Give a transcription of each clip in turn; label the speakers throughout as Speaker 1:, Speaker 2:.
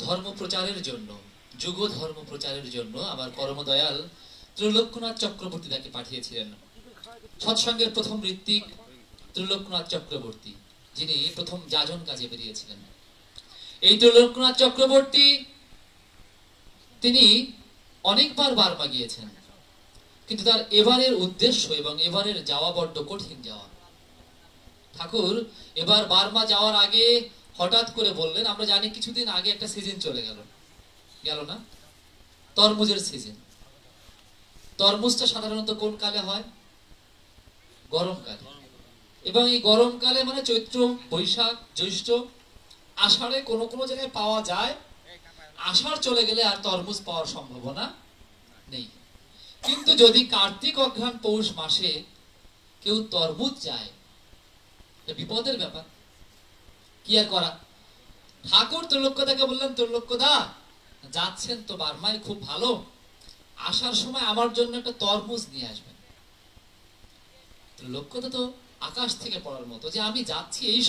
Speaker 1: ধর্ম প্রচারের জন্য, যুগ ধর্ম প্রচারের জন্য আমার পরম দয়াল ত্রৈলোক্যনাথ চক্রবর্তী তাকে পাঠিয়েছিলেন। সৎসঙ্গের প্রথম ঋত্বিক ত্রৈলোক্যনাথ চক্রবর্তী, যিনি প্রথম যাজন কাজে বেরিয়েছিলেন। এই ত্রৈলোক্যনাথ চক্রবর্তী তিনি অনেকবার বার্মা গিয়েছেন, কিন্তু তার এবারের উদ্দেশ্য এবং এবারের যাওয়া বড্ড কঠিন যাওয়া। ঠাকুর এবার বার্মা যাওয়ার আগে হঠাৎ করে বললেন, আমরা জানি কিছুদিন আগে একটা সিজন চলে গেল না, তরমুজের সিজন। তরমুজটা সাধারণত কোন কালে হয়? গরমকালে। এবং এই গরমকালে মানে চৈত্র, বৈশাখ, জ্যৈষ্ঠ, আষাঢ়ে কোনো কোনো জায়গায় পাওয়া যায়। আষাঢ় চলে গেলে আর তরমুজ পাওয়ার সম্ভাবনা নেই। কিন্তু যদি কার্তিক, অঘ্রাণ, পৌষ মাসে কেউ তরমুজ যায়, বিপদের ব্যাপার। কি আর করা? ঠাকুর ত্রৈলোক্যদাকে বললেন, ত্রৈলোক্যদা যাচ্ছেন তো বার্মায়, খুব ভালো, আসার সময় আমার জন্য একটা তরমুজ নিয়ে আসবেন। ত্রৈলোক্যদা তো আকাশ থেকে পড়ার মতো, যে আমি যাচ্ছি এই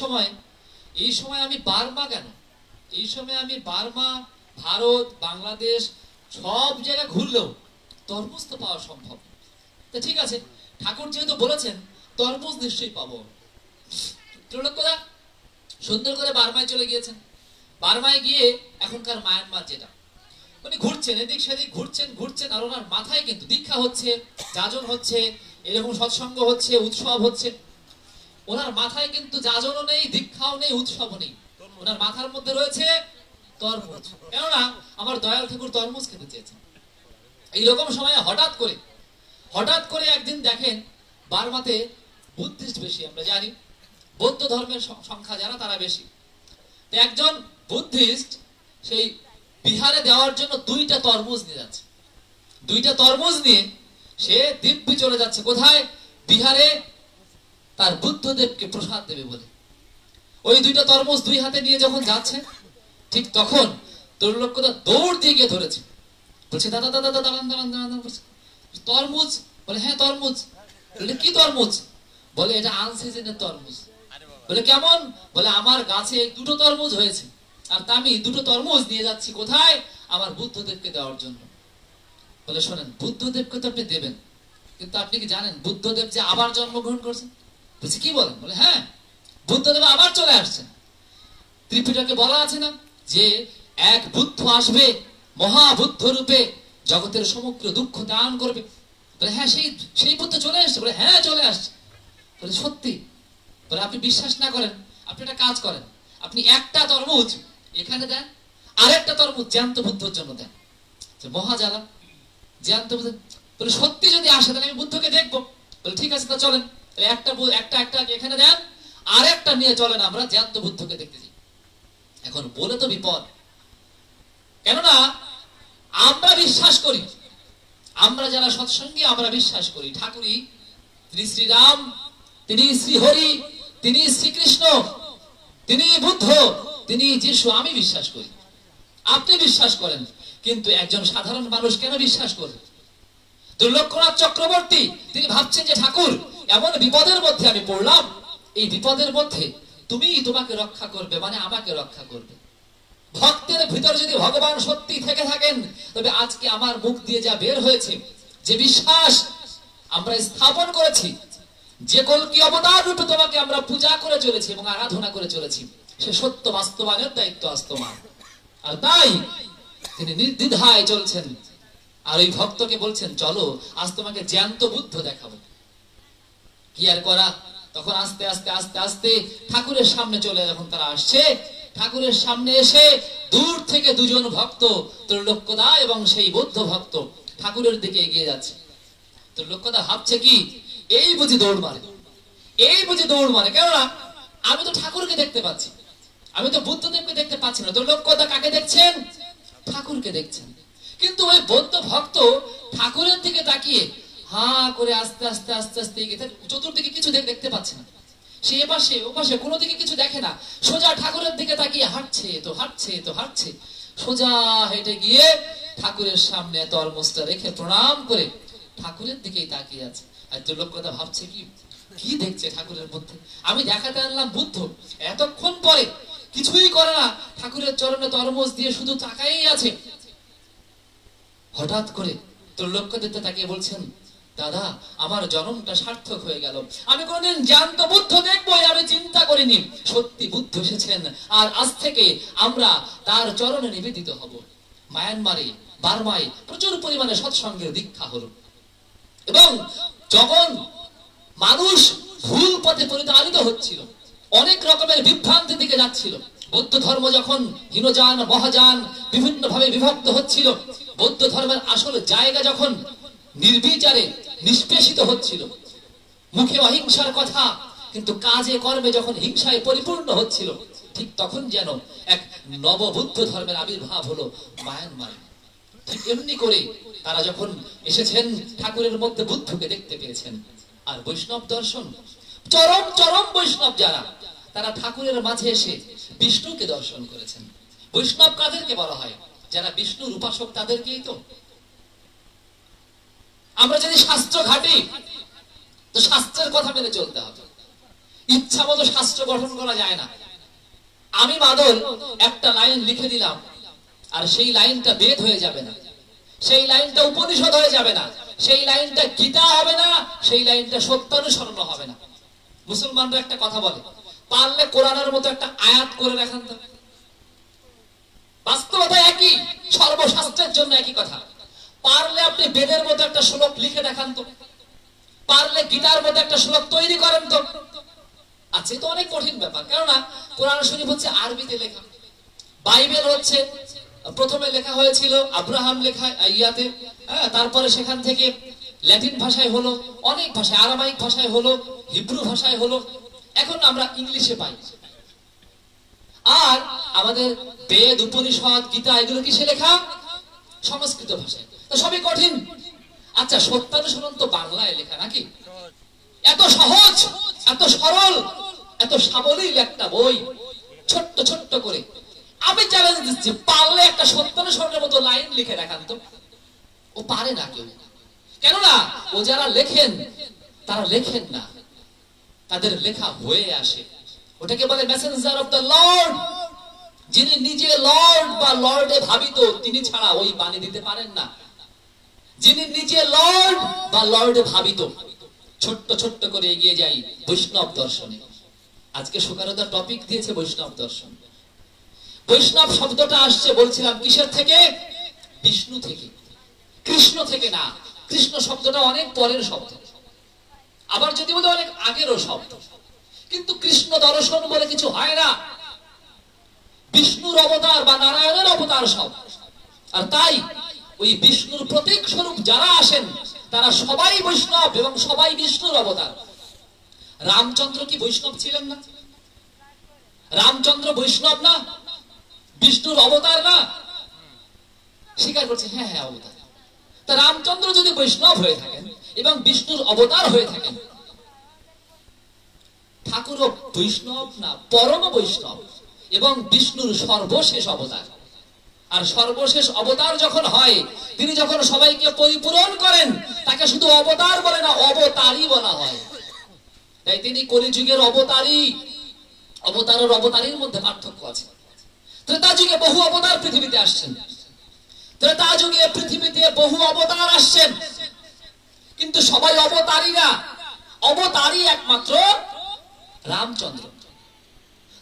Speaker 1: সময় আমি বার্মা কেন? এই সময় আমি বার্মা, ভারত, বাংলাদেশ সব জায়গা ঘুরলেও তরমুজ তো পাওয়া সম্ভব। তো ঠিক আছে, ঠাকুর যেহেতু বলেছেন তরমুজ নিশ্চয়ই পাবো। ত্রৈলোক্যদা সুন্দর করে বার্মায় চলে গিয়েছেন। বার্মায় গিয়ে এখনকার মায়ানমার যেটা, উনি ঘুরছেন, এদিক সেদিক ঘুরছেন, আর ওনার মাথায় কিন্তু দীক্ষা হচ্ছে, যাজন হচ্ছে, এরকম সৎসঙ্গ হচ্ছে, উৎসব হচ্ছে। ওনার মাথায় কিন্তু যাজনও নেই, দীক্ষাও নেই, উৎসবও নেই। ওনার মাথার মধ্যে রয়েছে তরমুজ। কেননা আমার দয়াল ঠাকুর তরমুজ খেতে চেয়েছেন। এইরকম সময় হঠাৎ করে একদিন দেখেন বার্মাতে বুদ্ধিস্ট বেশি, আমরা জানি বৌদ্ধ ধর্মের সংখ্যা যারা তারা বেশি। একজন বুদ্ধিস্ট সেই বিহারে দেওয়ার জন্য 2টা তরমুজ নিয়ে যাচ্ছে। 2টা তরমুজ নিয়ে সে দিব্যি চলে যাচ্ছে কোথায়? বিহারে তার বুদ্ধদেবকে প্রসাদ দেবে বলে। ওই 2টা তরমুজ 2 হাতে নিয়ে যখন যাচ্ছে, ঠিক তখন ত্রৈলোক্যদা দৌড় দিয়ে গিয়ে ধরেছে, বলছে দাদা দাদা দাদা দাঁড়ান, তরমুজ। বলে হ্যাঁ তরমুজ। বলে কি তরমুজ? বলে এটা আনসিজনের তরমুজ। বলে কেমন? বলে আমার গাছে 2টো তরমুজ হয়েছে, আর আমি 2টো তরমুজ নিয়ে যাচ্ছি কোথায়? আমার বুদ্ধদেবকে দেওয়ার জন্য। বলে শোনেন, বুদ্ধদেবকে তো আপনি দেবেন, কিন্তু আপনি কি জানেন বুদ্ধদেব যে আবার জন্মগ্রহণ করছেন? বলছে কি বলেন? বলে হ্যাঁ, বুদ্ধদেব আবার চলে আসছেন। ত্রিপিটকে বলা আছে না যে এক বুদ্ধ আসবে মহাবুদ্ধ রূপে, জগতের সমগ্র দুঃখ দান করবে। বলে হ্যাঁ, সেই বুদ্ধ চলে আসছে। বলে হ্যাঁ চলে আসছে। বলে সত্যি? বলে আপনি বিশ্বাস না করেন, আপনি একটা কাজ করেন, আপনি একটা তরমুজ এখানে দেন, আরেকটা তরমুজ জ্যান্ত বুদ্ধর জন্য দেন। মহাজালা, জ্যান্ত বুদ্ধ। বলে সত্যি যদি আসে তাহলে আমি বুদ্ধকে দেখবো। বলে ঠিক আছে, তা চলেন, একটা এখানে দেন, আরেকটা নিয়ে চলেন, আমরা জ্যান্ত বুদ্ধকে দেখতে যাই। এখন বলে তো বিপদ, কেননা আমরা বিশ্বাস করি, আমরা যারা সৎসঙ্গী আমরা বিশ্বাস করি ঠাকুরই তিনি শ্রীরাম, তিনি শ্রীহরি, তিনি শ্রীকৃষ্ণ, তিনি বুদ্ধ, তিনি যিশু। আমি বিশ্বাস করি, আপনি বিশ্বাস করেন, কিন্তু একজন সাধারণ মানুষ কেন বিশ্বাস করে? ত্রৈলোক্যনাথ চক্রবর্তী তিনি ভাবছেন যে ঠাকুর এমন বিপদের মধ্যে আমি পড়লাম, এই বিপদের মধ্যে তুমি তোমাকে রক্ষা করবে, মানে আমাকে রক্ষা করবে। ভক্তের ভিতর যদি ভগবান সত্যি থেকে থাকেন, তবে আজকে আমার মুখ দিয়ে যা বের হয়েছে, যে বিশ্বাস আমরা স্থাপন করেছি, যে কল্কি অবতার রূপে তোমাকে আমরা পূজা করে চলেছি এবং আরাধনা করে চলেছি, সে সত্য বাস্তবায়নের দায়িত্ব আজ তোমার। আর তাই তিনি নির্দ্বিধায় চলছেন, আর ওই ভক্তকে বলছেন চলো আজ তোমাকে জ্যান্ত বুদ্ধ দেখাবো। কি আর করা, তখন আস্তে আস্তে আস্তে আস্তে ঠাকুরের সামনে চলে, যখন তারা আসছে, ঠাকুরের সামনে এসে দূর থেকে 2জন ভক্ত, ত্রৈলোক্যদা এবং সেই বৌদ্ধ ভক্ত ঠাকুরের দিকে এগিয়ে যাচ্ছে। ত্রৈলোক্যদা ভাবছে কি, এই বুঝি দৌড় মারে, কেননা আমি তো ঠাকুরকে দেখতে পাচ্ছি, আমি তো বুদ্ধদেবকে দেখতে পাচ্ছি না। ত্রৈলোক্যদা কাকে দেখছেন? ঠাকুরকে দেখছেন। কিন্তু ওই বৌদ্ধ ভক্ত ঠাকুরের দিকে তাকিয়ে হা করে আস্তে আস্তে আস্তে আস্তে চতুর্দিকে কিছু দেখতে পাচ্ছে না। সে এপাশে ওপাশে কোনো দিকে কিছু দেখে না, সোজা ঠাকুরের দিকে তাকিয়ে হাঁটছে। সোজা হেঁটে গিয়ে ঠাকুরের সামনে তরমুজটা রেখে প্রণাম করে ঠাকুরের দিকেই তাকিয়ে আছে। আর ত্রৈলোক্যদা ভাবছে কি দেখছে ঠাকুরের মধ্যে? আমি দেখাতে আনলাম বুদ্ধ, এতক্ষণ পরে কিছুই করে না, ঠাকুরের চরণে তরমুজ দিয়ে শুধু তাকাই আছে। হঠাৎ করে ত্রৈলোক্যদত্ত তাকে বলছেন, দাদা আমার জন্মটা সার্থক হয়ে গেল, আমি কোনদিন জ্যান্ত বুদ্ধ দেখবই আমি চিন্তা করিনি, সত্যি বুদ্ধ এসেছেন, আর আজ থেকে আমরা তার চরণে নিবেদিত হব। মায়ানমারে বার্মায় প্রচুর পরিমাণে সৎসঙ্গের দীক্ষা হলো, এবং যখন মানুষ ভুল পথে পরিচালিত হচ্ছিল, অনেক রকমের বিভ্রান্তি দিকে যাচ্ছিল, বৌদ্ধ ধর্ম যখন হীনযান মহাযান বিভিন্ন ভাবে বিভক্ত হচ্ছিল, বৌদ্ধ ধর্মের আসল জায়গা যখন নির্বিচারে নিষ্পেষিত হচ্ছিল, মুখে অহিংসার কথা কিন্তু কাজে কর্মে যখন হিংসায় পরিপূর্ণ হচ্ছিল, ঠিক তখন যেন এক নববুদ্ধ ধর্মের আবির্ভাব হলো মায়ানমারে। ঠিক এমনি করে তারা যখন এসেছেন, ঠাকুরের মধ্যে বুদ্ধকে দেখতে পেয়েছেন। আর বৈষ্ণব দর্শন, চরম চরম বৈষ্ণব যারা, তারা ঠাকুরের মাঝে এসে বিষ্ণুকে দর্শন করেছেন। বৈষ্ণব কাদেরকে বলা হয়? যারা বিষ্ণুর উপাসক তাদেরকেই তো। আমরা যদি শাস্ত্র ঘাটি, তো শাস্ত্রের কথা মেনে চলতে হবে, ইচ্ছা মতো শাস্ত্র গঠন করা যায় না। আমি মাদল একটা লাইন লিখে দিলাম, আর সেই লাইনটা বেদ হয়ে যাবে না, সেই লাইনটা উপনিষদ হয়ে যাবে না, সেই লাইনটা গীতা হবে না, সেই লাইনটা সত্যানুসরণ হবে না। মুসলমানরা একটা কথা বলে, পারলে কোরআনের মতো একটা আয়াত করে দেখান তো। বাস্তবতা একই, সর্বশাস্ত্রের জন্য একই কথা। পারলে আপনি বেদের মতো একটা শ্লোক লিখে দেখান তো, পারলে গীতার মতো একটা শ্লোক তৈরি করেন তো। আচ্ছা, তো অনেক কঠিন ব্যাপার, কেননা কোরআন শরীফ হচ্ছে আরবিতে লেখা, বাইবেল হচ্ছে প্রথমে লেখা হয়েছিল আব্রাহাম লেখা ইয়াতে, তারপরে সেখান থেকে ল্যাটিন ভাষায় হলো, অনেক ভাষায়, আরামাইক ভাষায় হলো, হিব্রু ভাষায় হলো, এখন আমরা ইংলিশে পাই। আর আমাদের বেদ উপনিষদ গীতা এগুলো কিসে লেখা? সংস্কৃত ভাষায়। তো সবই কঠিন। আচ্ছা, সত্যানুসরণ তো বাংলায় লেখা নাকি? এত সহজ, এত সরল, এত সাবলীল একটা বই, ছোট্ট ছোট্ট করে। আমি চ্যালেঞ্জ দিচ্ছি, পারলে একটা সত্যানুসরণের মতো লাইন লিখে দেখান তো। ও পারে না কেউ, কেননা ও যারা লেখেন তারা লেখেন না, তাদের লেখা হয়ে আসে। ওটাকে বলে মেসেঞ্জার অফ দ্য লর্ড। যিনি নিজে লর্ড বা লর্ডে ভাবিত, তিনি ছাড়া ওই বাণী দিতে পারেন না। যিনি নিজে লর্ড বা লর্ডে ভাবিত। ছোট্ট ছোট্ট করে এগিয়ে যাই বৈষ্ণব দর্শনে। আজকে সুকারদা টপিক দিয়েছে বৈষ্ণব দর্শন। বৈষ্ণব শব্দটা আসছে বলছিলাম কিসের থেকে? বিষ্ণু থেকে, কৃষ্ণ থেকে না। কৃষ্ণ শব্দটা অনেক পরের শব্দ, আবার যদি বলে অনেক আগেরও শব্দ, কিন্তু কৃষ্ণ দর্শন বলে কিছু হয় না। বিষ্ণুর অবতার বা নারায়ণের অবতার সব। আর তাই ওই বিষ্ণুর প্রতীক স্বরূপ যারা আসেন তারা সবাই বৈষ্ণব এবং সবাই বিষ্ণুর অবতার। রামচন্দ্র কি বৈষ্ণব ছিলেন না? রামচন্দ্র বৈষ্ণব না? বিষ্ণুর অবতার না? স্বীকার করছে, হ্যাঁ হ্যাঁ অবতার। তা রামচন্দ্র যদি বৈষ্ণব হয়ে থাকেন এবং বিষ্ণুর অবতার হয়ে থাকেন, ঠাকুরও বৈষ্ণব না, পরম বৈষ্ণব এবং বিষ্ণুর সর্বশেষ অবতার। আর সর্বশেষ অবতার যখন হয়, তিনি যখন সবাইকে পরিপূরণ করেন, তাকে শুধু অবতার বলে না, অবতারই বলা হয়। তাই তিনি কলিযুগের অবতারই। অবতারের অবতারীর মধ্যে পার্থক্য আছে। ত্রেতা যুগে বহু অবতার পৃথিবীতে আসছেন, ত্রেতা যুগে পৃথিবীতে বহু অবতার আসছেন, কিন্তু সবাই অবতারই না। অবতারই একমাত্র রামচন্দ্র।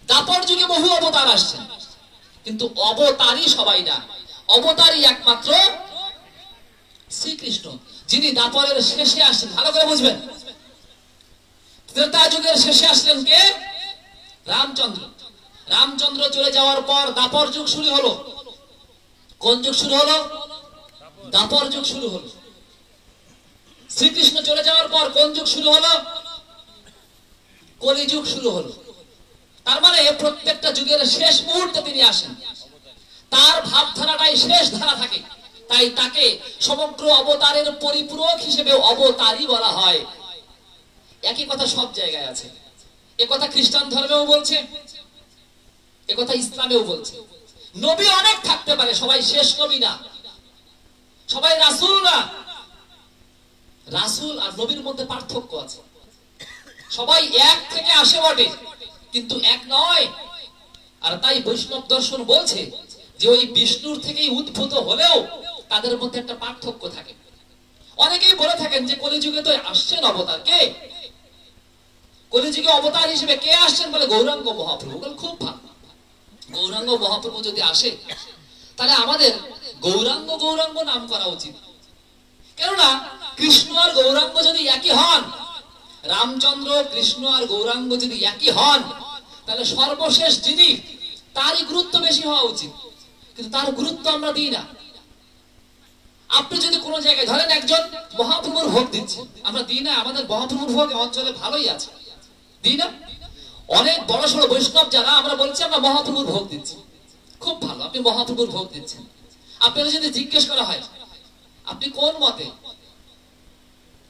Speaker 1: দাপর যুগে বহু অবতার আসছেন, কিন্তু অবতারই সবাই না। অবতারই একমাত্র শ্রীকৃষ্ণ, যিনি দাপরের শেষে আসছেন। ভালো করে বুঝবেন, ত্রেতা যুগের শেষে আসলেন কে? রামচন্দ্র। রামচন্দ্র চলে যাওয়ার পর দাপর যুগ শুরু হলো। কোন যুগ শুরু হলো? দাপর যুগ শুরু হলো। শ্রীকৃষ্ণ চলে যাওয়ার পর কোন যুগ শুরু হলো? কলিযুগ শুরু হলো। তার মানে প্রত্যেকটা যুগের শেষ মুহূর্তে তিনি আসেন, তার ভাবধারাটাই শেষ ধারা থাকে। তাই তাকে সমগ্র অবতারের পরিপূরক হিসেবে অবতারই বলা হয়। একই কথা সব জায়গায় আছে। একথা খ্রিস্টান ধর্মেও বলছে, একথা ইসলামেও বলছে। নবী অনেক থাকতে পারে, সবাই শেষ নবী না, সবাই রাসূল না। রাসূল আর নবীর মধ্যে পার্থক্য আছে। সবাই এক থেকে আসে বটে, কিন্তু এক নয়। আর তাই বৈষ্ণব দর্শন বলছে যে ওই বিষ্ণুর থেকেই উদ্ভূত হলেও তাদের মধ্যে একটা পার্থক্য থাকে। অনেকেই বলে থাকেন যে কলিযুগে তো আসছেন অবতার কে, কলিযুগে অবতার হিসেবে কে আসছেন, বলে গৌরাঙ্গ মহাপ্রভু। খুব ভালো, গৌরাঙ্গ মহাপ্রভু যদি আসে তাহলে আমাদের গৌরাঙ্গ গৌরাঙ্গ নাম করা উচিত। কেননা কৃষ্ণ আর গৌরাঙ্গ যদি একই হন, রামচন্দ্র কৃষ্ণ আর গৌরাঙ্গ যদি একই হন, তাহলে সর্বশেষ যিনি তারই গুরুত্ব বেশি হওয়া উচিত, কিন্তু তার গুরুত্ব আমরা দিই না। আপনি যদি কোনো জায়গায় ধরেন একজন মহাপ্রভুর ভোগ দিচ্ছে, আমরা দিই না। আমাদের মহাপ্রভুর ভোগ অঞ্চলে ভালোই আছে, দিই না। অনেক বড় সড়ো বৈষ্ণব যারা, আমরা বলছি আমরা মহাপ্রভুর ভোগ দিচ্ছি, খুব ভালো, আপনি মহাপ্রভুর ভোগ দিচ্ছেন। আপনাকে যদি জিজ্ঞেস করা হয় আপনি কোন মতে,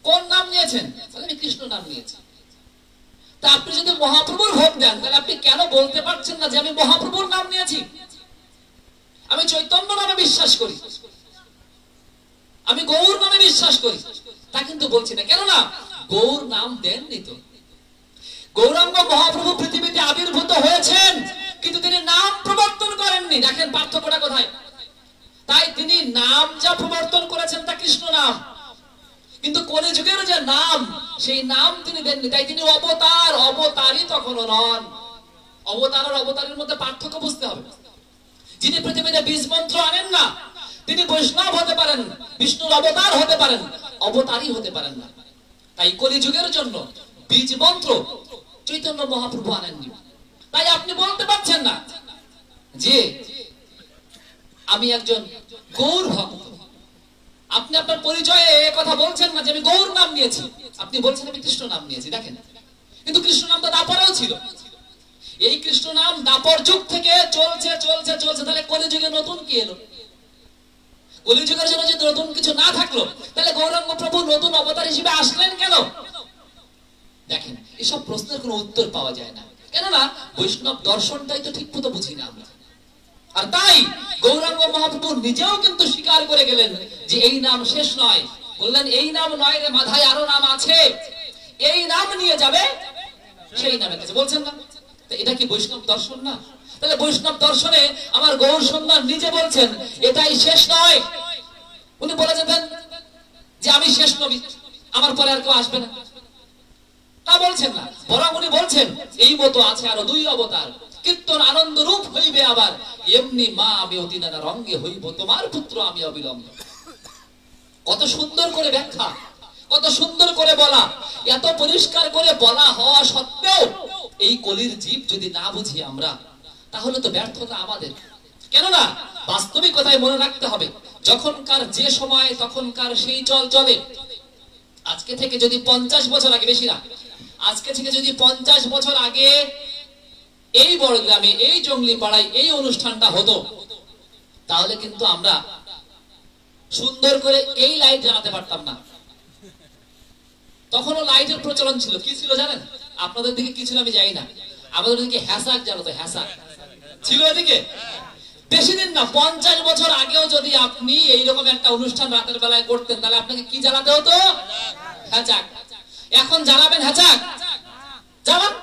Speaker 1: কোন নাম নিয়েছেন, তাহলে আমি কৃষ্ণ নাম নিয়েছি। তা আপনি যদি মহাপ্রভুর ভোগ দেন, তাহলে আপনি কেন বলতে পারছেন না যে আমি মহাপ্রভুর নাম নিয়েছি, আমি চৈতন্য নামে বিশ্বাস করি, আমি গৌর নামে বিশ্বাস করি, তা কিন্তু বলছি না। কেননা গৌর নাম দেননি তো। গৌরাঙ্গ মহাপ্রভু পৃথিবীতে আবির্ভূত হয়েছেন, কিন্তু তিনি নাম প্রবর্তন করেননি। দেখেন পার্থক্যটা কোথায়। তাই তিনি নাম যা প্রবর্তন করেছেন তা কৃষ্ণ নাম, কিন্তু কলিযুগের যে নাম, সেই নাম তিনি দেননি। তাই তিনি অবতার, অবতারই তখনও নন। অবতার আর অবতারের মধ্যে পার্থক্য বুঝতে হবে। যিনি পৃথিবীতে বীজ মন্ত্র আনেন না, তিনি বৈষ্ণব হতে পারেন, বিষ্ণুর অবতার হতে পারেন, অবতারই হতে পারেন না। তাই কলিযুগের জন্য বীজ মন্ত্র চৈতন্য মহাপ্রভু আনেননি। তাই আপনি বলতে পারছেন না যে আমি একজন গৌর ভক্ত। আপনি আপনার পরিচয়ে কথা বলছেন না যে আমি গৌর নাম নিয়েছি, আপনি বলছেন আমি কৃষ্ণ নাম নিয়েছি। দেখেন, কিন্তু কৃষ্ণ নাম তো দাপরেও ছিল। এই কৃষ্ণ নাম দাপর যুগ থেকে চলছে চলছে চলছে, তাহলে কলিযুগে নতুন কি এলো? কলিযুগের জন্য যদি নতুন কিছু না থাকলো, তাহলে গৌরাঙ্গ প্রভু নতুন অবতার হিসেবে আসলেন কেন? দেখেন, এসব প্রশ্নের কোনো উত্তর পাওয়া যায় না, কেননা বৈষ্ণব দর্শনটাই তো ঠিক মতো বুঝি না আমরা। আর তাই গৌরাঙ্গ মহাপ্রভু নিজেও কিন্তু স্বীকার করে গেলেন যে এই নাম শেষ নয়। বললেন এই নাম নয় রে মাথায় আরো নাম আছে, এই নাম নিয়ে যাবে সেই নামের কাছে। বলছেন না? এটা কি বৈষ্ণব দর্শন না? তাহলে বৈষ্ণব দর্শনে আমার গৌর সন্ন্যাস নিজে বলছেন এটাই শেষ নয়। উনি বলে যেতেন যে আমি শেষ নবী, আমার পরে আর কেউ আসবে না, তা বলছেন না। বরং উনি বলছেন এই মতো আছে আরো 2 অবতার, কীর্তন আনন্দ রূপ হইবে আবার, এমনি মা আমি অতি নানা রঙ্গে হইব তোমার পুত্র আমি অবিলম্ব। কত সুন্দর করে ব্যাখ্যা, কত সুন্দর করে বলা, এত পরিষ্কার করে বলা হওয়া সত্ত্বেও এই কলির জীব যদি না বুঝি আমরা, তাহলে তো ব্যর্থতা আমাদের। কেননা বাস্তবিকতায় মনে রাখতে হবে, যখনকার যে সময় তখনকার সেই চল চলে। আজকে থেকে যদি 50 বছর আগে, বেশি না, আজকে থেকে যদি 50 বছর আগে এই বড় গ্রামে, এই জঙ্গলি পাড়ায় এই অনুষ্ঠানটা হতো, তাহলে কিন্তু আমরা সুন্দর করে এই লাইট জ্বালাতে পারতাম না। তখনও লাইটের প্রচলন ছিল। কি ছিল জানেন? আপনাদের দিকে কি ছিল আমি জানি না, আমাদের দিকে হ্যাসাক জ্বালাতো, হ্যাসাক ছিল এদিকে। বেশি দিন না, 50 বছর আগেও যদি আপনি এইরকম একটা অনুষ্ঠান রাতের বেলায় করতেন, তাহলে আপনাকে কি জ্বালাতে হতো? হ্যাচাক। এখন জ্বালাবেন হ্যাচাক? জ্বালান।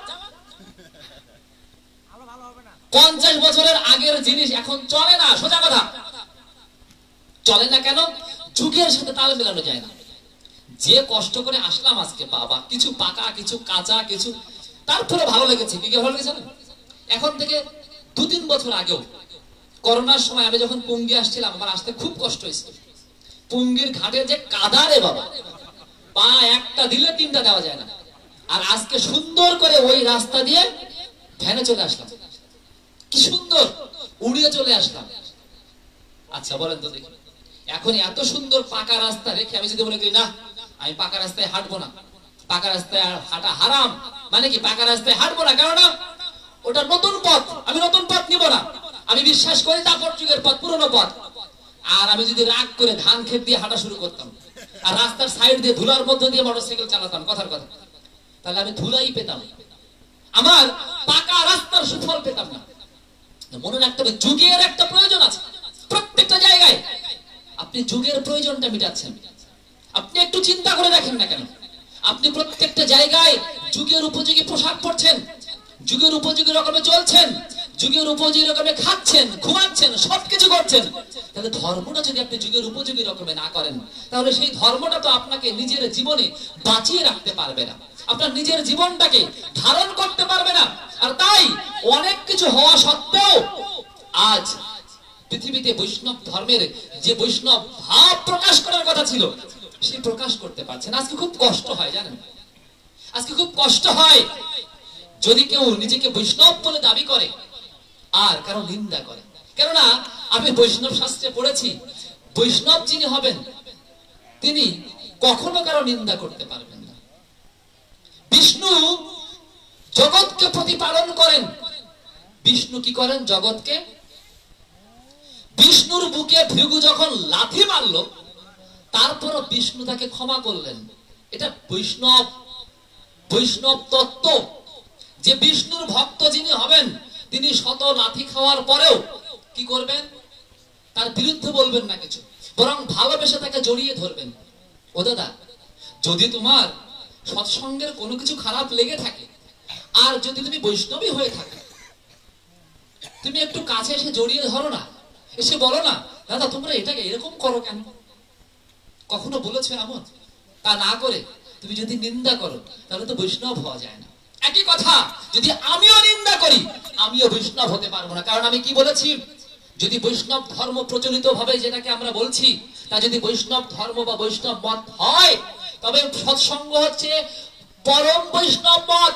Speaker 1: 50 বছরের আগের জিনিস এখন চলে না, সোজা কথা। চলে না কেন? যুগের সাথে তাল মেলানো যায় না। যে কষ্ট করে আসলাম আজকে, বাবা, কিছু পাকা, কিছু কাঁচা, কিছু তারপরে ভালো লেগেছে। কি ভালো লেগেছে? এখন থেকে 2-3 বছর আগেও করোনার সময় আমি যখন পুঙ্গি আসছিলাম, আমার আসতে খুব কষ্ট হয়েছিল। পুঙ্গির ঘাটে যে কাদা রে বাবা, পা একটা দিলে 3টা দেওয়া যায় না। আর আজকে সুন্দর করে ওই রাস্তা দিয়ে ভ্যানে চলে আসলাম, কি সুন্দর উড়িয়ে চলে আসলাম। আচ্ছা বলেন তো দেখি, এখন এত সুন্দর পাকা রাস্তা রেখে আমি যদি মনে করি না আমি পাকা রাস্তায় হাঁটবো না, পাকা রাস্তায় হাঁটা হারাম, মানে কি পাকা রাস্তায় হাঁটবো না, কেননা ওটা নতুন পথ, আমি নতুন পথ নিব না। আমি বিশ্বাস করি দাপর যুগের পথ, পুরনো পথ। আর আমি যদি রাগ করে ধান ক্ষেত দিয়ে হাঁটা শুরু করতাম আর রাস্তার সাইড দিয়ে ধুলার মধ্যে দিয়ে মোটরসাইকেল চালাতাম, কথার কথা, তাহলে আমি ধুলাই পেতাম, আমার পাকা রাস্তার সুফল পেতাম না। মনে রাখতে হবে যুগের একটা প্রয়োজন আছে প্রত্যেকটা জায়গায়। আপনি যুগের প্রয়োজনটা মিটাচ্ছেন। আপনি একটু চিন্তা করে দেখেন না কেন, আপনি প্রত্যেকটা জায়গায় যুগের উপযোগী পোশাক পরছেন, যুগের উপযোগী রকমে চলছেন, যুগের উপযোগী রকমে খাচ্ছেন, ঘুমাচ্ছেন, সবকিছু করছেন, তাহলে ধর্মটা যদি আপনি যুগের উপযোগী রকমে না করেন, তাহলে সেই ধর্মটা তো আপনাকে নিজের জীবনে বাঁচিয়ে রাখতে পারবে না, আপনার নিজের জীবনটাকে ধারণ করতে পারবে না। আর তাই অনেক কিছু হওয়া সত্ত্বেও আজ পৃথিবীতে বৈষ্ণব ধর্মের যে বৈষ্ণব ভাব প্রকাশ করার কথা ছিল, সে প্রকাশ করতে পারছে না। আজকে খুব কষ্ট হয়, জানেন, আজকে খুব কষ্ট হয় যদি কেউ নিজেকে বৈষ্ণব বলে দাবি করে আর কারো নিন্দা করে। কেননা আমি বৈষ্ণব শাস্ত্রে পড়েছি, বৈষ্ণব যিনি হবেন তিনি কখনো কারো নিন্দা করতে পারবেন না। বিষ্ণু জগৎকে প্রতিপালন করেন। বিষ্ণু কি করেন? জগৎকে। বিষ্ণুর বুকে ভৃগু যখন লাথি মারলো, তারপরও বিষ্ণু তাকে ক্ষমা করলেন। এটা বৈষ্ণব, বৈষ্ণব তত্ত্ব। যে বিষ্ণুর ভক্ত যিনি হবেন, তিনি শত লাথি খাওয়ার পরেও কি করবেন? তার বিরুদ্ধে বলবেন না কিছু, বরং ভালোবেসে তাকে জড়িয়ে ধরবেন। ও দাদা, যদি তোমার সৎসঙ্গের কোনো কিছু খারাপ লেগে থাকে, আর যদি তুমি বৈষ্ণবী হয়ে থাকো, তুমি একটু কাছে এসে জড়িয়ে ধরো না, এসে বলো না, দাদা তোমরা এটাকে এরকম করো কেন? কখনো বলেছো এমন? তা না করে তুমি যদি নিন্দা করো, তাহলে তো বৈষ্ণব হওয়া যায় না। একই কথা, যদি আমিও নিন্দা করি, আমিও বৈষ্ণব হতে পারবো না। কারণ আমি কি বলেছি? যদি বৈষ্ণব ধর্ম প্রচলিত ভাবে যেটাকে আমরা বলছি, তা যদি বৈষ্ণব ধর্ম বা বৈষ্ণব মত হয়, তবে সৎসঙ্গ হচ্ছে পরম বৈষ্ণব মত।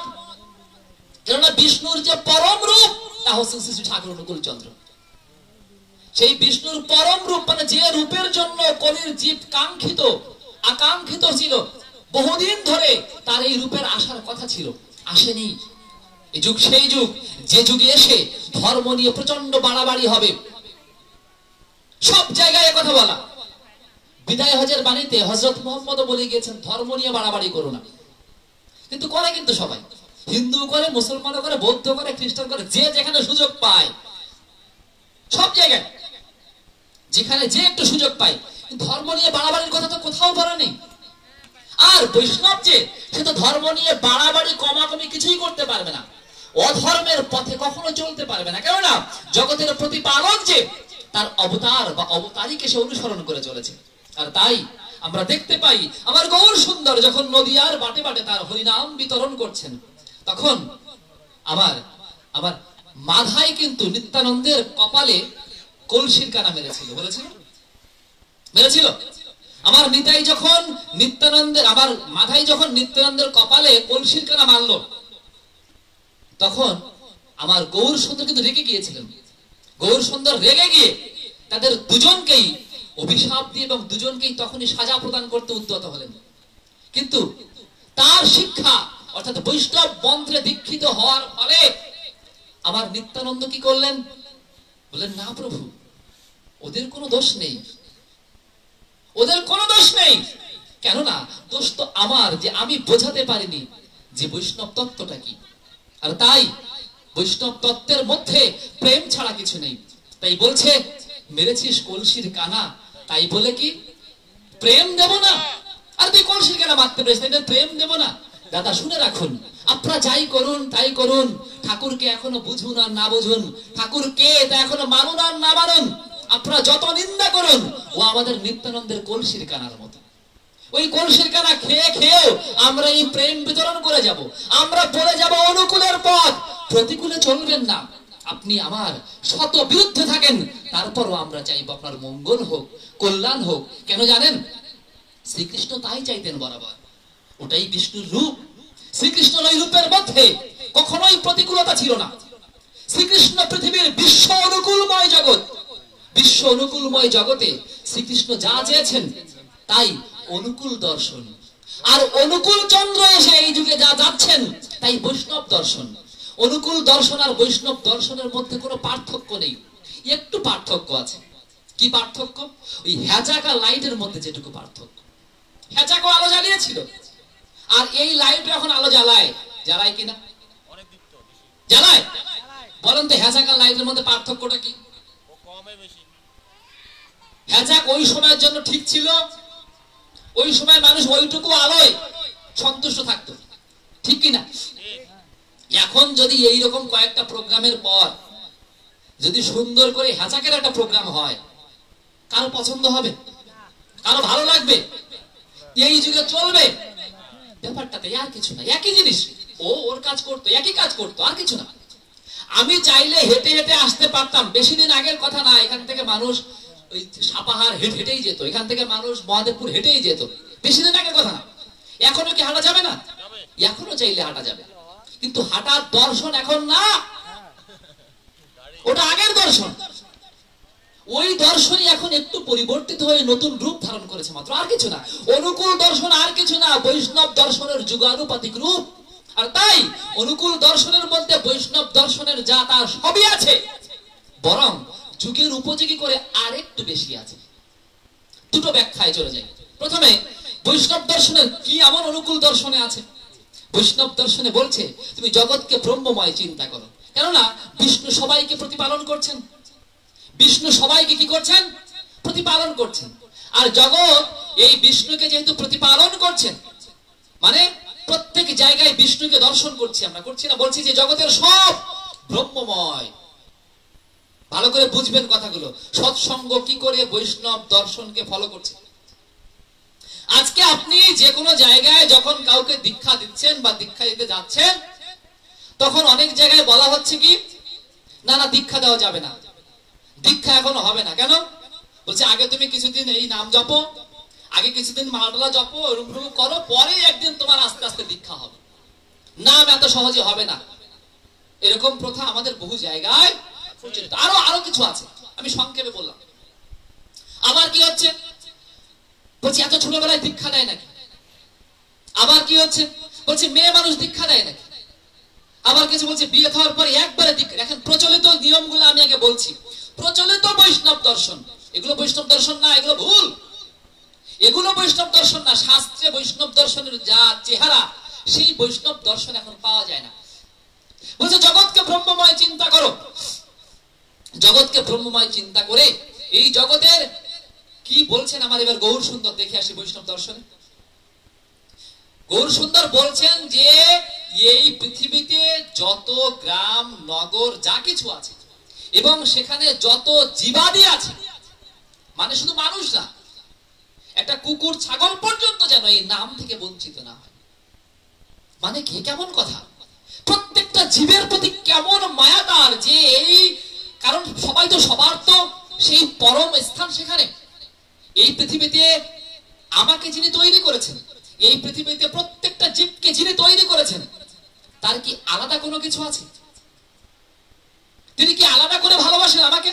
Speaker 1: কেননা বিষ্ণুর যে পরম রূপ, তা হচ্ছে শ্রী ঠাকুর অনুকূল চন্দ্র। সেই বিষ্ণুর পরম রূপ, মানে যে রূপের জন্য কলির জীব কাঙ্ক্ষিত, আকাঙ্ক্ষিত ছিল, বহুদিন ধরে তার এই রূপের আসার কথা ছিল, আসেনি। এই যুগ সেই যুগ, যে যুগে এসে ধর্ম নিয়ে প্রচন্ড বাড়াবাড়ি হবে। সব জায়গায় কথা বলা। বিদায় হজের বাণীতে হযরত মুহাম্মদ বলে গিয়েছেন, ধর্ম নিয়ে বাড়াবাড়ি করো না। কিন্তু করে, কিন্তু সবাই, হিন্দু করে, মুসলমান করে, বৌদ্ধ করে, খ্রিস্টান করে, যে যেখানে সুযোগ পায়, সব জায়গায় যেখানে যে একটু সুযোগ পায়, ধর্ম নিয়ে বাড়াবাড়ির কথা তো কোথাও বলা নেই। আর বৈষ্ণব যে, সে তো ধর্ম নিয়ে বাড়াবাড়ি কমাকমি কিছুই করতে পারবে না, অধর্মের পথে কখনো চলতে পারবে না। কেননা জগতের প্রতিপালক যে, তার অবতার বা অবতারীকে সে অনুসরণ করে চলেছে। আর তাই আমরা দেখতে পাই, আমার গৌর সুন্দর যখন নদিয়ার বাটে বাটে তার হরিনাম বিতরণ করছেন, তখন আমার আমার মাথায় কিন্তু নিত্যানন্দের কপালে কলসির কানা মেরেছিল, বলেছিল, মেরেছিল। আমার নিতাই যখন নিত্যানন্দের, আমার মাথায় যখন নিত্যানন্দের কপালে কলসির কানা মারলো, তখন আমার গৌর সুন্দর কিন্তু রেগে গিয়েছিলেন। গৌর সুন্দর রেগে গিয়ে তাদের দুজনকেই অভিশাপ দিয়ে এবং দুজনকেই তখনই সাজা প্রদান করতে উদ্যত হলেন। কিন্তু তার শিক্ষা, অর্থাৎ বৈষ্ণব মন্ত্রে দীক্ষিত হওয়ার ফলে আমার নিত্যানন্দ কি করলেন? বললেন, না প্রভু, ওদের কোনো দোষ নেই, ওদের কোনো দোষ নেই। কেননা দোষ তো আমার, যে আমি বোঝাতে পারিনি যে বৈষ্ণব তত্ত্বটা কি। আর তাই বৈষ্ণব তত্ত্বের মধ্যে প্রেম ছাড়া কিছু নেই। তাই বলছে, মেরেছিস কলসির কানা, তাই বলে কি প্রেম দেব না? আর তুই কলসির কানা মারতে পেরেছিস, তাই প্রেম দেব না? দাদা শুনে রাখুন, আপনারা যাই করুন তাই করুন, ঠাকুরকে এখনো বুঝুন আর না বুঝুন, ঠাকুর কে তা এখনো মানুন আর না মানুন, আপনারা যত নিন্দা করুন, ও আমাদের নিত্যানন্দের কলসির কানার মতো। ওই কলসির কানা খেয়ে খেয়েও আমরা এই প্রেম বিতরণ করে যাব। আমরা বলে যাব অনুকূলের পথ, প্রতিকূলে চলবেন না। আপনি আমার শত বিরুদ্ধে থাকেন, তারপরও আমরা চাইবো আপনার মঙ্গল হোক, কল্যাণ হোক। কেন জানেন? শ্রীকৃষ্ণ তাই চাইতেন বরাবর, ওটাই বিষ্ণুর রূপ। শ্রীকৃষ্ণের ওই রূপের মধ্যে কখনোই প্রতিকূলতা ছিল না। শ্রীকৃষ্ণ পৃথিবীর বিশ্ব অনুকূলময় জগৎ, বিশ্ব অনুকূলময় জগতে শ্রীকৃষ্ণ যা চেয়েছেন তাই অনুকূল দর্শন। আর অনুকূল চন্দ্র এসে এই যুগে যা যাচ্ছেন, তাই বৈষ্ণব দর্শন। অনুকূল দর্শন আর বৈষ্ণব দর্শনের মধ্যে কোনো পার্থক্য নেই, একটু পার্থক্য আছে। কি পার্থক্য? ওই হ্যাজাকা লাইটের মধ্যে যেটুকু পার্থক্য। হ্যাজাকো আলো জ্বালিয়েছিল, আর এই লাইট এখন আলো জ্বালায়, জ্বালায় কিনা? জ্বালায়। বলেন তো হ্যাজাকা লাইটের মধ্যে পার্থক্যটা কি? হ্যাজাক ওই সময়ের জন্য ঠিক ছিল, ওই সময় মানুষ ওইটুকু আলোয় সন্তুষ্ট থাকতো, ঠিক কিনা? এখন যদি এইরকম কয়েকটা প্রোগ্রামের পর যদি সুন্দর করে হ্যাচাকের একটা প্রোগ্রাম হয়, কারো পছন্দ হবে? কারো ভালো লাগবে? এই যুগে চলবে? ব্যাপারটাতে আর কিছু না, একই জিনিস। ও ওর কাজ করতো, একই কাজ করতো, আর কিছু না। আমি চাইলে হেঁটে হেঁটে আসতে পারতাম। বেশি দিন আগের কথা না, এখান থেকে মানুষ ওই সাপাহার হেঁটেই যেত, এখান থেকে মানুষ মহাদেবপুর হেঁটেই যেত। বেশি দিন আগের কথা না। এখনো কি হাঁটা যাবে না? এখনো চাইলে হাঁটা যাবে, কিন্তু হাঁটার দর্শন এখন না, ওটা আগের দর্শন। ওই দর্শনই এখন একটু পরিবর্তিত হয়ে নতুন রূপ ধারণ করেছে মাত্র, আর কিছু না। অনুকূল দর্শন আর কিছু না, বৈষ্ণব দর্শনের যুগানুপাতিক রূপ। আর তাই অনুকূল দর্শনের মধ্যে বৈষ্ণব দর্শনের যা তার সবই আছে, বরং যুগের উপযোগী করে আর একটু বেশি আছে। দুটো ব্যাখ্যায় চলে যায়। প্রথমে বৈষ্ণব দর্শনের কি এমন অনুকূল দর্শনে আছে? বৈষ্ণব দর্শনে বলছে তুমি জগৎকে ব্রহ্মময় চিন্তা করো। কেননা বিষ্ণু সবাইকে প্রতিপালন করছেন, বিষ্ণু সবাইকে কি করছেন? প্রতিপালন করছেন। আর জগৎ এই বিষ্ণুকে যেহেতু প্রতিপালন করছেন, মানে প্রত্যেক জায়গায় বিষ্ণুকে দর্শন করছি আমরা, করছি না? বলছি যে জগতের সব ব্রহ্মময়। ভালো করে বুঝবেন কথাগুলো। সৎসঙ্গ কি করে বৈষ্ণব দর্শনকে ফলো করছে। আজকে আপনি যে কোনো জায়গায় যখন কাউকে দীক্ষা দিচ্ছেন বা দীক্ষা দিতে যাচ্ছেন, তখন অনেক জায়গায় বলা হচ্ছে কি, না না দীক্ষা দেওয়া যাবে না, দীক্ষা এখনো হবে না। কেন? বলছে আগে তুমি কিছুদিন এই নাম জপো, আগে কিছুদিন মালাটালা জপো, এরকম করো, পরে একদিন তোমার আস্তে আস্তে দীক্ষা হবে। নাম এত সহজে হবে না। এরকম প্রথা আমাদের বহু জায়গায় প্রচলিত। আরো কিছু আছে, আমি সংক্ষেপে বললাম। আবার কি হচ্ছে? বলছি এত ছোটবেলায় দীক্ষা দেয় নাকি? আবার কি হচ্ছে? বলছে মেয়ে মানুষ দীক্ষা দেয় নাকি? আবার কিছু বলছে বিয়ে হওয়ার পরে একবারে দীক্ষা। এখন প্রচলিত নিয়মগুলো আমি আগে বলছি। প্রচলিত বৈষ্ণব দর্শন, এগুলো বৈষ্ণব দর্শন না, এগুলো ভুল। এগুলো বৈষ্ণব দর্শন না। শাস্ত্রে বৈষ্ণব দর্শনের যা চেহারা, সেই বৈষ্ণব দর্শন এখন পাওয়া যায় না। বলছে জগৎকে ব্রহ্মময় চিন্তা করো। জগৎকে ব্রহ্মময় চিন্তা করে এই জগতের কি বলছেন? আমার এবার গৌর সুন্দর দেখে আসি বৈষ্ণব দর্শনে। গৌর সুন্দর বলছেন যে এই পৃথিবীতে যত গ্রাম নগর যা কিছু আছে, এবং সেখানে যত জীবাদি আছে, মানে শুধু মানুষ না, একটা কুকুর ছাগল পর্যন্ত যেন এই নাম থেকে বঞ্চিত না হয়। মানে কি, কেমন কথা? প্রত্যেকটা জীবের প্রতি কেমন মায়া তার, যে এই কারণ সবাই তো সবার তো সেই পরম স্থান সেখানে। এই পৃথিবীতে আমাকে যিনি তৈরি করেছেন, এই পৃথিবীতে প্রত্যেকটা জীবকে যিনি তৈরি করেছেন, তার কি আলাদা কোনো কিছু আছে? তিনি কি আলাদা করে ভালোবাসেন আমাকে?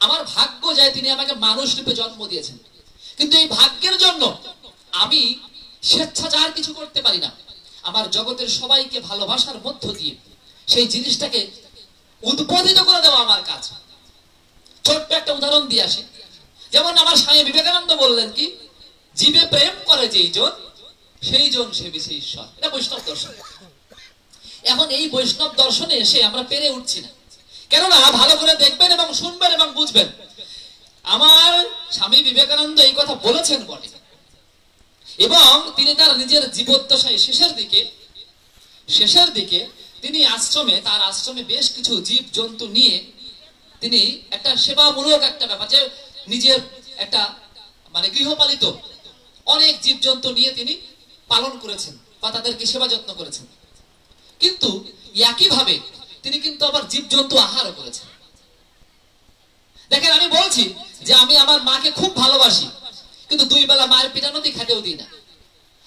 Speaker 1: আমার ভাগ্য যায় তিনি আমাকে মানুষ রূপে জন্ম দিয়েছেন, কিন্তু এই ভাগ্যের জন্য আমি স্বেচ্ছাচার কিছু করতে পারি না। আমার জগতের সবাইকে ভালোবাসার মধ্য দিয়ে সেই জিনিসটাকে উদ্বোধিত করে দেওয়া আমার কাজ। ছোট্ট একটা উদাহরণ দিয়ে আসি। যেমন আমার স্বামী বিবেকানন্দ বললেন কি, জীবে প্রেম করে যেই জন, সেই জন সে বিশে ঈশ্বর। এটা বৈষ্ণব দর্শন। এখন এই বৈষ্ণব দর্শনে এসে আমরা পেরে উঠছি না। কেননা ভালো করে দেখবেন এবং শুনবেন এবং বুঝবেন, আমার স্বামী বিবেকানন্দ এই কথা বলেছেন বটে, এবং তিনি তার নিজের জীবদ্দশায় শেষের দিকে তিনি তার আশ্রমে বেশ কিছু জীব জন্তু নিয়ে তিনি একটা সেবামূলক একটা ব্যাপার, যে নিজের একটা মানে গৃহপালিত অনেক জীব জন্তু নিয়ে তিনি পালন করেছেন বা তাদেরকে সেবা যত্ন করেছেন। কিন্তু একইভাবে তিনি কিন্তু আবার জীব জন্তু আহারও করেছেন। দেখেন, আমি বলছি যে আমি আমার মাকে খুব ভালোবাসি, কিন্তু 2 বেলা মায়ের পিটানোতে খেতেও দিই না।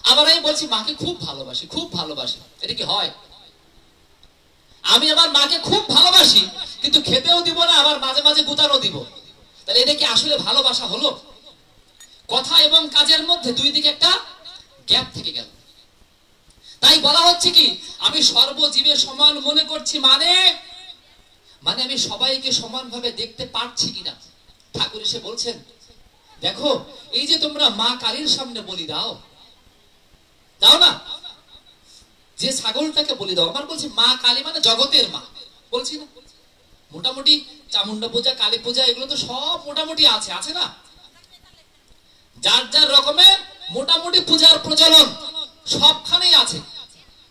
Speaker 1: আবার আমি বলছি মাকে খুব ভালোবাসি, এটা কি হয়? আমি আমার মাকে খুব ভালোবাসি, কিন্তু খেতেও দিব না, আবার মাঝে মাঝে গুতানো দিব। তাহলে এটা কি আসলে ভালোবাসা হলো? কথা এবং কাজের মধ্যে দুই দিকে একটা গ্যাপ থেকে গেল। তাই বলা হচ্ছে কি, আমি সর্বজীবের সমান মনে করছি, মানে আমি সবাইকে সমানভাবে দেখতে পারছি কিনা। ঠাকুর এসে বলছেন, দেখো এই যে তোমরা মা কালীর সামনে বলি দাও না, যে ছাগলটাকে বলি দাও, আমার বলছি মা কালী মানে জগতের মা, বলছি না? মোটামুটি চামুন্ডা পূজা, কালী পূজা, এগুলো তো সব মোটামুটি আছে না? যার যার রকমের মোটামুটি পূজার প্রচলন সবখানেই আছে,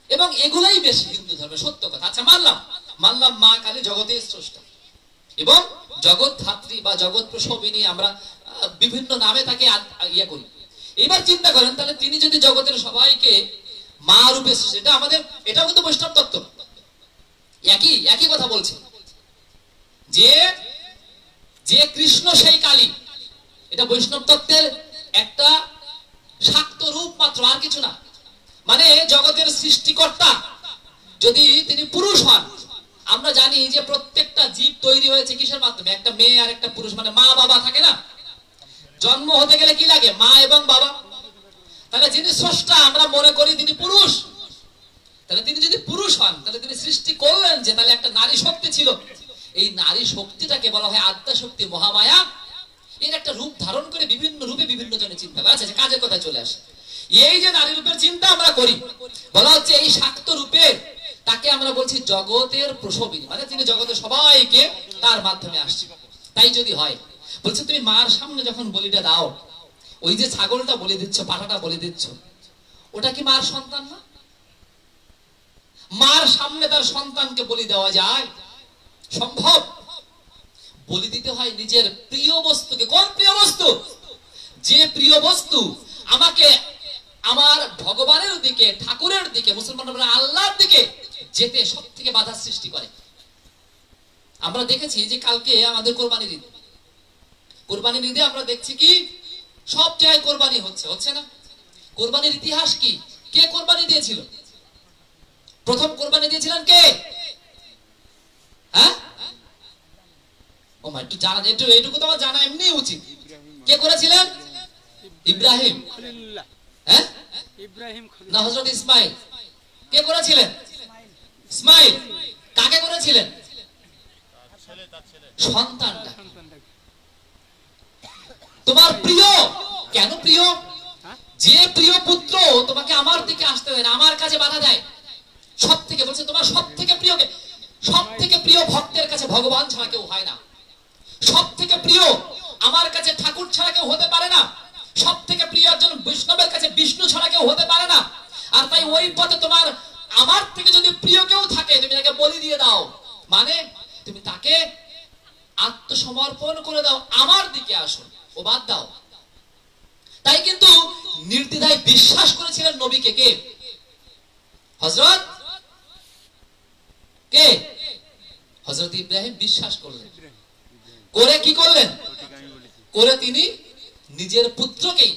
Speaker 1: এবং এগুলাই বেশি হিন্দু ধর্মে, সত্য কথা। আচ্ছা, মানলাম মা কালী জগতের স্রষ্টা, এবং জগৎ ধাত্রী বা জগৎ প্রসবিনী আমরা বিভিন্ন নামে তাকে ইয়ে করি। এবার চিন্তা করেন, তাহলে তিনি যদি জগতের সবাইকে মা রূপে, এটা আমাদের, এটাও কিন্তু বৈষ্ণব তত্ত্ব, একই কথা বলছে যে যে কৃষ্ণ সেই কালী, এটা বৈষ্ণব তত্ত্বের একটা শাক্ত রূপ মাত্র, আর কিছু না। মানে জগতের সৃষ্টিকর্তা যদি তিনি পুরুষ হন, আমরা জানি যে প্রত্যেকটা জীব তৈরি হয়েছে কিসের মাধ্যমে, একটা মেয়ে আর একটা পুরুষ, মানে মা বাবা থাকে না, জন্ম হতে গেলে কি লাগে, মা এবং বাবা। তাহলে যিনি স্রষ্টা আমরা মনে করি তিনি পুরুষ, তাহলে তিনি যদি পুরুষ হন, তাহলে তিনি সৃষ্টি করলেন যে তাহলে একটা নারী শক্তি ছিল, এই নারী শক্তিটাকে বলা হয় আদ্যা শক্তি, মহামায়া। এর একটা রূপ ধারণ করে বিভিন্ন রূপে বিভিন্ন জনে চিন্তা করে। আচ্ছা, কাজের কথা চলে আসে, এই যে নারী রূপের চিন্তা আমরা করি, বলা হচ্ছে এই শাক্ত রূপে তাকে আমরা বলছি জগতের প্রসবিনী, মানে তিনি জগতের সবাইকে তার মাধ্যমে আসছে। তাই যদি হয়, বলছে তুমি মার সামনে যখন বলিটা দাও, ওই যে ছাগলটা বলি দিচ্ছ, পাঠাটা বলি দিচ্ছ, ওটা কি মার সন্তান না? মার সামনে তার সন্তানকে বলি দেওয়া যায়? সম্ভব? বলি দিতে হয় নিজের প্রিয় বস্তুকে। কোন প্রিয় বস্তু? যে প্রিয় বস্তু আমাকে আমার ভগবানের দিকে, ঠাকুরের দিকে, মুসলমানরা আল্লাহর দিকে যেতে সব থেকে বাধা সৃষ্টি করে। আমরা দেখেছি যে কালকে আমাদের কোরবানির ঈদ, কোরবানির ঈদে আমরা দেখছি কি সব জায়গায় কোরবানি হচ্ছে না? কোরবানির ইতিহাস কি? কে কোরবানি দিয়েছিল? প্রথম কোরবানি দিয়েছিলেন কে? হ্যাঁ, ও মা, একটু জানা, এইটুকু তো আমার জানা এমনি উচিত। কে করেছিলেন? ইব্রাহিম। হ্যাঁ, ইব্রাহিম না, হযরত ইসমাইল। কে করেছিলেন? ইসমাইল। কাকে করেছিলেন? সন্তানটা। তোমার প্রিয়। কেন প্রিয়? যে প্রিয় পুত্র তোমাকে আমার দিকে আসতে দেয় না, আমার কাছে বাধা দেয়, সব থেকে বলছে তোমার সব থেকে প্রিয়কে, সব থেকে প্রিয় ভক্তের কাছে ভগবান ছাড়া কেউ হয় না, সব থেকে প্রিয় আমার কাছে ঠাকুর ছাড়া কেউ হতে পারে না, সব থেকে প্রিয় একজন বৈষ্ণবের কাছে বিষ্ণু ছাড়া কেউ হতে পারে না। আর তাই ওই পথে তোমার আমার থেকে যদি প্রিয় কেউ থাকে, তুমি তাকে বলি দিয়ে দাও, মানে তুমি তাকে আত্মসমর্পণ করে দাও, আমার দিকে আসো, ও বাদ দাও। তাই কিন্তু নির্দ্বিধায় বিশ্বাস করেছিলেন নবীকে। কে? হযরত কে? হযরত ইব্রাহিম বিশ্বাস করলেন। করে কি করলেন? করে তিনি নিজের পুত্রকেই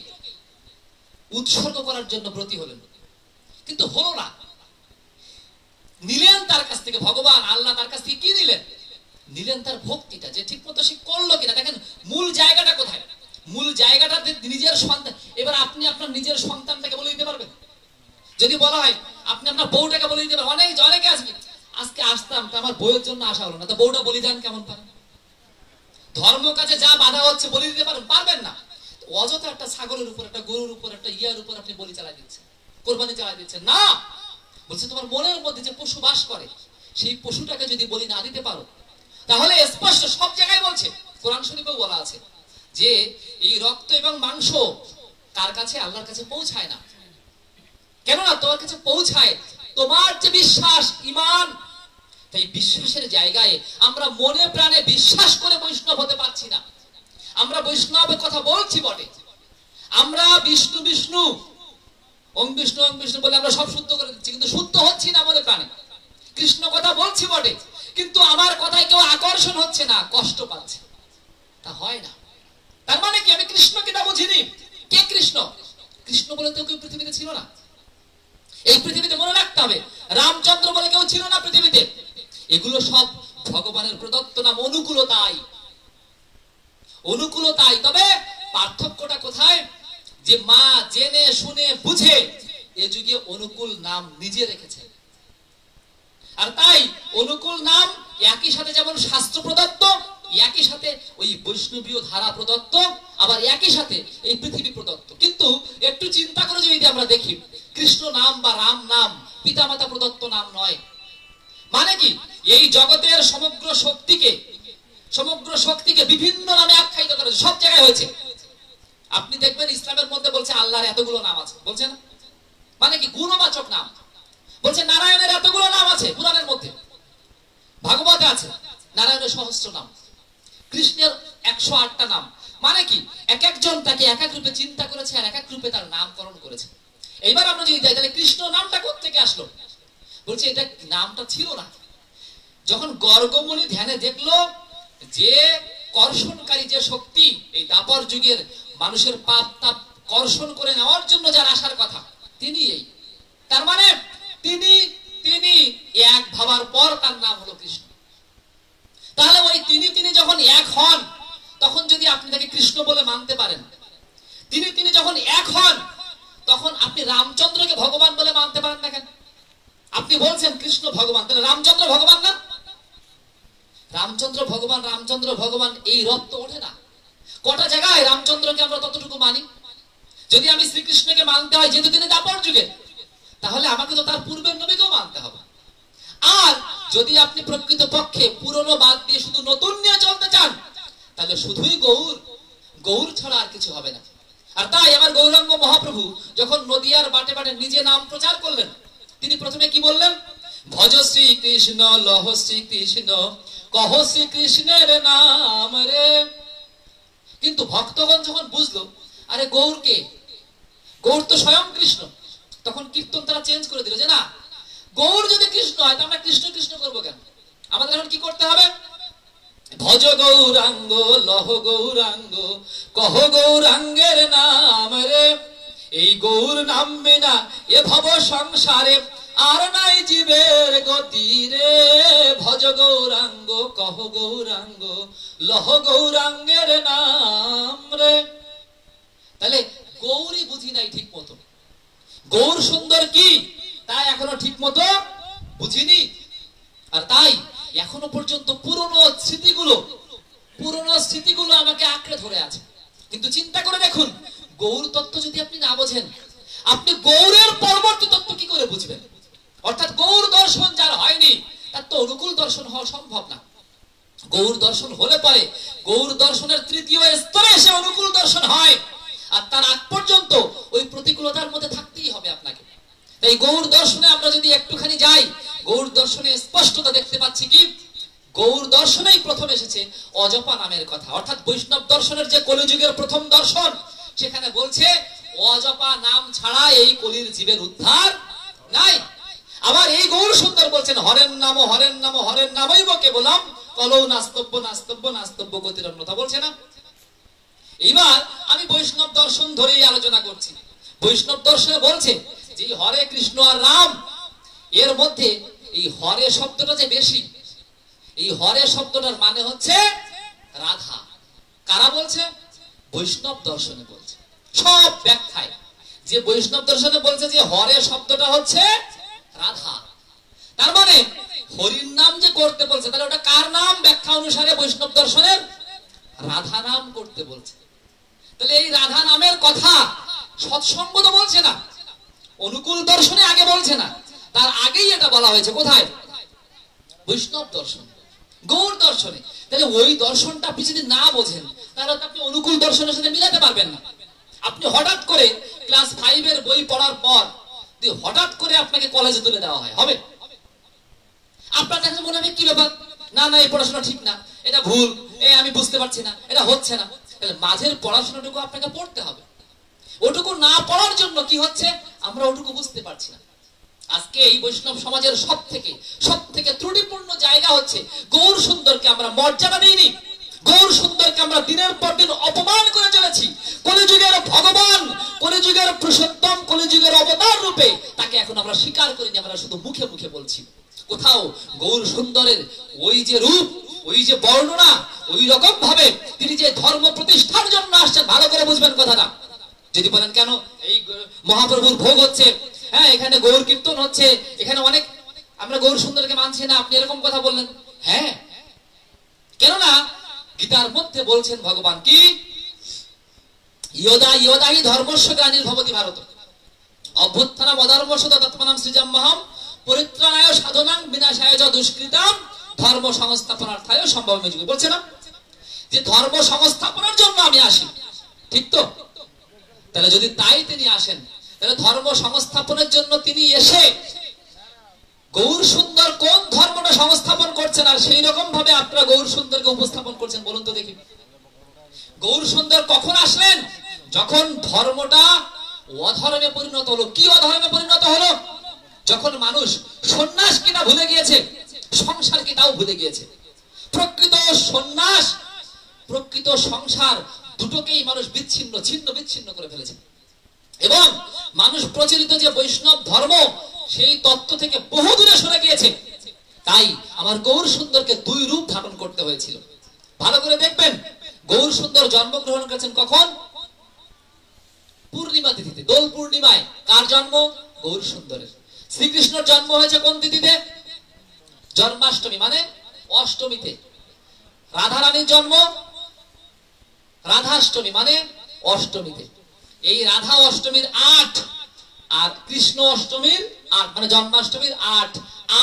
Speaker 1: উৎসর্গ করার জন্য ব্রতী হলেন, কিন্তু হলো না। নিলেন তার কাছ থেকে ভগবান আল্লাহ, তার কাছ থেকে কি নিলেন? নিলেন তার ভক্তিটা, যে ঠিক মতো সে করলো কিনা। দেখেন মূল জায়গাটা কোথায়? মূল জায়গাটাতে নিজের সন্তান। এবার আপনি আপনার নিজের সন্তানটাকে বলে দিতে পারবেন? যদি বলা হয় আপনি আপনার বউটাকে বলে দিতে পারবেন? অনেকে আসবে, আজকে আসতাম তো আমার বউয়ের জন্য আসা হলো না, তো বউটা বলিদান কেমন পারেন? ধর্ম কাজে যা বাধা হচ্ছে বলি দিতে পারেন? পারবেন না। অযথা একটা ছাগলের উপর, একটা গরুর উপর, একটা ইয়ার উপর আপনি বলি চালাই দিচ্ছেন, কোরবানি চালাই দিচ্ছেন না। বলছে তোমার মনের মধ্যে যে পশু বাস করে, সেই পশুটাকে যদি বলি না দিতে পারো, তাহলে স্পষ্ট সব জায়গায় বলছে, কোরআন শরীফেও বলা আছে যে এই রক্ত এবং মাংস কার কাছে? আল্লাহর কাছে পৌঁছায় না। কেননা তোমার কাছে পৌঁছায় তোমার যে বিশ্বাস, ঈমান। তাই বিশ্বাসের জায়গায় আমরা মনে প্রাণে বিশ্বাস করে বৈষ্ণব হতে পারছি না। আমরা বৈষ্ণবের কথা বলছি বটে, আমরা বিষ্ণু বিষ্ণু ওম বিষ্ণু ওম বিষ্ণু বলে আমরা সব শুদ্ধ করে দিচ্ছি, কিন্তু শুদ্ধ হচ্ছি না মনে প্রাণে। কৃষ্ণ কথা বলছি বটে, কিন্তু আমার কথায় কেউ আকর্ষণ হচ্ছে না, কষ্ট পাচ্ছে, তা হয় না। তার মানে কি? আমি কৃষ্ণ কিনা বুঝিনি। কে কৃষ্ণ? কৃষ্ণ বলে তো কেউ পৃথিবীতে ছিল না। এই পৃথিবীতে মনে রাখতে হবে, রামচন্দ্র বলে কেউ ছিল না পৃথিবীতে। এগুলো সব ভগবানের প্রদত্ত নাম, অনুকূলতাই, অনুকূলতাই। তবে পার্থক্যটা কোথায়? যে মা জেনে শুনে বুঝে এ যুগে অনুকূল নাম নিজে রেখেছে। আর তাই অনুকূল নাম একই সাথে যেমন শাস্ত্র প্রদত্ত, একই সাথে ওই বৈষ্ণবীয় ধারা প্রদত্ত, আবার একই সাথে এই পৃথিবী প্রদত্ত। কিন্তু একটু চিন্তা করে যদি আমরা দেখি, কৃষ্ণ নাম বা রাম নাম পিতামাতা প্রদত্ত নাম নয়। মানে কি? এই জগতের সমগ্র শক্তিকে বিভিন্ন নামে আখ্যায়িত করা সব জায়গায় হয়েছে। আপনি দেখবেন ইসলামের মধ্যে বলছে আল্লাহর এতগুলো নাম আছে, বলছে না? মানে কি? গুণবাচক নাম। বলছে নারায়ণের এতগুলো নাম আছে, পুরাণের মধ্যে, ভাগবতে আছে নারায়ণের সহস্র নাম। কৃষ্ণের 108টা নাম। মানে কি, এক একজন তাকে এক এক রূপে চিন্তা করেছে আর এক এক রূপে তার নামকরণ করেছে। এইবার আমরা যদি যাই, তাহলে কৃষ্ণ নামটা কোত্থেকে আসলো? বলছে এটা নামটা ছিল না। যখন গর্গমুনি ধ্যানে দেখলো যে কর্ষণকারী যে শক্তি এই দাপর যুগের মানুষের পাপ তাপ কর্ষণ করে নেওয়ার জন্য যার আসার কথা, তিনি এই, তার মানে তিনি তিনি এক ভাবার পর তার নাম হলো কৃষ্ণ। তাহলে ওই তিনি যখন এক হন, তখন যদি আপনি তাকে কৃষ্ণ বলে মানতে পারেন, তিনি যখন এক হন, তখন আপনি রামচন্দ্রকে ভগবান বলে মানতে পারেন না কেন? আপনি বলছেন কৃষ্ণ ভগবান, তাহলে রামচন্দ্র ভগবান না? রামচন্দ্র ভগবান এই রথ তো ওঠে না। কটা জায়গায় রামচন্দ্রকে আমরা ততটুকু মানি। যদি আমি শ্রীকৃষ্ণকে মানতে হয় যেহেতু তিনি দাপর যুগে, তাহলে আমাকে তো তার পূর্বের নবীকেও মানতে হবে। আর যদি আপনি প্রকৃত পক্ষে পুরনো বাদ দিয়ে শুধু নতুন নিয়ে চলতে চান, তাহলে শুধুই গৌর ছাড়া আর কিছু হবে না। আর তাই আমার গৌরাঙ্গ মহাপ্রভু যখন নদিয়ার বাটে বাটে নিজে নাম প্রচার করলেন, তিনি প্রথমে কি বললেন? ভজ শ্রীকৃষ্ণ লহ শ্রীকৃষ্ণ কহ শ্রীকৃষ্ণের নাম রে। কিন্তু ভক্তগণ যখন বুঝলো আরে গৌরকে, গৌর তো স্বয়ং কৃষ্ণ, তখন কীর্তন তারা চেঞ্জ করে দিল যে না, গৌর যদি কৃষ্ণ হয় তো আমরা কৃষ্ণ কৃষ্ণ করবো কেন? আমাদের এখন কি করতে হবে? ভজ গৌরাঙ্গ লহ গৌরাঙ্গ কহ গৌরাঙ্গের নাম রে। এই গৌর নাম বিনা এ ভব সংসারে আর নাই জীবের গতি রে। ভজ গৌরাঙ্গ কহ গৌরাঙ্গ লহ গৌরাঙ্গের নাম রে। তাহলে গৌরী বুঝি নাই ঠিক মতো, গৌর সুন্দর কি তাই এখনো ঠিক মতো বুঝিনি। আর তাই এখনো পর্যন্ত পুরনো স্মৃতিগুলো আমাকে আঁকড়ে ধরে আছে। কিন্তু চিন্তা করে দেখুন, গৌর তত্ত্ব যদি আপনি না বোঝেন, আপনি গৌরের পরবর্তী তত্ত্ব কি করে বুঝবেন? অর্থাৎ গৌর দর্শন যার হয়নি তার তো অনুকূল দর্শন হওয়া সম্ভব না। গৌর দর্শন হলে পরে গৌর দর্শনের তৃতীয় স্তরে এসে অনুকূল দর্শন হয়, আর তার আগ পর্যন্ত ওই প্রতিকূলতার মধ্যে থাকতেই হবে আপনাকে। তাই গৌর দর্শনে আমরা যদি একটুখানি যাই, গৌর দর্শনে স্পষ্টতা দেখতে পাচ্ছি কি, গৌর দর্শনেই প্রথম এসেছে অজপা নামের কথা। অর্থাৎ বৈষ্ণব দর্শনের যে কলিযুগের প্রথম দর্শন, সেখানে বলছে অজপা নাম ছাড়া এই কলির জীবের উদ্ধার নাই। আবার এই গৌর সুন্দর বলছেন হরেন নাম হরেন নাম হরেন নামই বকে বললাম কলৌ নাস্তব্য নাস্তব্য নাস্তব্য গতিরন্যতা বলছে না। এইবার আমি বৈষ্ণব দর্শন ধরেই আলোচনা করছি। বৈষ্ণব দর্শনে বলছে যে হরে কৃষ্ণ আর রাম, এর মধ্যে এই হরে শব্দটা যে বেশি, এই হরে শব্দটার মানে হচ্ছে রাধা। কারা বলছে? বৈষ্ণব দর্শনে বলছে। সব ব্যাখ্যায় যে বৈষ্ণব দর্শনে বলছে যে হরে শব্দটা হচ্ছে রাধা, তার মানে হরির নাম যে করতে বলছে, তাহলে ওটা কার নাম? ব্যাখ্যা অনুসারে বৈষ্ণব দর্শনের রাধা নাম করতে বলছে। তাহলে এই রাধা নামের কথা সৎসঙ্গ তো বলছে না, অনুকূল দর্শনে আগে বলছে না, তার আগেই এটা বলা হয়েছে কোথায়? বৈষ্ণব দর্শন, গৌর দর্শনে। তাহলে ওই দর্শনটা আপনি যদি না বোঝেন, তাহলে আপনি অনুকূল দর্শনের সাথে মিলাতে পারবেন না। আপনি হঠাৎ করে ক্লাস 5 এর বই পড়ার পর হঠাৎ করে আপনাকে কলেজে তুলে দেওয়া হয়, হবে? আপনার কাছে মনে হবে কি ব্যাপার, না না এই পড়াশোনা ঠিক না, এটা ভুল, আমি বুঝতে পারছি না, এটা হচ্ছে না। তাহলে মাঝের পড়াশোনাটুকু আপনাকে পড়তে হবে। ওটুকু না পড়ার জন্য কি হচ্ছে, আমরা ওটুকু বুঝতে পারছি না। আজকে এই বৈষ্ণব সমাজের সব থেকে ত্রুটিপূর্ণ জায়গা হচ্ছে গৌর সুন্দরকে আমরা মর্যাদা দিইনি, গৌর সুন্দরকে আমরা দিনের পর দিন অপমান করে চলেছি। কলিযুগের ভগবান, কলিযুগের পুরুষোত্তম, কলিযুগের অবতার রূপে তাকে এখন আমরা স্বীকার করিনি, আমরা শুধু মুখে মুখে বলছি। কোথাও গৌর সুন্দরের ওই যে রূপ, ওই যে বর্ণনা, ওই রকম ভাবে তিনি যে ধর্ম প্রতিষ্ঠার জন্য আসছেন, ভালো করে বুঝবেন কথাটা। যদি বলেন কেন এই মহাপ্রভুর ভোগ হচ্ছে, হ্যাঁ এখানে গৌর কীর্তন হচ্ছে, এখানে অনেক আমরা গৌর সুন্দরকে মানছি না, আপনি এরকম কথা বললেন। হ্যাঁ, কেননা গীতার মধ্যে বলছেন ভগবান কি, ইয়দা ইয়দাহি ধর্মস্য গ্লানির্ভবতি ভারত অভ্যুত্থানম অধর্মস্য তদাত্মনাং সৃজাম্যহম পরিত্রাণায় সাধনাং বিনাশায় চ দুষ্কৃতাম ধর্ম সংস্থাপনার্থায় সম্ভবমে যুগে। বলছে না যে ধর্ম সংস্থাপনের জন্য আমি আসি, ঠিক তো? তাহলে যদি তাই তিনি আসেন, তাহলে ধর্ম সংস্থাপনের জন্য তিনি এসে গৌর সুন্দর কোন ধর্মটা সংস্থাপন করছেন আর সেই রকম ভাবে আপনারা গৌর সুন্দরকে উপস্থাপন করছেন বলুন তো দেখি। গৌর সুন্দর কখন আসলেন? যখন ধর্মটা অধর্মে পরিণত হলো। কি অধর্মে পরিণত হলো? যখন মানুষ সন্ন্যাস কিনা ভুলে গিয়েছে, সংসার কিনাও ভুলে গিয়েছে। প্রকৃত সন্ন্যাস, প্রকৃত সংসার দুটোকেই মানুষ ছিন্ন বিচ্ছিন্ন করে ফেলেছে এবং মানুষ প্রচলিত যে বৈষ্ণব ধর্ম সেই তত্ত্ব থেকে বহু দূরে সরে গিয়েছে। তাই আমার গৌর সুন্দরকে দুই রূপ ধারণ করতে হয়েছিল। ভালো করে দেখবেন, গৌর সুন্দর জন্মগ্রহণ করেছেন কখন? পূর্ণিমা তিথিতে, দোল পূর্ণিমায়। কার জন্ম? গৌর সুন্দরের। শ্রীকৃষ্ণের জন্ম হয়েছে কোন তিথিতে? জন্মাষ্টমী মানে অষ্টমীতে। রাধারানীর জন্ম রাধাষ্টমী মানে অষ্টমীতে। এই রাধা অষ্টমীর ৮ আর কৃষ্ণ অষ্টমীর ৮ মানে জন্মাষ্টমীর ৮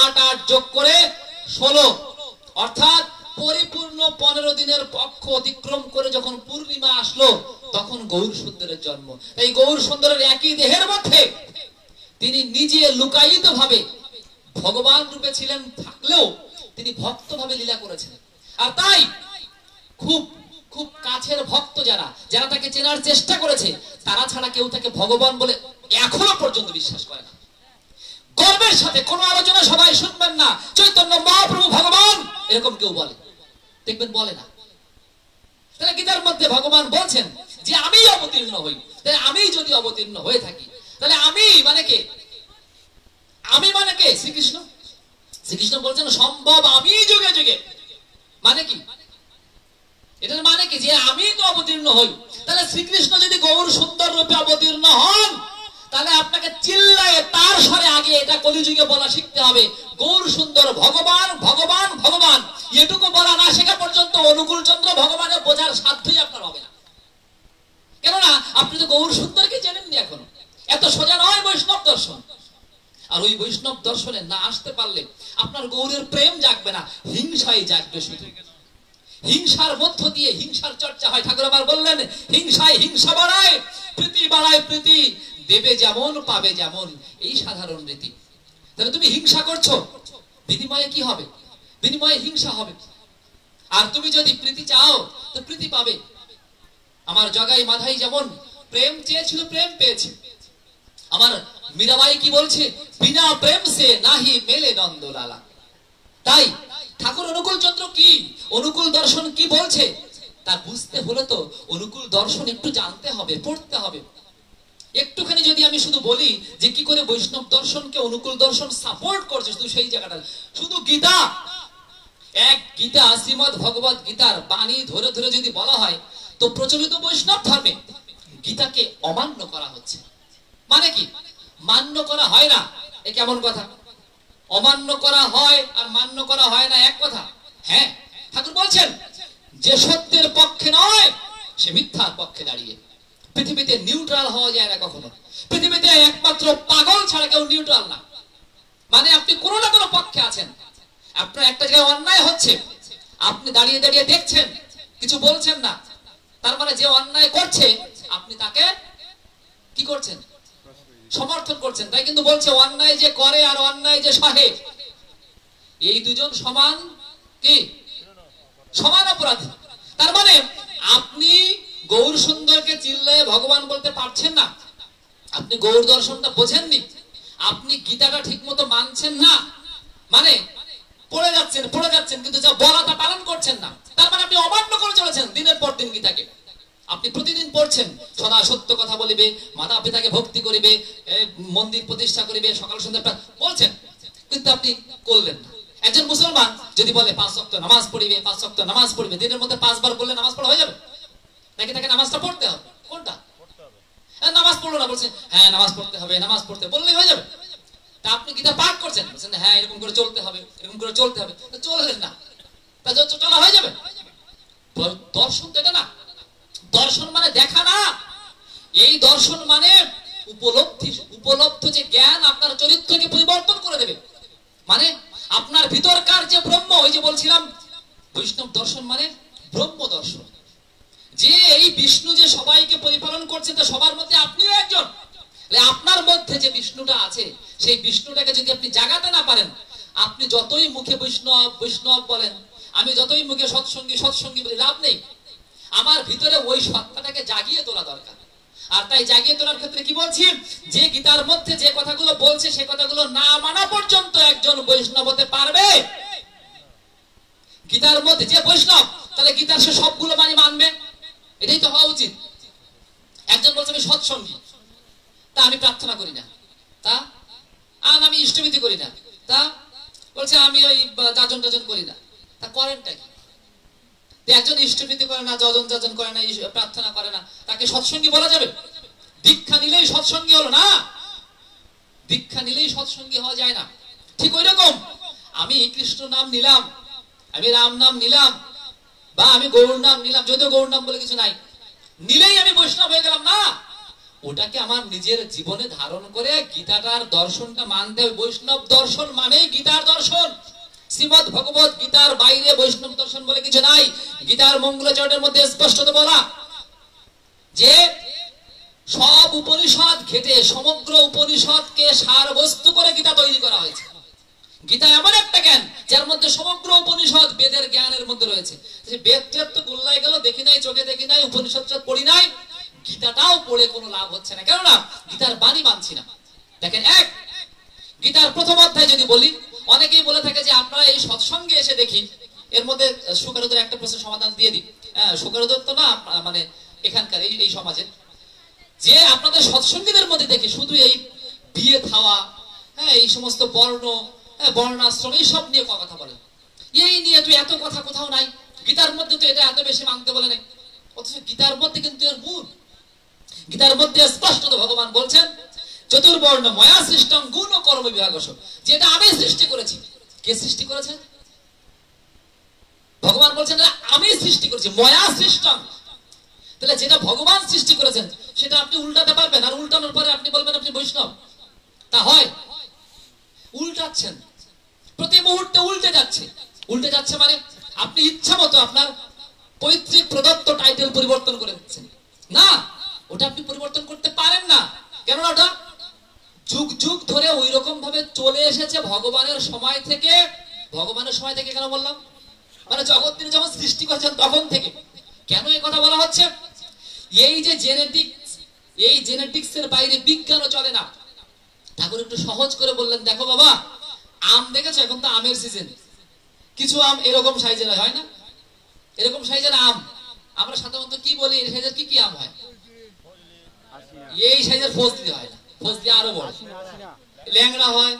Speaker 1: ৮ যোগ করে ১৬, অর্থাৎ পরিপূর্ণ ১৫ দিনের পক্ষ অতিক্রম করে যখন পূর্ণিমা আসলো তখন গৌর সুন্দরের জন্ম। এই গৌর সুন্দরের একই দেহের মধ্যে তিনি নিজে লুকায়িত ভাবে ভগবান রূপে ছিলেন থাকলেও তিনি ভক্ত ভাবে লীলা করেছেন। আর তাই খুব খুব কাছের ভক্ত যারা যারা তাকে চেনার চেষ্টা করেছে তারা ছাড়া কেউ তাকে ভগবান বলে এখনো পর্যন্ত বিশ্বাস করে না। গর্বের সাথে কোন আলোচনা সবাই শুনবেন না চৈতন্য মহাপ্রভু ভগবান এরকম কেউ বলে দেখবেন, বলে না। তাহলে গীতার মধ্যে ভগবান বলছেন যে আমি অবতীর্ণ হই। তাহলে আমি যদি অবতীর্ণ হয়ে থাকি তাহলে আমি মানে কে? আমি মানে কে? শ্রীকৃষ্ণ। শ্রীকৃষ্ণ বলছেন সম্ভব আমি যুগে যুগে। মানে কি? এটার মানে কি? যে আমি তো অবতীর্ণ হই। তাহলে শ্রীকৃষ্ণ যদি গৌর সুন্দর রূপে অবতীর্ণ হন তাহলে আপনাকে চিল্লায় তার স্বরে আগে এটা কলিযুগে বলা শিখতে হবে, গৌর সুন্দর ভগবান ভগবান ভগবান। এটুকু বলা না শেখা পর্যন্ত অনুকূল চন্দ্র ভগবানের বোঝার সাধ্যই আপনার হবে না। কেননা আপনি তো গৌর সুন্দরকে চেনেননি এখনো। এত সোজা নয় বৈষ্ণব দর্শন। আর ওই বৈষ্ণব দর্শনে না আসতে পারলে আপনার গৌরের প্রেম জাগবে না, হিংসাই জাগবে শুধু। হিংসার মধ্য দিয়ে হিংসার চর্চা হয়। ঠাকুর আবার বললেন হিংসায় হিংসা বাড়ায়, প্রীতি বাড়ায় প্রীতি, দেবে যেমন পাবে যেমন, এই সাধারণ রীতি। তাহলে তুমি হিংসা করছো, বিনিময়ে কি হবে? বিনিময়ে হিংসা হবে। আর তুমি যদি প্রীতি চাও তো প্রীতি পাবে। আমার জগাই মাধাই যেমন প্রেম চেয়েছিল প্রেম পেয়েছে। আমার মীরাবাই কি বলছে? বিনা প্রেম সে নাহি মেলে নন্দলালা। তাই ঠাকুর অনুকূল চন্দ্র কি, অনুকূল দর্শন কি বলছে তা বুঝতে হলে তো অনুকূল দর্শন একটু জানতে হবে, পড়তে হবে। একটুখানি যদি আমি শুধু বলি যে কি করে বৈষ্ণব দর্শনকে অনুকূল দর্শন সাপোর্ট করছে, শুধু সেই জায়গাটা, শুধু গীতা, এক গীতা শ্রীমদ ভগবত গীতার বাণী ধরে ধরে যদি বলা হয় তো প্রচলিত বৈষ্ণব ধর্মে গীতাকে অমান্য করা হচ্ছে। মানে কি? মান্য করা হয় না, এ কেমন কথা? অমান্য করা হয় আর মান্য করা হয় না এক কথা? হ্যাঁ, ঠাকুর বলছেন যে সত্যের পক্ষে নয় সে মিথ্যার পক্ষে দাঁড়িয়ে। পৃথিবীতে নিউট্রাল হওয়া যায় না কখনো। পৃথিবীতে একমাত্র পাগল ছাড়া কেউ নিউট্রাল না। মানে আপনি কোনো না কোনো পক্ষে আছেন। আপনার একটা জায়গায় অন্যায় হচ্ছে, আপনি দাঁড়িয়ে দাঁড়িয়ে দেখছেন, কিছু বলছেন না, তার মানে যে অন্যায় করছে আপনি তাকে কি করছেন? সমর্থন করছেন। তাই কিন্তু বলছে অন্যায় যে করে আর অন্যায় যে সহে এই দুজন সমান কি? সমান অপরাধী। তার মানে আপনি গৌর সুন্দরকে চিল্লায় ভগবান বলতে পারছেন না, আপনি গৌর দর্শনটা বোঝেননি, আপনি গীতাটা ঠিক মতো মানছেন না, মানে পড়ে যাচ্ছেন কিন্তু যা বলা তা পালন করছেন না। তার মানে আপনি অমান্য করে চলেছেন দিনের পর দিন গীতাকে। আপনি প্রতিদিন পড়ছেন সদা সত্য কথা বলিবে, মাতা পিতাকে ভক্তি করিবে, মন্দির প্রতিষ্ঠা করিবে, সকাল সন্ধ্যা বলছেন, কিন্তু আপনি করলেন না। একজন মুসলমান যদি বলে 5 ওয়াক্ত নামাজ পড়িবে, 5 ওয়াক্ত নামাজ পড়িবে, দিনের মধ্যে 5 বার বললে নামাজ পড়া হয়ে যাবে নাকি তাকে নামাজটা পড়তে হবে? কোনটা? নামাজ পড়লো না, বলছেন হ্যাঁ নামাজ পড়তে হবে, নামাজ পড়তে বললেই হয়ে যাবে। তা আপনি গীতা পাঠ করছেন, বলছেন হ্যাঁ এরকম করে চলতে হবে, এরকম করে চলতে হবে, তো চললেন না, তা চলা হয়ে যাবে? দর্শন তো এটা না। দর্শন মানে দেখা না, এই দর্শন মানে উপলব্ধি, উপলব্ধ যে জ্ঞান আপনার চরিত্রকে পরিবর্তন করে দেবে। মানে আপনার ভিতরকার যে ব্রহ্ম, ওই যে বলছিলাম বৈষ্ণব দর্শন মানে ব্রহ্ম দর্শন, যে এই বিষ্ণু যে সবাইকে পরিপালন করছে তা সবার মধ্যে আপনিও একজন। আপনার মধ্যে যে বিষ্ণুটা আছে সেই বিষ্ণুটাকে যদি আপনি জাগাতে না পারেন, আপনি যতই মুখে বৈষ্ণব বৈষ্ণব বলেন, আমি যতই মুখে সৎসঙ্গী সৎসঙ্গী বলি, লাভ নেই। আমার ভিতরে ওই সত্তাটাকে জাগিয়ে তোলা দরকার। আর তাই জাগিয়ে তোলার ক্ষেত্রে কি বলছি, যে গীতার মধ্যে যে কথাগুলো বলছে সে কথাগুলো না মানা পর্যন্ত একজন বৈষ্ণব হতে পারবে? গীতার মধ্যে যে বৈষ্ণব, তাহলে গীতার সে সবগুলো মানবে, এটাই তো হওয়া উচিত। একজন বলছে আমি সৎসঙ্গী, তা আমি প্রার্থনা করি না, তা আমি ইষ্টবিধি করি না, তা বলছে আমি ওই যাজন টাজন করি না, তা করেনটা কি? একজন ইষ্টবিধি করে না, যজন যাজন করে না, প্রার্থনা করে না, তাকে সৎসঙ্গী বলা যাবে? দীক্ষা নিলেই সৎসঙ্গী হলো না, দীক্ষা নিলেই সৎসঙ্গী হওয়া যায় না। ঠিক ওই রকম আমি কৃষ্ণ নাম নিলাম, আমি রাম নাম নিলাম, বা আমি গৌর নাম নিলাম, যদিও গৌর নাম বলে কিছু নাই, নিলেই আমি বৈষ্ণব হয়ে গেলাম না। ওটাকে আমার নিজের জীবনে ধারণ করে গীতাটার দর্শনটা মানতে হবে। বৈষ্ণব দর্শন মানে গীতার দর্শন। শ্রীমদ্ ভগবত গীতার বাইরে বৈষ্ণব দর্শন বলে কিছু নাই। গীতার মঙ্গলাচরণের মধ্যে স্পষ্টত বলা যে সব উপনিষদ ঘেটে সমগ্র উপনিষদকে সারবস্তু করে গীতা তৈরি করা হয়েছে। গীতা এমন একটা জ্ঞান যার মধ্যে সমগ্র উপনিষদ বেদের জ্ঞানের মধ্যে রয়েছে। বেদ টেদ তো গোল্লায় গেল, দেখি নাই, চোখে দেখি নাই, উপনিষদ পড়ি নাই, গীতাটাও পড়ে কোনো লাভ হচ্ছে না। কেননা গীতার বাণী মানছি না। দেখেন, এক গীতার প্রথম অধ্যায় যদি বলি, অনেকেই বলে থাকে যে আপনারা এই সৎসঙ্গে এসে দেখি, এর মধ্যে সুকারুদের একটা প্রশ্নের সমাধান দিয়ে দিই। হ্যাঁ, সুকারুদের তো না, মানে এখানকার এই সমাজের, যে আপনাদের সৎসঙ্গীদের মধ্যে দেখি শুধু এই বিয়ে খাওয়া, হ্যাঁ, এই সমস্ত বর্ণ, বর্ণাশ্রম, এই সব নিয়ে কথা বলে। এই নিয়ে তো এত কথা কোথাও নাই, গীতার মধ্যে তো এটা এত বেশি মানতে বলে নাই। অথচ গীতার মধ্যে কিন্তু এর মূল, গীতার মধ্যে স্পষ্টত ভগবান বলছেন চতুর্বর্ণ ময়া সৃষ্টং গুণ ও কর্ম বিভাগস, যেটা আমি সৃষ্টি করেছি। কে সৃষ্টি করেছে? ভগবান বলছেন আমি সৃষ্টি করেছি, ময়া সৃষ্টং। তাহলে যেটা ভগবান সৃষ্টি করেছেন সেটা আপনি উল্টাতে পারবেন, আর উল্টানোর পরে আপনি বলবেন আপনি বৈষ্ণব? তা হয়? উল্টাচ্ছেন, প্রতি মুহূর্তে উল্টে যাচ্ছে। উল্টে যাচ্ছে মানে আপনি ইচ্ছা মতো আপনার পৈতৃক প্রদত্ত টাইটেল পরিবর্তন করে দিচ্ছেন। না, ওটা আপনি পরিবর্তন করতে পারেন না। কেননা ওটা যুগ যুগ ধরে ওই রকম ভাবে চলে এসেছে ভগবানের সময় থেকে। ভগবানের সময় থেকে কেন বললাম? মানে জগৎ তিনি যখন সৃষ্টি করেছেন তখন থেকে। কেন এই কথা বলা হচ্ছে? এই যে জেনেটিক্স, এই জেনেটিক্সের বাইরে বিজ্ঞানও চলে না। ঠাকুর একটু সহজ করে বললেন, দেখো বাবা, আম দেখেছো, এখন তো আমের সিজন। কিছু আম এরকম সাইজের হয় না? এরকম সাইজের আম আমরা সাধারণত কি বলি, এই সাইজের কি কি আম হয়? এই সাইজের ফজলি হয় না, ফজলি আরো বড়, ল্যাংড়া হয়,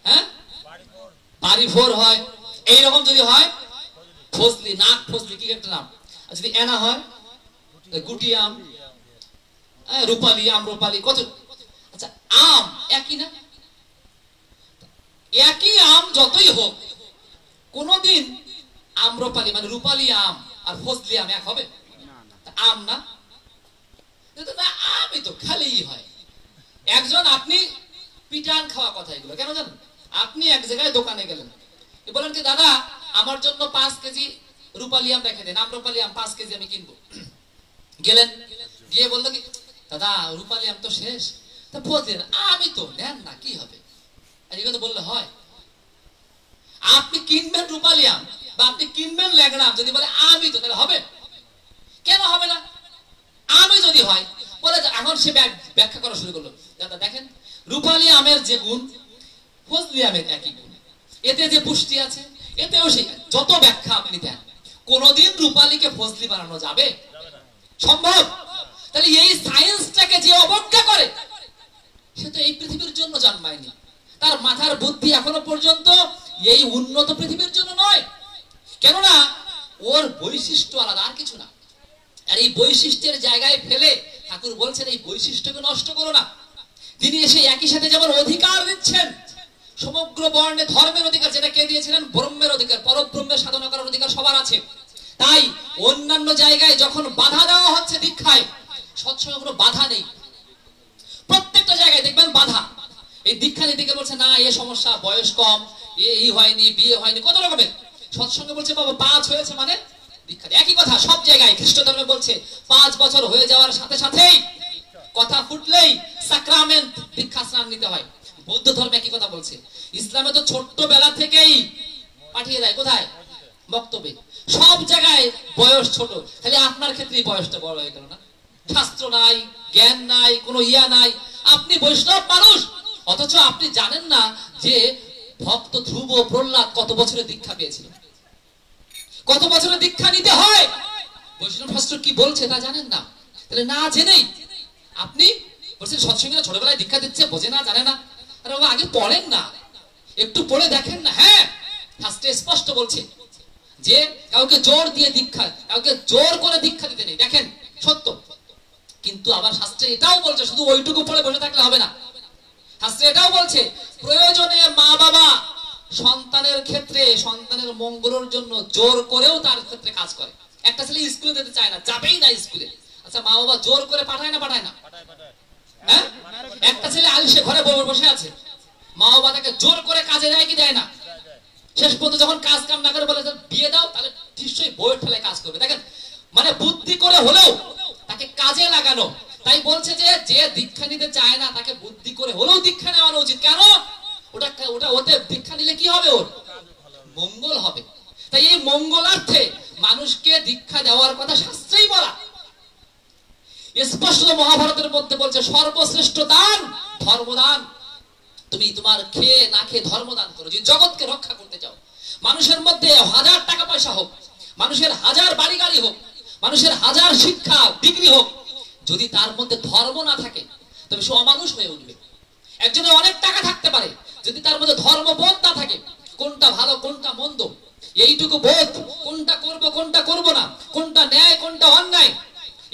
Speaker 1: হ্যাঁ, বাড়িফোর হয়। এইরকম যদি হয় ফজলি, নাক ফজলি, কি একটা নাম। আর যদি এনা হয় গুটি আম, রূপালী আম, রূপালী কত। আচ্ছা, আম একই না? একই আম যতই হোক, কোনদিন আম্রপালি মানে রূপালী আম আর ফজলি আম এক হবে? আম না, আমি তো খালিই হয়। একজন, আপনি পিটান খাওয়া কথা এগুলো কেন জানেন? আপনি এক জায়গায় দোকানে গেলেন, বলেন কি দাদা আমার জন্য 5 কেজি রূপালী আম রেখে দেন, আম্রপালি আম 5 কেজি আমি কিনবো। গেলেন, গিয়ে বললো কি দাদা রূপালী আম তো শেষ, তা ফজলি আমি তো নেন না, কি হবে? এগুলো তো বললে হয়? আপনি কিনবেন রূপালী আম বা আপনি কিনবেন ল্যাংড়া আম, যদি বলে আমি তো, তাহলে হবে? কেন হবে না? আমি যদি হয় বলে, এখন সে ব্যাখ্যা করা শুরু করলো, দাদা দেখেন রূপালী আমের যে গুণ ফজলি আমের একই গুণ, এতে যে পুষ্টি আছে এতেও সেই। যত ব্যাখ্যা আপনি দেন, কোনদিন রূপালীকে ফজলি বানানো যাবে? সম্ভব? তাহলে এই সায়েন্সটাকে যে অবজ্ঞা করে সে তো এই পৃথিবীর জন্য জন্মায়নি। তার মাথার বুদ্ধি এখনো পর্যন্ত এই উন্নত পৃথিবীর জন্য নয়। কেননা ওর বৈশিষ্ট্য আলাদা, আর কিছু না। আর এই বৈশিষ্ট্যের জায়গায় ফেলে ঠাকুর বলছেন এই বৈশিষ্ট্যকে নষ্ট করো না। তিনি এসে একই সাথে যেমন অধিকার দিচ্ছেন, সমগ্র বর্ণে ধর্মের অধিকার, যেটা কে দিয়েছিলেন? ব্রহ্মের অধিকার, পরব্রহ্মের সাধনা করার অধিকার সবার আছে। তাই অন্যান্য জায়গায় যখন বাধা দেওয়া হচ্ছে দীক্ষায়, সৎসঙ্গে কোনো বাধা নেই। প্রত্যেকটা জায়গায় দেখবেন বাধা। এই দীক্ষা নীতিকে বলছে না এ সমস্যা, বয়স কম, এই হয়নি, বিয়ে হয়নি, কত রকমের। সৎসঙ্গে বলছে বাবা 5 হয়েছে মানে দীক্ষা। একই কথা সব জায়গায়। খ্রিস্ট ধর্মে বলছে 5 বছর হয়ে যাওয়ার সাথে সাথেই কথা ফুটলেই সাক্রামেন্ট দীক্ষা স্নান নিতে হয়। বৌদ্ধ ধর্মে একই কথা বলছে। ইসলামে তো ছোট্টবেলা থেকেই পাঠিয়ে দেয় কোথায়? বক্তব্যে। সব জায়গায় বয়স ছোট, খালি আপনার ক্ষেত্রেই বয়সটা বড় হয়ে গেল না। শাস্ত্র নাই, জ্ঞান নাই, কোনো ইয়া নাই, আপনি বৈষ্ণব মানুষ, অথচ আপনি জানেন না যে ভক্ত ধ্রুব প্রহ্লাদ কত বছরে দীক্ষা পেয়েছিল, কত বছরে দীক্ষা নিতে হয়, বৈষ্ণব শাস্ত্র কি বলছে তা জানেন না। তাহলে না জেনেই আপনি বলছেন সৎসঙ্গে ছোটবেলায় দীক্ষা দিচ্ছে, বোঝে না, জানে না। আরে বাবা, আগে পড়েন না, একটু পড়ে দেখেন না। হ্যাঁ, শাস্ত্রে স্পষ্ট বলছে যে কাউকে জোর দিয়ে দীক্ষা, কাউকে জোর করে দীক্ষা দিতে নেই, দেখেন সত্য। কিন্তু আবার শাস্ত্রে এটাও বলছে শুধু ওইটুকু পড়ে বসে থাকলে হবে না। শাস্ত্রে এটাও বলছে প্রয়োজনে মা বাবা সন্তানের ক্ষেত্রে, সন্তানের মঙ্গলের জন্য জোর করেও তার ক্ষেত্রে কাজ করে। একটা ছেলে স্কুলে যেতে চায় না, যাবেই না স্কুলে, আচ্ছা মা বাবা জোর করে পাঠায় না? পাঠায় না? হ্যাঁ, একটা ছেলে আলসে ঘরে বসে আছে, মা বাবা তাকে জোর করে কাজে দেয় কি দেয় না? শেষ পর্যন্ত যখন কাজ কাম না করে বলে বিয়ে দাও, তাহলে নিশ্চয়ই বইয়ের ঠেলায় কাজ করবে। দেখেন, মানে বুদ্ধি করে হলেও তাকে কাজে লাগানো। তাই বলছে যে যে দীক্ষা নিতে চায় না তাকে বুদ্ধি করে হলেও দীক্ষা নেওয়ানো উচিত। কেন? ওতে দীক্ষা নিলে কি হবে? ওর মঙ্গল হবে। তাই এই মঙ্গলার্থে মানুষকে দীক্ষা দেওয়ার কথা শাস্ত্রেই বলা। স্পষ্ট মহাভারতের মধ্যে বলছে সর্বশ্রেষ্ঠ দান ধর্মদান। তুমি তোমার খেয়ে না খেয়ে ধর্মদান করো, যে জগৎকে রক্ষা করতে চাও। মানুষের মধ্যে হাজার টাকা পয়সা হোক, মানুষের হাজার বাড়ি গাড়ি হোক, মানুষের হাজার শিক্ষা ডিগ্রি হোক, যদি তার মধ্যে ধর্ম না থাকে তবে সে অমানুষ হয়ে উঠবে। একজনের অনেক টাকা থাকতে পারে, যদি তার মধ্যে ধর্মবোধ না থাকে, কোনটা ভালো কোনটা মন্দ এইটুকু বোধ, কোনটা করব কোনটা করব না, কোনটা ন্যায় কোনটা অন্যায়,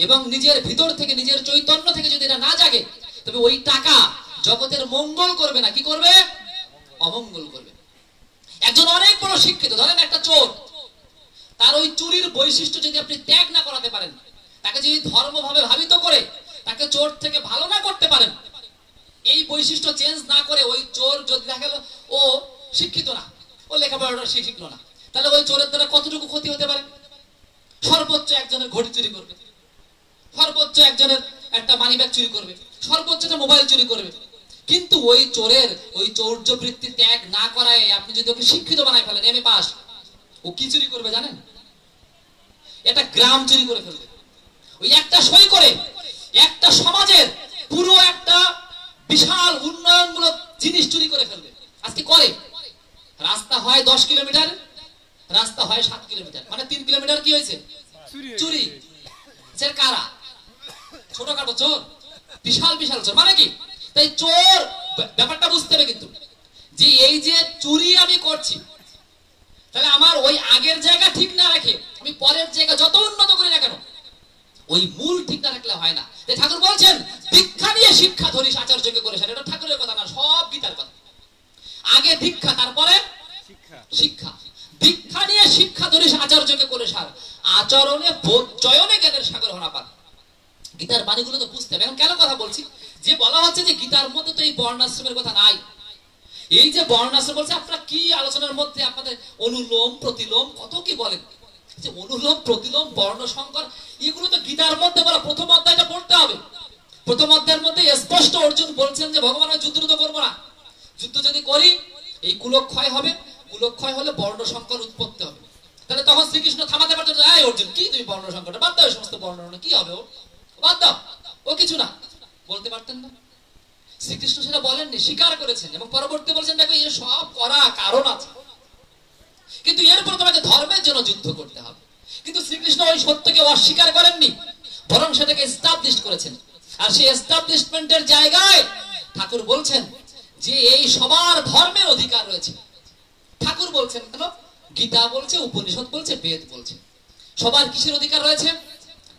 Speaker 1: এবং নিজের ভিতর থেকে নিজের চৈতন্য থেকে যদি এটা না জাগে, তবে ওই টাকা জগতের মঙ্গল করবে না, কি করবে? অমঙ্গল করবে। একজন অনেক বড় শিক্ষিত, ধরেন একটা চোর, তার ওই চুরির বৈশিষ্ট্য যদি আপনি ত্যাগ না করাতে পারেন, তাকে যদি ধর্মভাবে ভাবিত করে তাকে চোর থেকে ভালো না করতে পারেন, এই বৈশিষ্ট্য চেঞ্জ না করে ওই চোর যদি দেখা গেল ও শিক্ষিত না, ও লেখাপড়াটা শিখলো না, তাহলে ওই চোরের দ্বারা কতটুকু ক্ষতি হতে পারে? সর্বোচ্চ একজনের ঘড়ি চুরি করবে, সর্বোচ্চ একজনের একটা মানি ব্যাগ চুরি করবে, সর্বোচ্চ একটা মোবাইল চুরি করবে। কিন্তু ওই চোরের ওই চৌর্য বৃত্তি ত্যাগ না করায় আপনি যদি ওকে শিক্ষিত বানায় ফেলেন, এমএ পাস, ও কি চুরি করবে জানেন? এটা গ্রাম চুরি করে ফেলবে। ওই একটা সই করে একটা সমাজের পুরো একটা বিশাল উন্নয়নমূলক জিনিস চুরি করে ফেলবে। আজকে করে, রাস্তা হয় 10 কিলোমিটার, রাস্তা হয় 7 কিলোমিটার, মানে 3 কিলোমিটার কি হয়েছে? চুরি। সে কারা? ছোটখাটো চোর, বিশাল বিশাল চোর, মানে কি? তাই চোর ব্যাপারটা বুঝতে হবে কিন্তু, যে এই যে চুরি আমি করছি, তাহলে আমার ওই আগের জায়গা ঠিক না রেখে আমি পরের জায়গা যত উন্নত করি না কেন, ওই মূল ঠিক না রাখলে হয় না। ঠাকুর বলছেন দীক্ষা নিয়ে শিক্ষা ধরিস আচার্যকে করে সার। এটা ঠাকুরের কথা না, সব গীতার কথা। আগে দীক্ষা, তারপরে শিক্ষা। দীক্ষা নিয়ে শিক্ষা ধরিস আচার্যকে করে সার, আচরণে চয়নে জ্ঞানের সাগর হনা পান। গীতার বাণীগুলো তো বুঝতে হবে। এখন কেন কথা বলছি, যে বলা হচ্ছে যে গীতার মধ্যে তো এই বর্ণাশ্রমের কথা নাই। এই যে বর্ণাশ্রম বলছে, আপনারা কি আলোচনার মধ্যে আপনাদের অনুলোম প্রতিলোম কত কি বলেন, যে অনুলোম প্রতিলোম বর্ণ সংকর, এগুলো তো গীতার মধ্যে বলা। প্রথম অধ্যায়টা পড়তে হবে। প্রথম অধ্যায়ের মধ্যে স্পষ্ট অর্জুন বলছেন যে ভগবান আমি যুদ্ধ করবো না, যুদ্ধ যদি করি এই কুলক্ষয় হবে, কুলক্ষয় হলে বর্ণ সংকর উৎপত্তি হবে। তাহলে তখন শ্রীকৃষ্ণ থামাতে পারতেন, এই অর্জুন কি তুমি বর্ণ সংকরটা বাদ দাও, এই সমস্ত বর্ণ কি হবে, ও বাদ দাও, ও কিছু না, বলতে পারতেন না। শ্রীকৃষ্ণ সেটা বলেননি, স্বীকার করেছেন, এবং পরবর্তী বলছেন দেখো এর সব করা কারণ আছে, কিন্তু এরপর তোমাকে ধর্মের জন্য যুদ্ধ করতে হবে। কিন্তু শ্রীকৃষ্ণ ওই সত্যকে অস্বীকার করেননি, বরং সেটাকে এস্টাবলিশ করেছেন। আর সেই এস্টাবলিশমেন্টের জায়গায় ঠাকুর বলছেন যে এই সবার ধর্মের অধিকার রয়েছে। ঠাকুর বলছেন কেন? গীতা বলছে, উপনিষদ বলছে, বেদ বলছে, সবার কিসের অধিকার রয়েছে?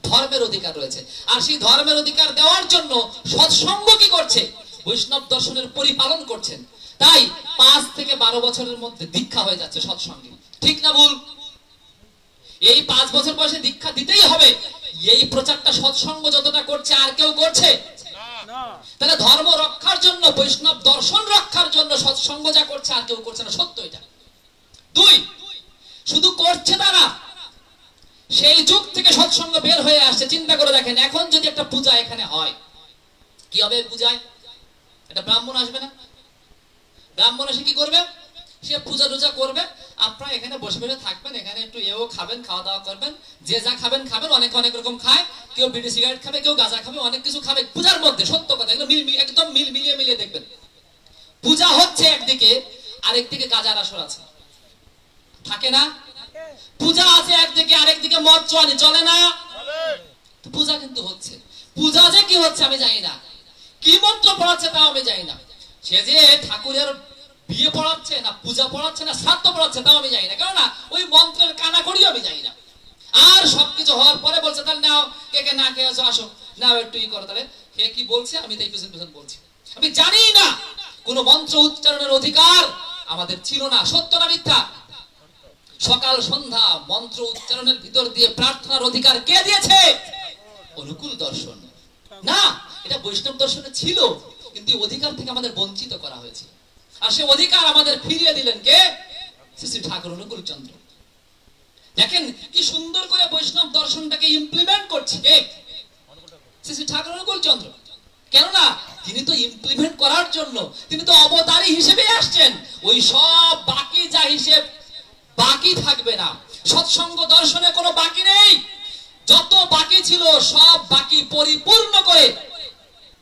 Speaker 1: ধর্মের অধিকার রয়েছে। আর সেই ধর্মের অধিকার দেওয়ার জন্য সৎসঙ্গ কি করছে? বৈষ্ণব দর্শনের পরিপালন করছেন। তাই 5 থেকে 12 বছরের মধ্যে দীক্ষা হয়ে যাচ্ছে সৎসঙ্গে। ঠিক না ভুল? এই 5 বছর বয়সে দীক্ষা দিতেই হবে। এই প্রচারটা সৎসঙ্গ যতটা করছে আর কেউ করছে না। তাহলে ধর্ম রক্ষার জন্য, বৈষ্ণব দর্শন রক্ষার জন্য সৎসঙ্গ যা করছে আর কেউ করছে না, সত্য এটা। 2, শুধু করছে তারা, সেই যুগ থেকে সৎসঙ্গ বের হয়ে আসছে। চিন্তা করে দেখেন, এখন যদি একটা পূজা এখানে হয়, কি হবে পূজায়? একটা ব্রাহ্মণ আসবে না? ব্রাহ্মণ এসে কি করবে? সে পূজা টুজা করবে, আপনারা এখানে বসে বসে থাকবেন, এখানে একটু এও খাবেন, খাওয়া দাওয়া করবেন, যে যা খাবেন খাবেন, অনেক অনেক রকম খায়, কেউ বিড়ি সিগারেট খাবে, কেউ গাঁজা খাবে, অনেক কিছু খাবে পূজার মধ্যে। সত্য কথা, এগুলো একদম মিলিয়ে মিলিয়ে দেখবেন। পূজা হচ্ছে একদিকে, আরেকদিকে গাঁজার আসর আছে, থাকে না? পূজা আছে একদিকে, আরেকদিকে মদ চলে না? পূজা কিন্তু হচ্ছে। পূজা যে কি হচ্ছে আমি জানি না, কি মন্ত্র পড়াচ্ছে তাও আমি জানি না। সে যে ঠাকুরের বিয়ে পড়াচ্ছে না পূজা পড়াচ্ছে না শ্রাদ্ধ পড়াচ্ছে তাও আমি জানি না, কেননা ওই মন্ত্রের কানা করিও আমি জানি না। আর সবকিছু হওয়ার পরে বলছে তাহলে নাও, কে কে না খেয়ে আসো, আসো নাও একটু ই করো। তাহলে কে কি বলছে আমি তাই পেছন পেছন বলছি। আমি জানি না কোন মন্ত্র উচ্চারণের অধিকার আমাদের ছিল না। সত্য না মিথ্যা? সকাল সন্ধ্যা মন্ত্র উচ্চারণের ভিতর দিয়ে প্রার্থনার অধিকার কে দিয়েছে? অনুকূল দর্শন না, এটা বৈষ্ণব দর্শনে ছিল, কিন্তু অধিকার থেকে আমাদের বঞ্চিত করা হয়েছে। আর সে অধিকার আমাদের ফিরিয়ে দিলেন কে? শ্রী শ্রী ঠাকুর অনুকূল চন্দ্র। দেখেন কি সুন্দর করে বৈষ্ণব দর্শনটাকে ইমপ্লিমেন্ট করছে কে? শ্রী শ্রী ঠাকুর অনুকূল চন্দ্র। কেননা তিনি তো ইমপ্লিমেন্ট করার জন্য, তিনি তো অবতারী হিসেবে আসছেন। ওই সব বাকি যা হিসেব বাকি থাকবে না। সৎসঙ্গ দর্শনে কোনো বাকি নেই, যত বাকি ছিল সব বাকি পরিপূর্ণ করে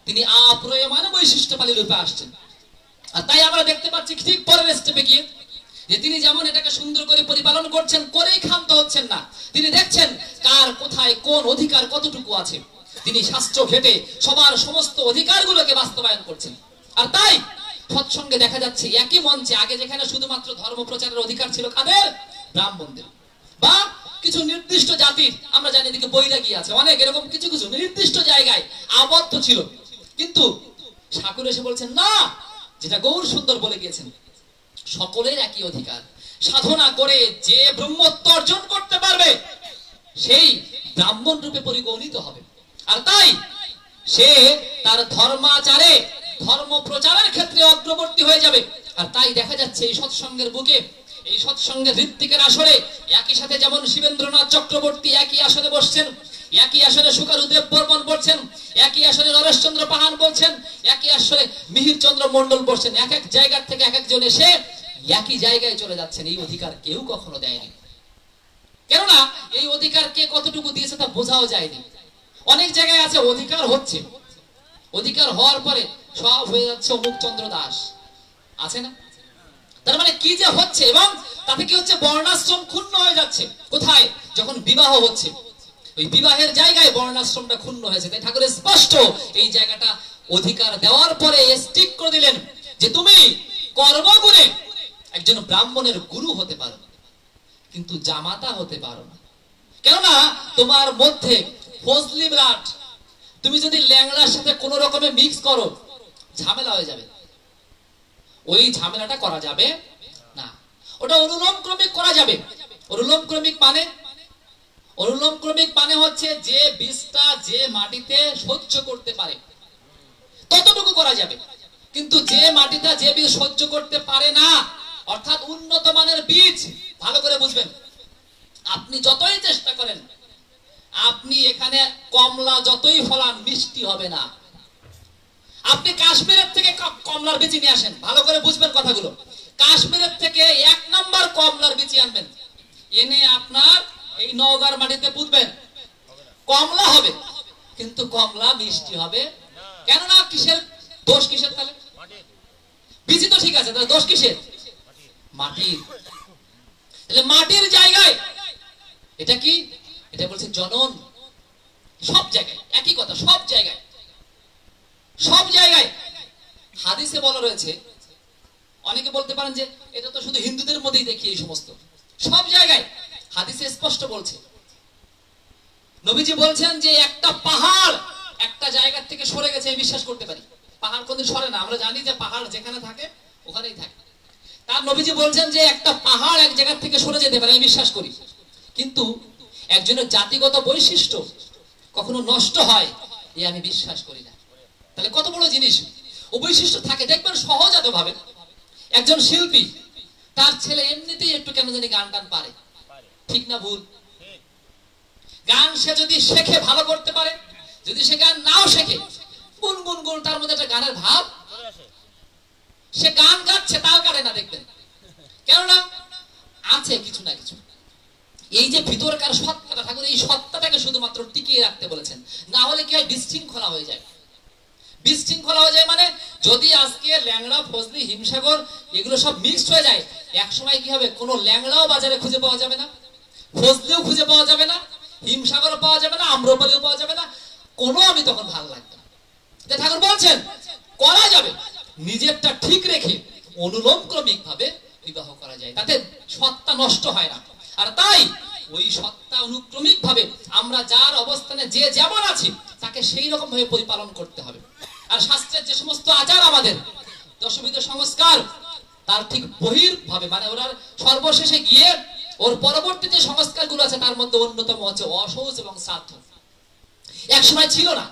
Speaker 1: তিনি আপ্রয়মান বৈশিষ্ট্যপালী রূপে আসছেন। আর তাই আমরা দেখতে পাচ্ছি ঠিক পরের স্টেপে গিয়ে যে তিনি যেমন এটাকে সুন্দর করে পরিপালন করছেন, করেই ক্ষান্ত হচ্ছেন না। তিনি দেখছেন কার কোথায় কোন অধিকার কতটুকু আছে, তিনি শাস্ত্র ঘেটে সবার সমস্ত অধিকারগুলোকে বাস্তবায়ন করছেন। আর তাই সৎসঙ্গে দেখা যাচ্ছে একই মঞ্চে আগে যেখানে শুধুমাত্র ধর্ম প্রচারের অধিকার ছিল কাদের? ব্রাহ্মণদের বা কিছু নির্দিষ্ট জাতির, আমরা জানি এদিকে বৈরাগী আছে অনেক, এরকম কিছু কিছু নির্দিষ্ট জায়গায় আবদ্ধ ছিল। কিন্তু ঠাকুর এসে বলছেন না, যেটা গৌর সুন্দর বলে গিয়েছেন, সকলের একই অধিকার। সাধনা করে যে ব্রহ্মত্ব অর্জন করতে পারবে সেই ব্রাহ্মণ রূপে পরিগণিত হবে। আর তাই সে তার ধর্মাচারে ধর্ম প্রচারের ক্ষেত্রে অগ্রবর্তী হয়ে যাবে। আর তাই দেখা যাচ্ছে এই সৎসঙ্গের বুকে, এই সৎসঙ্গের ঋত্বিকের আসরে একই সাথে যেমন শিবেন্দ্রনাথ চক্রবর্তী একই আসনে বসছেন, একই আসনে সুকারুদেব বর্মন বলছেন, একই আসনে নরেশচন্দ্র পাহান বলছেন, একই আসনে মিহিরচন্দ্র মন্ডল বলছেন। এক এক জায়গার থেকে এক একজন এসে একই জায়গায় চলে যাচ্ছেন। এই অধিকার কেউ কখনো দেয়নি, কেননা এই অধিকার কে কতটুকু দিয়েছে তা বোঝাও যায়নি। অনেক জায়গায় আছে অধিকার হচ্ছে, অধিকার হওয়ার পরে সব হয়ে যাচ্ছে অমুক চন্দ্র দাস, আছে না? তার মানে কি যে হচ্ছে, এবং তাতে কি হচ্ছে? বর্ণাশ্রম ক্ষুণ্ণ হয়ে যাচ্ছে। কোথায়? যখন বিবাহ হচ্ছে, ওই বিবাহের জায়গায় বর্ণাশ্রমটা ক্ষুণ্ণ হয়েছে। তাই ঠাকুর স্পষ্ট এই জায়গাটা অধিকার দেওয়ার পরে স্টিক করে দিলেন যে তুমি কর্মগুণে একজন ব্রাহ্মণের গুরু হতে পারো, কিন্তু জামাতা হতে পারো না। কেননা তোমার মধ্যে ফজলি ব্লাড, তুমি যদি ল্যাংড়ার সাথে কোন রকমে মিক্স করো ঝামেলা হয়ে যাবে। ওই ঝামেলাটা করা যাবে না, ওটা অনুলোম ক্রমিক করা যাবে। অনুলোম ক্রমিক মানে, অনুলোম ক্রমিক মানে হচ্ছে যে বীজটা যে মাটিতে সহ্য করতে পারে ততটুকু করা যাবে। কিন্তু যে মাটিটা যে বীজ সহ্য করতে পারে না, অর্থাৎ উন্নত মানের বীজ, ভালো করে বুঝবেন, আপনি যতই চেষ্টা করেন, আপনি এখানে কমলা যতই ফলান মিষ্টি হবে না। আপনি কাশ্মীরের থেকে কমলার বীজ নিয়ে আসেন, ভালো করে বুঝবেন কথাগুলো। কাশ্মীরের থেকে 1 নাম্বার কমলার বীজ আনবেন, এনে আপনার এই নওগাঁর মাটিতে পুঁতবেন, কমলা হবে, কিন্তু কমলা মিষ্টি হবে। কেননা কিসের দোষ? কিসের? তাহলে বীজই তো ঠিক আছে, তাহলে দোষ কিসের? মাটির। তাহলে মাটির জায়গায় এটা কি? এটা বলছে জনন। সব জায়গায় একই কথা, সব জায়গায়, সব জায়গায় হাদিসে বলা রয়েছে। অনেকে বলতে পারেন যে এটা তো শুধু হিন্দুদের মধ্যেই দেখি, এই সমস্ত সব জায়গায় হাদিসে স্পষ্ট বলছে। নবীজি বলছেন যে একটা পাহাড় একটা জায়গা থেকে সরে গেছে আমি বিশ্বাস করতে পারি। পাহাড় কোনদিন সরে না, আমরা জানি যে পাহাড় যেখানে থাকে ওখানেই থাকে। তার নবীজি বলছেন যে একটা পাহাড় এক জায়গা থেকে সরে যেতে পারে আমি বিশ্বাস করি, কিন্তু একজনের জাতিগত বৈশিষ্ট্য কখনো নষ্ট হয় এ আমি বিশ্বাস করি না। তাহলে কত বড় জিনিস ও বৈশিষ্ট্য থাকে। দেখবেন সহজাত ভাবে একজন শিল্পী, তার ছেলে এমনিতেই একটু কেন জানি গান টান পারে, ঠিক না ভুল? গান সে যদি শেখে ভালো করতে পারে, যদি সে গান নাও শেখে গুন গুন গুন, তার মধ্যে একটা গানের ভাব, সে গান গাচ্ছে তাও কাটে না, দেখবেন কেননা আছে কিছু না কিছু। এই যে ভিতরকার সত্তাটা, ঠাকুর এই সত্তাটাকে শুধুমাত্র টিকিয়ে রাখতে বলেছেন, না হলে কি হয় বিশৃঙ্খলা হয়ে যায়। বিশৃঙ্খলা হয়ে যায় মানে যদি আজকে ল্যাংড়া, ফজলি, হিমসাগর এগুলো সব মিক্সড হয়ে যায়, এক সময় কি হবে, কোনো ল্যাংড়াও বাজারে খুঁজে পাওয়া যাবে না, ফজলিও খুঁজে পাওয়া যাবে না, হিমসাগরও পাওয়া যাবে না, আম্রপালিও পাওয়া যাবে না, কোনো আমি তখন ভালো লাগবে না। ঠাকুর বলছেন করা যাবে, নিজেরটা ঠিক রেখে অনুলোম ক্রমিক ভাবে বিবাহ করা যায়, তাতে সত্তা নষ্ট হয় না। আর তাই ওই সত্তা অনুক্রমিক ভাবে আমরা যার অবস্থানে যে যেমন আছি তাকে সেই রকম ভাবে পরিপালন করতে হবে। আর শাস্ত্রের যে সমস্ত আচার আমাদের দশবিধ সংস্কার, তার ঠিক বহির ভাবে মানে ওনার সর্বশেষে গিয়ে ওর পরবর্তী যে সংস্কারগুলো আছে তার মধ্যে অন্যতম হচ্ছে অশৌচ এবং শ্রাদ্ধ। এক সময় ছিল না,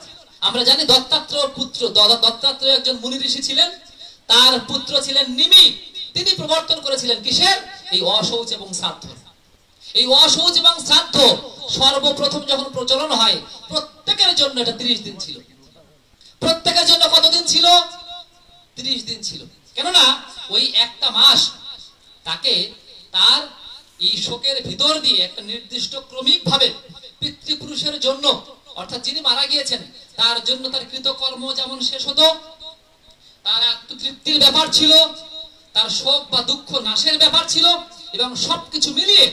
Speaker 1: আমরা জানি দত্তাত্রেয় পুত্র, দত্তাত্রেয় একজন মুনি ঋষি ছিলেন, তার পুত্র ছিলেন নিমি, তিনি প্রবর্তন করেছিলেন কিসের, এই অশৌচ এবং শ্রাদ্ধ। এই অশৌচ এবং শ্রাদ্ধ সর্বপ্রথম যখন প্রচলন হয় প্রত্যেকের জন্য এটা 30 দিন ছিল। প্রত্যেকের জন্য কতদিন ছিল? 30 দিন ছিল। কেননা ওই একটা মাস তাকে তার এই শোকের ভিতর দিয়ে একটা নির্দিষ্ট ক্রমিক ভাবে পিতৃপুরুষের জন্য, অর্থাৎ যিনি মারা গিয়েছেন তার জন্য তার কৃতকর্ম যেমন শেষ হতো, তার আত্মতৃপ্তির ব্যাপার ছিল, তার শোক বা দুঃখ নাশের ব্যাপার ছিল, এবং সবকিছু মিলিয়ে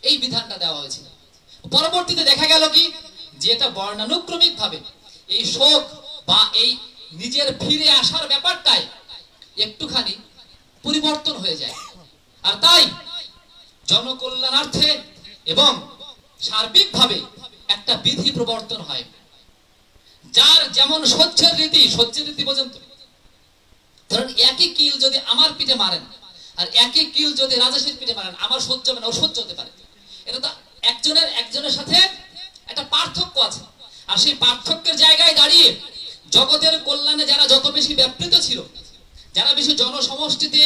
Speaker 1: এই বিধানটা দেওয়া হয়েছিল। পরবর্তীতে দেখা গেল কি, যে এটা বর্ণানুক্রমিক ভাবে এই শোক বা এই নিজের ফিরে আসার ব্যাপারটাই একটুখানি পরিবর্তন হয়ে যায়। আর তাই জনকল্যাণার্থে এবং সার্বিকভাবে একটা বিধি প্রবর্তন হয়, যার যেমন সহ্যের রীতি পর্যন্ত। ধরুন একই কিল যদি আমার পিঠে মারেন আর একই কিল যদি রাজেশের পিঠে মারেন, আমার সহ্য হবে না, ওর সহ্য হতে পারে। এটা তো একজনের সাথে একটা পার্থক্য আছে। আর সেই পার্থক্যের জায়গায় দাঁড়িয়ে জগতের কল্যাণে যারা যত বেশি ব্যাপৃত ছিল, যারা বেশি জনসমষ্টিতে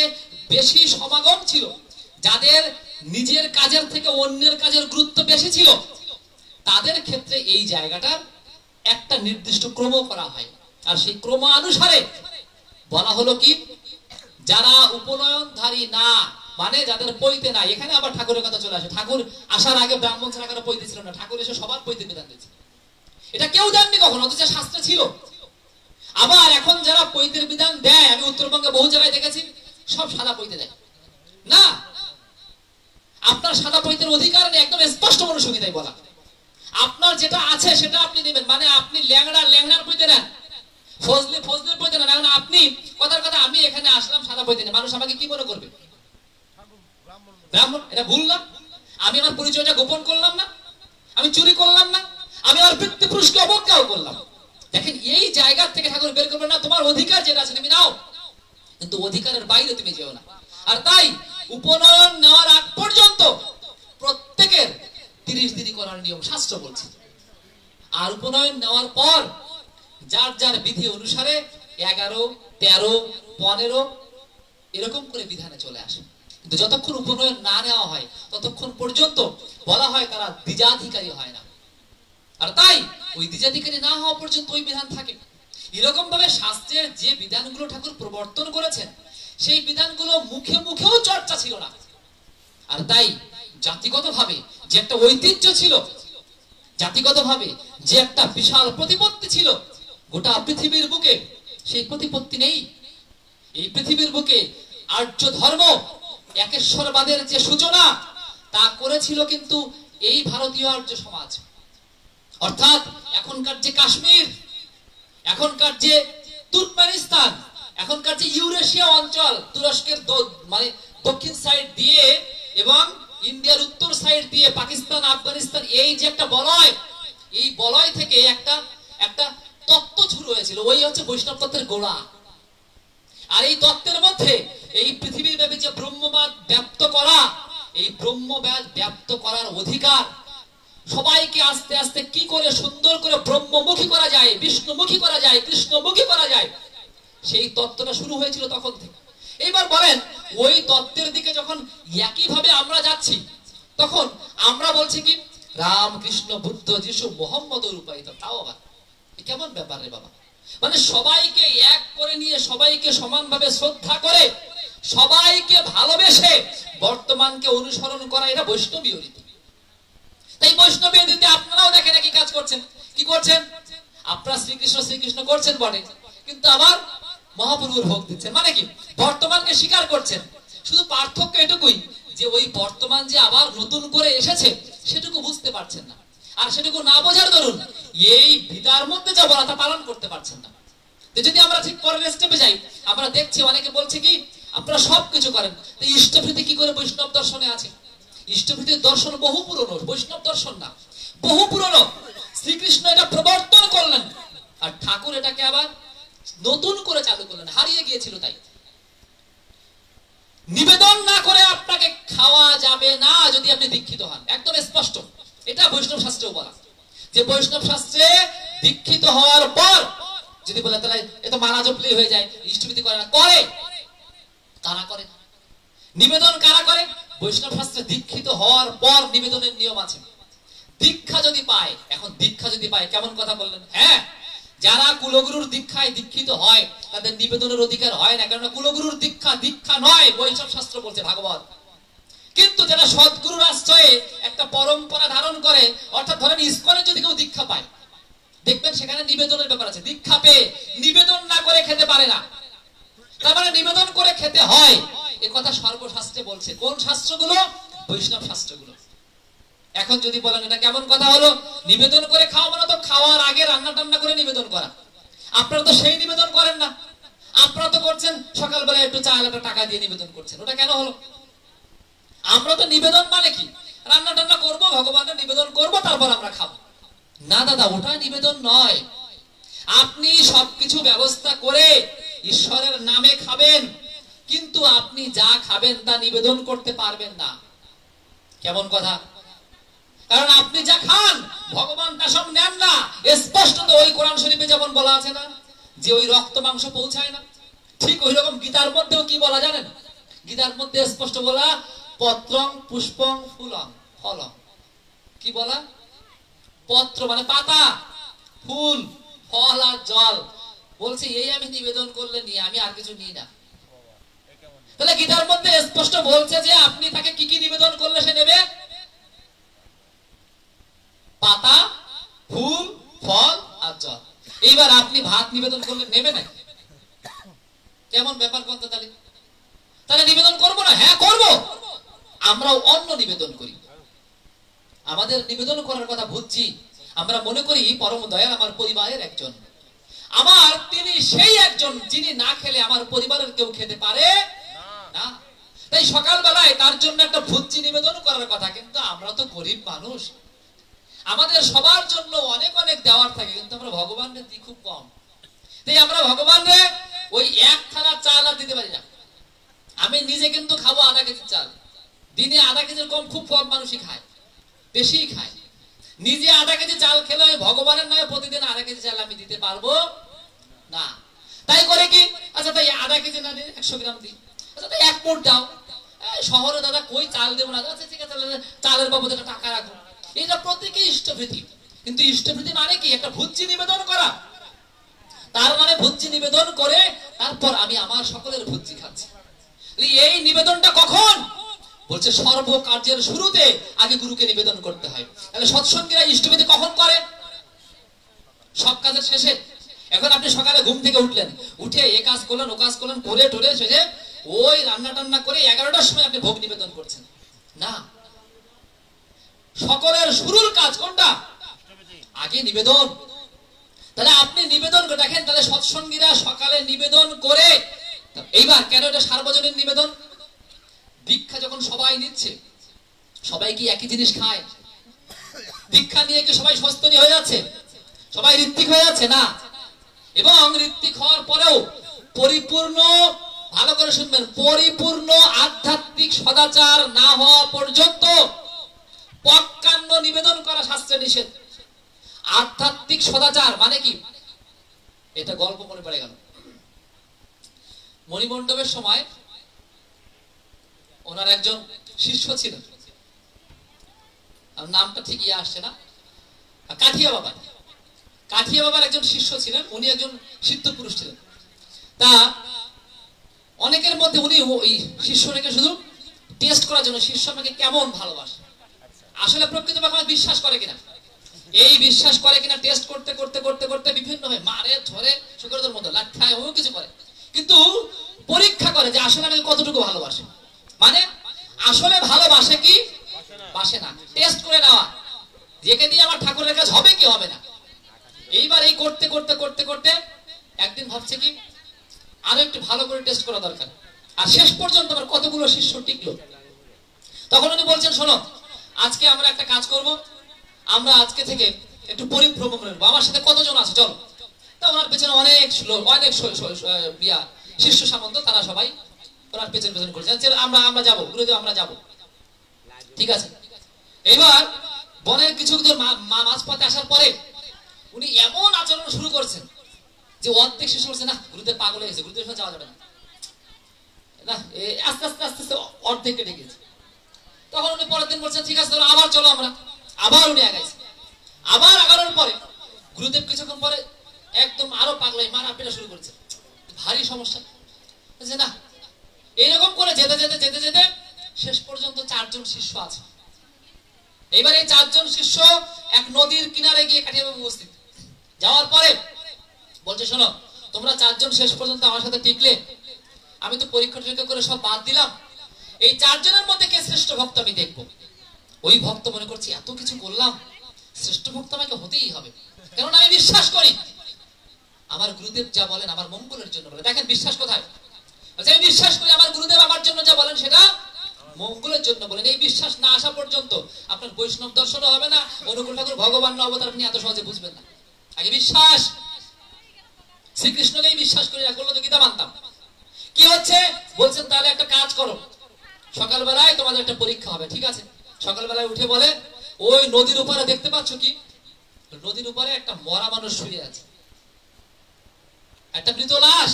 Speaker 1: বেশি সমাগম ছিল, যাদের নিজের কাজের থেকে অন্যের কাজের গুরুত্ব বেশি ছিল, তাদের ক্ষেত্রে এই জায়গাটা একটা নির্দিষ্ট ক্রম করা হয়। আর সেই ক্রমানুসারে বলা হলো কি, যারা উপনয়নধারী না, মানে যাদের পৈতে নাই, এখানে আবার ঠাকুরের কথা চলে আসে। ঠাকুর আসার আগে ব্রাহ্মণ ছাড়া কারো পৈতে ছিল না, ঠাকুর এসে সবার পৈতে বিধান দিয়েছে। এটা কেউ দেননি কখনো, অথচ শাস্ত্রে ছিল। আবার এখন যারা পৈতের বিধান দেয়, আমি উত্তরবঙ্গে বহু জায়গায় দেখেছি, সব সাদা পৈতে দেয় না। আপনার সাদা পৈতের অধিকার নেই, একদম স্পষ্ট মনুসংহিতায় বলা। আপনার যেটা আছে সেটা আপনি নেবেন, মানে আপনি ল্যাংড়ার পৈতে নেন, ফজলের পৈতে নেন। এখন আপনি কথার কথা, আমি এখানে আসলাম সাদা পৈতে নেই, মানুষ আমাকে কি মনে করবে? ব্রাহ্মণ। এটা ভুল না? আমি আমার পরিচয়টা গোপন করলাম না, আমি চুরি করলাম না, আমি আমার পিতৃপুরুষকে অবজ্ঞাও করলাম। দেখেন এই জায়গা থেকে ঠাকুর বের করবে না, তোমার অধিকার যেটা আছে তুমি নাও, কিন্তু অধিকারের বাইরে তুমি যেও না। আর তাই উপনয়ন নেওয়ার আগ পর্যন্ত প্রত্যেকের 30 দিনই করার নিয়ম শাস্ত্র বলছে। আর উপনয়ন নেওয়ার পর যার যার বিধি অনুসারে 11, 13, 15 এরকম করে বিধানে চলে আসে। কিন্তু যতক্ষণ উপনয়ন না নেওয়া হয় ততক্ষণ পর্যন্ত বলা হয় তারা দ্বিজাধিকারী হয় না। আর তাই ওই দ্বিজাধিকারী না হওয়া পর্যন্ত ওই বিধান থাকে। এরকম ভাবে শাস্ত্রের যে বিধানগুলো ঠাকুর প্রবর্তন করেছেন, সেই বিধানগুলো মুখে মুখেও চর্চা ছিল না। আর তাই জাতিগতভাবে যে একটা ঐতিহ্য ছিল, জাতিগতভাবে যে একটা বিশাল প্রতিপত্তি ছিল গোটা পৃথিবীর বুকে, সেই প্রতিপত্তি নেই। এই পৃথিবীর বুকে আর্য ধর্ম একেশ্বরবাদের যে সূচনা তা করেছিল কিন্তু এই ভারতীয় আর্য সমাজ। অর্থাৎ এখনকার যে কাশ্মীর, এখনকার যে তুর্কমেনিস্তান, এখনকার যে ইউরেশিয়া অঞ্চল, তুরস্কের মানে দক্ষিণ সাইড দিয়ে এবং ইন্ডিয়ার উত্তর সাইড দিয়ে পাকিস্তান, আফগানিস্তান, এই যে একটা বলয়, এই বলয় থেকে একটা তত্ত্ব শুরু হয়েছিল, ওই হচ্ছে বৈষ্ণব তত্ত্বের গোড়া। আর এই তত্ত্বের মধ্যে এই পৃথিবীর ব্যাপী যে ব্রহ্মবাদ ব্যাপ্ত করা, এই ব্রহ্মবাদ ব্যাপ্ত করার অধিকার সবাইকে আস্তে আস্তে কি করে সুন্দর করে ব্রহ্মমুখী করা যায়, বিষ্ণুমুখী করা যায়, কৃষ্ণমুখী করা যায়, সেই তত্ত্বটা শুরু হয়েছিল তখন থেকে। এইবার বলেন ওই তত্ত্বের দিকে যখন একইভাবে আমরা যাচ্ছি, তখন আমরা বলছি কি রাম, কৃষ্ণ, বুদ্ধ, যিশু, মোহাম্মদ রূপায়িত। তাও আবার কেমন ব্যাপার রে বাবা? মানে সবাইকে এক করে নিয়ে, সবাইকে সমানভাবে শ্রদ্ধা করে, সবাইকে ভালোবেসে বর্তমানকে অনুসরণ করা, এটা বৈষ্ণবীয় রীতি। তাই বৈষ্ণবীয় রীতিতে আপনারাও দেখেন কি কাজ করছেন, কি করছেন আপনারা? শ্রীকৃষ্ণ শ্রীকৃষ্ণ করছেন বটে, কিন্তু আবার মহাপ্রভুর ভোগ দিচ্ছেন। মানে কি? বর্তমানকে স্বীকার করছেন। শুধু পার্থক্য এটুকুই যে ওই বর্তমান যে আবার নতুন করে এসেছে সেটুকু বুঝতে পারছেন না, আর সেটুকু না বোঝার দরুন এই বিদার মধ্যে যা বলা তা পালন করতে পারছেন না। যদি আমরা ঠিক পরের স্টেপে যাই, আমরা দেখছি অনেকে বলছে কি আপনারা সবকিছু করেন, তো ইষ্টভৃতি কি করে বৈষ্ণব দর্শনে আছে? ইষ্টভৃতির দর্শন বহু পুরনো, বৈষ্ণব দর্শন না, বহু পুরনো। শ্রীকৃষ্ণ এটা প্রবর্তন করলেন, আর ঠাকুর এটাকে আবার নতুন করে চালু করলেন, হারিয়ে গিয়েছিল। তাই নিবেদন না করে আপনাকে খাওয়া যাবে না যদি আপনি দীক্ষিত হন, একদম স্পষ্ট। এটা বৈষ্ণব শাস্ত্রেও বলা, যে বৈষ্ণব শাস্ত্রে দীক্ষিত হওয়ার পর যদি বলে তাহলে এত মালা জপলেই হয়ে যায়, ইষ্টভৃতি করে না, করে। কারা করে? নিবেদন কারা করে? বৈষ্ণব শাস্ত্রে দীক্ষিত হওয়ার পর নিবেদনের নিয়ম আছে। দীক্ষা যদি পায়, এখন দীক্ষা যদি পায়, কেমন কথা বললেন? হ্যাঁ, যারা কুলগুরুর দীক্ষায় দীক্ষিত হয় তাদের নিবেদনের অধিকার হয় না, কারণ কুলগুরুর দীক্ষা দীক্ষা নয়, বৈষ্ণব শাস্ত্র বলছে, ভাগবত। কিন্তু যারা সদ্গুরুর আশ্রয়ে একটা পরম্পরা ধারণ করে, অর্থাৎ ধরেন ইসকনে যদি কেউ দীক্ষা পায়, দেখবেন সেখানে নিবেদনের ব্যাপার আছে। দীক্ষা পেয়ে নিবেদন না করে খেতে পারে না, তার মানে নিবেদন করে খেতে হয়। এ কথা সর্বশাস্ত্রে বলছে। কোন শাস্ত্রগুলো? বৈষ্ণব শাস্ত্রগুলো। এখন যদি বলেন এটা কেমন কথা হলো, নিবেদন করে খাওয়া মানে তো খাওয়ার আগে রান্না টান্না করে নিবেদন করা। আপনারা তো সেই নিবেদন করেন না, আপনারা তো করছেন সকালবেলা একটু চাল একটা টাকা দিয়ে নিবেদন করছেন। ওটা কেন হলো? আমরা তো নিবেদন মানে কি, রান্না টান্না করবো, ভগবানের নিবেদন করবো, তারপর আমরা খাবো। না দাদা, ওটা নিবেদন নয়। আপনি সবকিছু ব্যবস্থা করে ঈশ্বরের নামে খাবেন, কিন্তু আপনি যা খাবেন তা নিবেদন করতে পারবেন না। কেমন কথা? কারণ আপনি যা খান ভগবান তা সব নেন না। স্পষ্টত ওই কোরআন শরীফে যেমন বলা আছে না যে ওই রক্ত মাংস পৌঁছায় না, ঠিক ওই রকম গীতার মধ্যেও কি বলা জানেন? গীতার মধ্যে স্পষ্ট বলা, পত্রং পুষ্পং ফুলং ফলং। কি বলা? পত্র মানে পাতা, ফুল, ফল আর জল। বলছে এই আমি নিবেদন করলে নিয়ে, আমি আর কিছু নিই না। তাহলে গীতার মধ্যে স্পষ্ট বলছে যে আপনি তাকে কি কি নিবেদন করলে সে নেবে? পাতা, ফুল, ফল আর জল। এইবার আপনি ভাত নিবেদন করলে নেবে না? কেমন ব্যাপার কত? তাহলে নিবেদন করবো না? হ্যাঁ করবো। আমরাও অন্ন নিবেদন করি। আমাদের নিবেদন করার কথা বুঝছি, আমরা মনে করি পরম দয়াল আমার পরিবারের একজন, আমার তিনি সেই একজন যিনি না খেলে আমার পরিবারের কেউ খেতে পারে না। তাই সকালবেলায় তার জন্য একটা ভুজ্জি নিবেদন করার কথা, কিন্তু আমরা তো গরিব মানুষ, আমাদের সবার জন্য অনেক অনেক দেওয়ার থাকে, কিন্তু আমরা ভগবানের দিই খুব কম। তাই আমরা ভগবানের ওই এক থালা চাল আর দিতে পারি না। আমি নিজে কিন্তু খাবো আধা কেজি চাল, দিনে আধা কেজির কম খুব কম মানুষই খায়, বেশি খায়। নিজে আধা কেজি চাল খেলে ওই ভগবানের নামে প্রতিদিন আধা কেজি চাল আমি দিতে পারবো না। তাই করে কি, আচ্ছা তাই আধা কেজি না দিয়ে 100 গ্রাম দিই, আচ্ছা তাই 1 মুঠ দাও। শহরে দাদা কই চাল দেবো না, আচ্ছা ঠিক আছে চালের বাবদ একটা টাকা রাখো। এটা প্রত্যেকেই ইষ্টভৃতি। কিন্তু ইষ্টভৃতি মানে কি? একটা ভুজ্জি নিবেদন করা। তার মানে ভুজ্জি নিবেদন করে তারপর আমি আমার সকলের ভুজ্জি খাচ্ছি। এই নিবেদনটা কখন? বলছে সর্ব কার্যের শুরুতে আগে গুরুকে নিবেদন করতে হয়। তাহলে সৎসঙ্গীরা ইষ্টভৃতি কখন করে? সব কাজের শেষে। এখন আপনি সকালে ঘুম থেকে উঠলেন, উঠে এ কাজ করলেন ও কাজ করলেন, করে টোরে শেষে ওই রান্না টান্না করে 11টার সময় আপনি ভোগ নিবেদন করছেন না। সকলের শুরুর কাজ কোনটা? আগে নিবেদন। তাহলে আপনি নিবেদন দেখেন, তাহলে সৎসঙ্গীরা সকালে নিবেদন করে। এইবার কেন এটা সার্বজনীন নিবেদন? দীক্ষা যখন সবাই নিচ্ছে, সবাই কি একই জিনিস খায়? দীক্ষা নিয়ে কি সবাই সস্তনী হয়ে যাচ্ছে? সবাই ঋত্বিক হয়ে যাচ্ছে না। এবং ঋত্বিক হওয়ার পরেও পরিপূর্ণ, ভালো করে শুনবেন, পরিপূর্ণ আধ্যাত্মিক সদাচার না হওয়া পর্যন্ত পক্কান্ন নিবেদন করা শাস্ত্রে নিষেধ। আধ্যাত্মিক সদাচার মানে কি? এটা গল্প মনে পড়ে গেল। মণিমণ্ডপের সময় ওনার একজন শিষ্য ছিল, নামটা ঠিকই আসছে না, কাঠিয়া বাবা। কাঠিয়া বাবার একজন শিষ্য ছিলেন, উনি একজন সিদ্ধ পুরুষ ছিলেন। তা অনেকের মধ্যে উনি ওই শিষ্যটাকে শুধু টেস্ট করার জন্য, শিষ্য আমাকে কেমন ভালোবাসে, আসলে প্রকৃতপক্ষে আমাকে বিশ্বাস করে কিনা, এই বিশ্বাস করে কিনা টেস্ট করতে করতে করতে করতে বিভিন্ন হয় মারে ধরে শুক্রদের মতো লাঠায় অনেক কিছু করে, কিন্তু পরীক্ষা করে যে আসলে আমাকে কতটুকু ভালোবাসে, মানে আসলে ভালোবাসে কি বাসে না, টেস্ট করে নেওয়া, যেকে দিয়ে আমার ঠাকুরের কাজ হবে কি হবে না। এইবার এই করতে করতে করতে করতে একদিন ভাবছে কি আরো একটু ভালো করে টেস্ট করা দরকার। আর শেষ পর্যন্ত আমার কতগুলো শিষ্য টিকলো। তখন উনি বলছেন, শোনো আজকে আমরা একটা কাজ করব, আমরা আজকে থেকে একটু পরিভ্রমণ করবো, আমার সাথে কতজন আছে চলো। তা ওনার পেছনে অনেক অনেক শিষ্য সামন্ত, তারা সবাই ওনার পেছন পেছন করছে, আমরা যাবো গুরুদেব, আমরা যাবো। ঠিক আছে, এইবার বনের কিছু দূর মাঝপথে আসার পরে উনি এমন আচরণ শুরু করছেন যে অর্ধেক শেষ করছে, না গুরুদেব পাগল হয়ে গেছে, গুরুদেব যাওয়া যাবে না, আস্তে আস্তে আস্তে আস্তে অর্ধেক কেটে গেছে। তখন উনি পরের দিন বলছেন, ঠিক আছে আবার চলো আমরা, আবার উনি আগাইছে, আবার আগানোর পরে গুরুদেব কিছুক্ষণ পরে একদম আরো পাগলাই মারা পেটা শুরু করেছে, ভারী সমস্যা যে না। এইরকম করে যেতে যেতে যেতে যেতে শেষ পর্যন্ত 4 জন শিষ্য আছে। এইবার এই 4 জন শিষ্য এক নদীর কিনারে গিয়ে কাঠিয়া বাবু উপস্থিত। যাওয়ার পরে বলছে, শোনো তোমরা 4 জন শেষ পর্যন্ত আমার সাথে টিকলে, আমি তো পরীক্ষা টরীক্ষা করে সব বাদ দিলাম, এই 4 জনের মধ্যে কে শ্রেষ্ঠ ভক্ত আমি দেখবো। ওই ভক্ত মনে করছি এত কিছু করলাম, শ্রেষ্ঠ ভক্ত আমাকে হতেই হবে, কারণ আমি বিশ্বাস করি আমার গুরুদেব যা বলেন আমার মঙ্গলের জন্য বলে। দেখেন বিশ্বাস কোথায়, আমি বিশ্বাস করি আমার গুরুদেব আমার জন্য যা বলেন সেটা মঙ্গলের জন্য বলেন। এই বিশ্বাস না আসা পর্যন্ত আপনার বৈষ্ণব দর্শনও হবে না, অনুকূল ঠাকুর ভগবান অবতার আপনি এত সহজে বুঝবেন না। আগে বিশ্বাস, শ্রীকৃষ্ণকেই বিশ্বাস করি, না করলে তো গীতা মানতাম। কি হচ্ছে বলছেন, তাহলে একটা কাজ করো, সকালবেলায় তোমাদের একটা পরীক্ষা হবে। ঠিক আছে, সকালবেলায় উঠে বলে, ওই নদীর উপরে দেখতে পাচ্ছ কি, নদীর উপরে একটা মরা মানুষ শুয়ে আছে, একটা মৃত লাশ,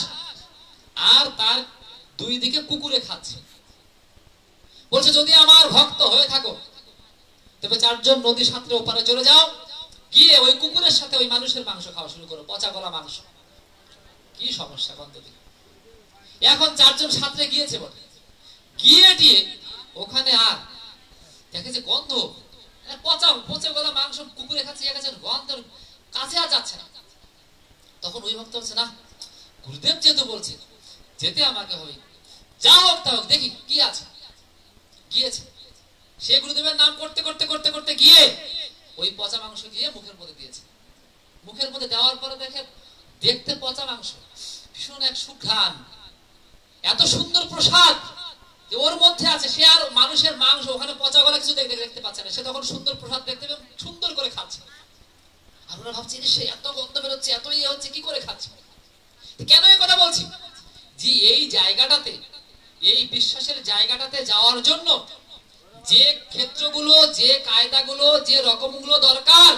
Speaker 1: আর তার 2 দিকে কুকুরে খাচ্ছে। বলছে যদি আমার ভক্ত হয়ে থাকো তবে 4 জন নদী সাঁতরে ওপারে চলে যাও, গিয়ে ওই কুকুরের সাথে ওই মানুষের মাংস খাওয়া শুরু করো, পচা গলা মাংস। কি সমস্যা বন্ধু, এখন 4 জন সাঁতরে গিয়েছে বলে, গিয়ে দিয়ে ওখানে আর দেখে যে গন্ধ, পচা পচে গলা মাংস কুকুরে খাচ্ছে, গন্ধ কাছে আর যাচ্ছে না। তখন ওই ভক্ত বলছে, না গুরুদেব যেহেতু বলছে যেতে আমাকে হবে, যা হোক তা হোক দেখি কি আছে। গিয়েছে, সে গুরুদেবের নাম করতে করতে করতে করতে গিয়ে ওই পচা মাংস গিয়ে মুখের মধ্যে দিয়েছে। মুখের মধ্যে দেওয়ার পরে দেখে দেখতে পচা মাংস, ভীষণ এক সুঘ্রাণ, এত সুন্দর প্রসাদ যে ওর মধ্যে আছে। সে আর মানুষের মাংস ওখানে পচা গলা কিছু দেখতে পাচ্ছে না, সে তখন সুন্দর প্রসাদ দেখতে সুন্দর করে খাচ্ছে। আর ওরা ভাবছে সে এত গন্ধ বেরোচ্ছে, এত ইয়ে হচ্ছে, কি করে খাচ্ছে। কেন এই কথা বলছি, যে এই জায়গাটাতে, এই বিশ্বাসের জায়গাটাতে যাওয়ার জন্য যে ক্ষেত্রগুলো, যে কায়দাগুলো, যে রকমগুলো দরকার,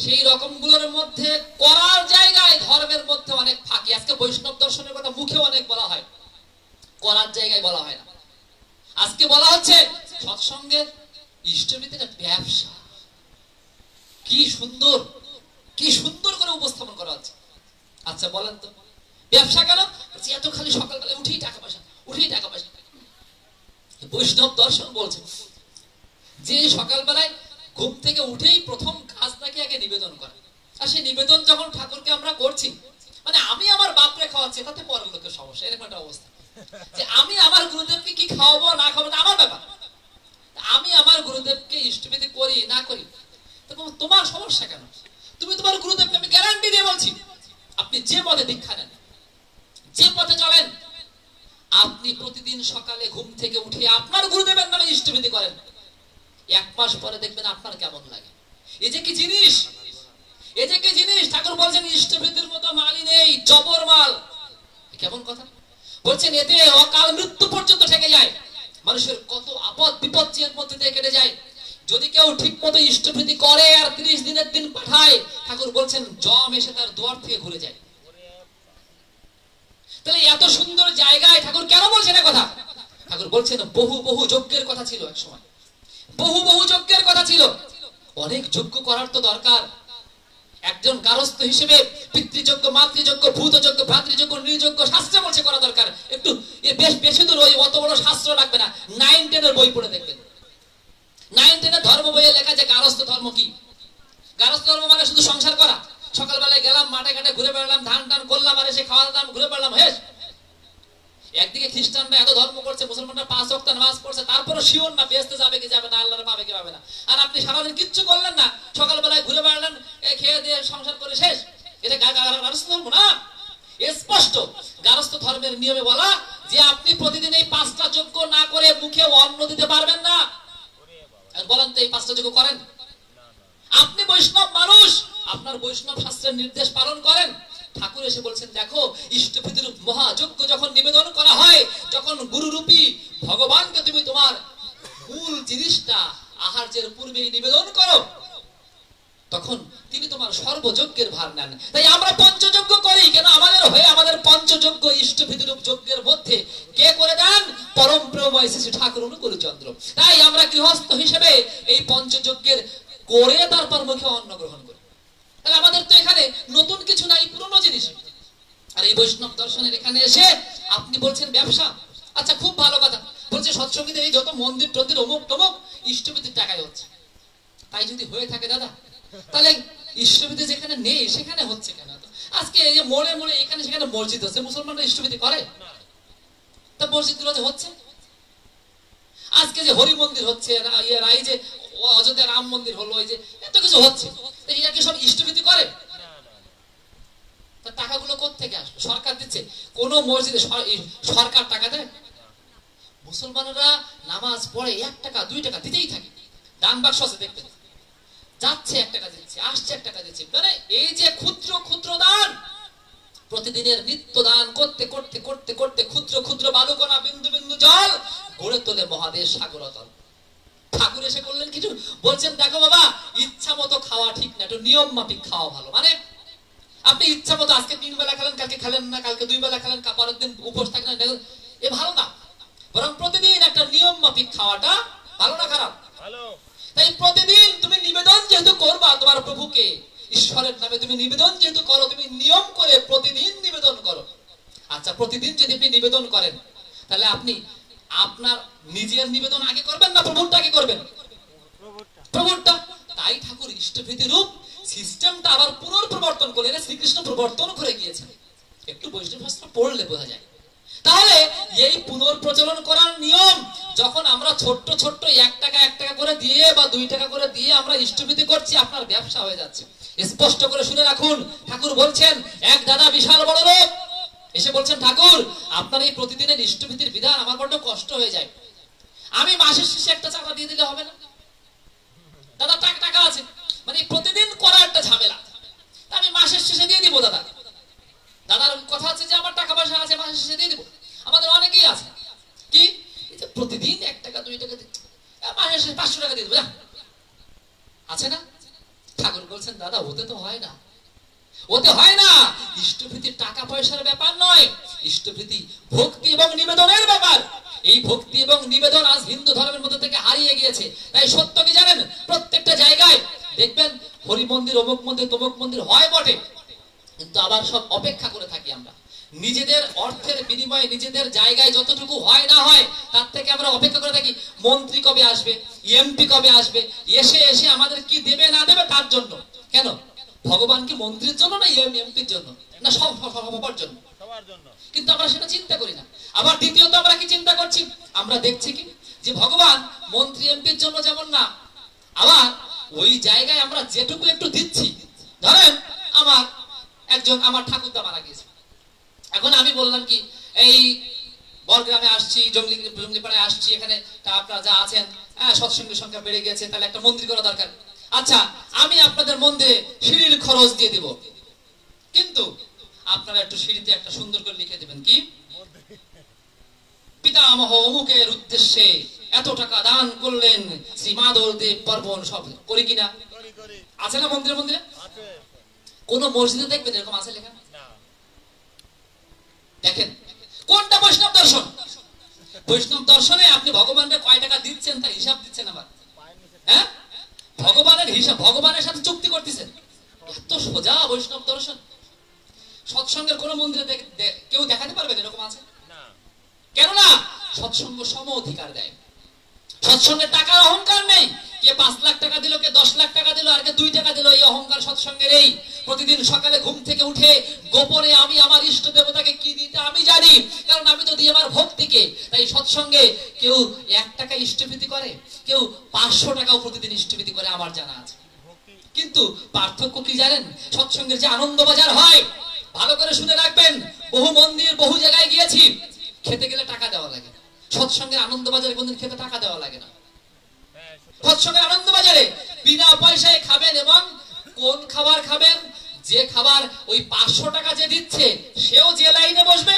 Speaker 1: সেই রকমগুলোর মধ্যে করার জায়গায় ধর্মের মধ্যে অনেক ফাঁকি। আজকে বৈষ্ণব দর্শনের কথা মুখে অনেক বলা হয়, করার জায়গায় বলা হয় না। আজকে বলা হচ্ছে সৎসঙ্গের ইষ্টবিদের ব্যবসা। কি সুন্দর, কি সুন্দর করে উপস্থাপন করা হচ্ছে। আচ্ছা বলেন তো ব্যবসা কেন, এত খালি সকালবেলা উঠেই টাকা পয়সা, উঠেই টাকা পয়সা। বৈষ্ণব দর্শন বলছে যে সকালবেলায় ঘুম থেকে উঠেই প্রথম কাজ নাকি আগে নিবেদন করে। আর সেই নিবেদন যখন ঠাকুরকে আমরা করছি, মানে আমি আমার বাপরে খাওয়াচ্ছি, তাতে পরের লোকের সমস্যা, এরকম একটা অবস্থা। যে আমি আমার গুরুদেবকে কি খাওয়াবো না খাওয়াবো আমার ব্যাপার, আমি আমার গুরুদেবকে ইষ্টবিধি করি না করি তোমার সমস্যা কেন। তুমি তোমার গুরুদেবকে, আমি গ্যারান্টি দিয়ে বলছি, আপনি যে পথে দীক্ষা নেন, যে পথে চলেন, আপনি প্রতিদিন সকালে ঘুম থেকে উঠে আপনার গুরুদেবের নামে ইষ্টবিধি করেন, 1 মাস পরে দেখবেন আপনার কেমন লাগে। এই যে কি জিনিস, এই যে কি জিনিস। ঠাকুর বলছেন ইষ্টবিধির মতো মালই নেই, জবর মাল। কেমন কথা বলছেন, এতে অকাল মৃত্যু পর্যন্ত ঠেকে যায়। মানুষের কত আপদ বিপদ এর মধ্যে দিয়ে কেটে যায়। যদি কেউ ঠিক মতো ইষ্টবিধি করে আর 30 দিনের দিন পাঠায়, ঠাকুর বলছেন জম এসে তার দুয়ার থেকে ঘুরে যায়। তাহলে এত সুন্দর জায়গায় ঠাকুর কেন বলছেন এ কথা? ঠাকুর বলছেন বহু বহু যজ্ঞের কথা ছিল এক সময়, বহু বহু যজ্ঞের কথা ছিল। অনেক যজ্ঞ করার তো দরকার। একজন গারস্থ হিসেবে পিতৃযজ্ঞ, মাতৃযজ্ঞ, ভূতযজ্ঞ, ভ্রাতৃযজ্ঞ, নৃযজ্ঞ শাস্ত্রে বলছে করা দরকার। একটু বেশি দূর ওই অত বড় শাস্ত্র লাগবে না, 9-10 বই পড়ে দেখবেন। 9-10 ধর্ম বইয়ে লেখা যে গারস্থ ধর্ম কি। গারস্থ ধর্ম মানে শুধু সংসার করা। সকালবেলায় গেলাম, মাঠে ঘাটে ঘুরে বেড়ালাম, ধান টান করলাম, আর এসে খাওয়া দাম ঘুরে বেড়ালাম, হেস। একদিকে খ্রিস্টানরা এত ধর্ম করছে, মুসলমানরা 5 ওয়াক্ত নামাজ পড়ছে, তারপরে শিওর না বেহেশতে যাবে কি যাবে না, আল্লাহর পাবে কি পাবে না। আর আপনি সারাদিন কিচ্ছু করলেন না, সকালবেলায় ঘুরে বেড়ালেন, খেয়ে দিয়ে সংসার করে শেষ। এটা গারস্থ ধর্ম না। স্পষ্ট গারস্থ ধর্মের নিয়মে বলা যে আপনি প্রতিদিন এই 5টা যজ্ঞ না করে মুখে অন্ন দিতে পারবেন না। বলেন তো এই 5টা যজ্ঞ করেন? আপনি বৈষ্ণব মানুষ, আপনার বৈষ্ণব শাস্ত্রের নির্দেশ পালন করেন। ঠাকুর এসে বলছেন দেখো, ইষ্টপিতৃ মহাযজ্ঞ যখন নিবেদন করা হয়, যখন গুরুরূপী ভগবানকে তুমি তোমার মূল জিনিসটা আহার্যের পূর্বেই নিবেদন করো, তখন তিনি তোমার সর্বযজ্ঞের ভার নেন। তাই আমরা পঞ্চযজ্ঞ করি কেন? আমাদের হয়ে আমাদের পঞ্চযজ্ঞ ইষ্টপিতৃ যজ্ঞের মধ্যে কে করে দেন? পরম প্রেমময় শ্রী ঠাকুর অনুকূলচন্দ্র। তাই আমরা গৃহস্থ হিসেবে এই পঞ্চযজ্ঞের করে তারপর মুখে অন্ন গ্রহণ করি। তাহলে আমাদের তো এখানে নতুন কিছু নাই, পুরনো জিনিস। আর এই বৈষ্ণব দর্শনের এখানে এসে আপনি বলছেন ব্যবসা। আচ্ছা, খুব ভালো কথা বলছে, সৎসঙ্গীদের এই যত মন্দির টন্দির অমুক টমুক ইষ্টপিতির টাকায় হচ্ছে। তাই যদি হয়ে থাকে দাদা, তাহলে ইষ্টপিতি যেখানে নেই সেখানে হচ্ছে কেন? আজকে এই যে মোড়ে মোড়ে এখানে সেখানে মসজিদ হচ্ছে, মুসলমানরা ইষ্টপিতি করে? তা মসজিদ গুলো যে হচ্ছে, আজকে যে হরি মন্দির হচ্ছে, এই যে অযোধ্যা রাম মন্দির হলো, এই যে এত কিছু হচ্ছে, এরা কি সব ইষ্টভীতি করে? টাকাগুলো কোত্থেকে আসবে? সরকার দিচ্ছে? কোন মসজিদে সরকার টাকা দেয়? মুসলমানরা নামাজ পড়ে 1 টাকা 2 টাকা দিতেই থাকে। দান বাক্স আছে দেখবেন, যাচ্ছে 1 টাকা দিচ্ছে, আসছে 1 টাকা দিচ্ছে। মানে এই যে ক্ষুদ্র ক্ষুদ্র দান, প্রতিদিনের নিত্য দান করতে করতে করতে করতে ক্ষুদ্র ক্ষুদ্র বালুকণা বিন্দু বিন্দু জল গড়ে তোলে মহাদেশ সাগরতল। ঠাকুর এসে করলেন কিছু, বলছেন দেখো বাবা, ইচ্ছা মতো খাওয়া ঠিক না, একটু নিয়ম মাফিক খাওয়া ভালো। মানে আপনি ইচ্ছা মতো আজকে 3 বেলা খেলেন, কালকে খেলেন না, কালকে 2 বেলা খেলেন, পরের দিন উপোস থাকলেন, এ ভালো না। বরং প্রতিদিন একটা নিয়ম মাফিক খাওয়াটা ভালো না খারাপ? ভালো। তাই প্রতিদিন তুমি নিবেদন যেহেতু করবা তোমার প্রভুকে, ঈশ্বরের নামে তুমি নিবেদন যেহেতু করো, তুমি নিয়ম করে প্রতিদিন নিবেদন করো। আচ্ছা, প্রতিদিন যদি আপনি নিবেদন করেন, তাহলে আপনি আপনার নিজের নিবেদন আগে করবেন না প্রভুরটা আগে করবেন? প্রভুরটা। তাই ঠাকুর ইষ্টভীতি রূপ সিস্টেমটা আবার পুনর্প্রবর্তন করলেন, শ্রীকৃষ্ণ প্রবর্তন করে গিয়েছেন। একটু বৈষ্ণব শাস্ত্র পড়লে বোঝা যায়। তাহলে এই পুনর্প্রচলন করার নিয়ম, যখন আমরা ছোট্ট ছোট্ট 1 টাকা 1 টাকা করে দিয়ে বা 2 টাকা করে দিয়ে আমরা ইষ্টভীতি করছি, আপনার ব্যবসা হয়ে যাচ্ছে। স্পষ্ট করে শুনে রাখুন, ঠাকুর বলছেন, এক দাদা বিশাল বড় লোক এসে বলছেন, ঠাকুর আপনার এই প্রতিদিনের ইষ্টভীতির বিধান আমার বড্ড কষ্ট হয়ে যায়, আমি মাসের শেষে একটা চাঁদা দিয়ে দিলে হবে না? দাদা টাকা আছে, মানে প্রতিদিন করা একটা ঝামেলা, আমি মাসের শেষে দিয়ে দিব। দাদার কথা আছে যে আমার টাকা পয়সা আছে, মাসের শেষে দিয়ে দিব। আমাদের অনেকেই আছে কি, প্রতিদিন 1 টাকা 2 টাকা মাসের শেষে 500 টাকা দিয়ে দেবো, আছে না? ঠাকুর বলছেন, দাদা ওতে তো হয় না, ওতে হয় না। ইষ্টভীতি টাকা পয়সার ব্যাপার নয়, ইষ্টভীতি ভক্তি এবং নিবেদনের ব্যাপার। এই ভক্তি এবং নিবেদন আজ হিন্দু ধর্মের মধ্যে থেকে হারিয়ে গিয়েছে। তাই সত্য কি জানেন, প্রত্যেকটা জায়গায় দেখবেন হরি মন্দির, অমুক মন্দির, তমুক মন্দির হয় বটে, কিন্তু আবার সব অপেক্ষা করে থাকি আমরা। নিজেদের অর্থের বিনিময়ে নিজেদের জায়গায় যতটুকু হয় না হয়, তার থেকে আমরা অপেক্ষা করে থাকি মন্ত্রী কবে আসবে, এমপি কবে আসবে, এসে এসে আমাদের কি দেবে না দেবে তার জন্য। কেন? ভগবান কি মন্ত্রীর জন্য না এমপির জন্য না সবার জন্য? কিন্তু আমরা সেটা চিন্তা করি না। আবার দ্বিতীয়ত আমরা কি চিন্তা করছি, আমরা দেখছি কি যে ভগবান মন্ত্রী এমপির জন্য যেমন না, আবার ওই জায়গায় আমরা যেটুকু একটু দিচ্ছি, ধরেন আমার ঠাকুরদা মারা গিয়েছে, এখন আমি বললাম কি এই বরগ্রামে আসছি, জঙ্গলিপাড়ায় আসছি, এখানে আপনারা যা আছেন সৎসঙ্গের সংখ্যা বেড়ে গেছে, তাহলে একটা মন্দির করা দরকার। আচ্ছা, আমি আপনাদের মন্দিরে সিঁড়ির খরচ দিয়ে দিব, কিন্তু আপনারা একটু সিঁড়িতে একটা সুন্দর করে লিখে দেবেন কি, পিতামহ অমুকের উদ্দেশ্যে এত টাকা দান করলেন শ্রী মাধব দেব বর্মন। সব করি কিনা? আছে না মন্দিরে মন্দিরে? কোন মসজিদে দেখবেন এরকম আছে লেখা? দেখেন কোনটা বৈষ্ণব দর্শন? বৈষ্ণব দর্শনে আপনি ভগবানকে কয় টাকা দিচ্ছেন তার হিসাব দিচ্ছেন, আবার হ্যাঁ ভগবানের হিসাব, ভগবানের সাথে চুক্তি করতেছেন। এত তো সোজা বৈষ্ণব দর্শন। সৎসঙ্গের কোন মন্দিরে কেউ দেখাতে পারবেন এরকম আছে? কেননা সৎসঙ্গ সম অধিকার দেয়। সৎসঙ্গের টাকার অহংকার নেই। কে 5 লাখ টাকা দিল, কে 10 লাখ টাকা দিল, আর কে 2 টাকা দিল, এই অহংকার সৎসঙ্গের এই। প্রতিদিন সকালে ঘুম থেকে উঠে গোপনে আমি আমার ইষ্ট দেবতাকে কি দিতে আমি জানি, কারণ আমি তো দিই আমার ভক্তিকে। তাই সৎসঙ্গে কেউ 1 টাকা ইষ্টভীতি করে, কেউ 500 টাকাও প্রতিদিন ইষ্টভীতি করে, আমার জানা আছে। কিন্তু পার্থক্য কি জানেন? সৎসঙ্গের যে আনন্দ বাজার হয়, ভালো করে শুনে রাখবেন, বহু মন্দির বহু জায়গায় গিয়েছি, খেতে গেলে টাকা দেওয়া লাগে। সৎসঙ্গের আনন্দ বাজারে কোনদিন খেতে টাকা দেওয়া লাগে না। সৎসঙ্গের আনন্দ বাজারে বিনা পয়সায় খাবেন, এবং কোন খাবার খাবেন? যে খাবার ওই 500 টাকা যে দিচ্ছে সেও যে লাইনে বসবে,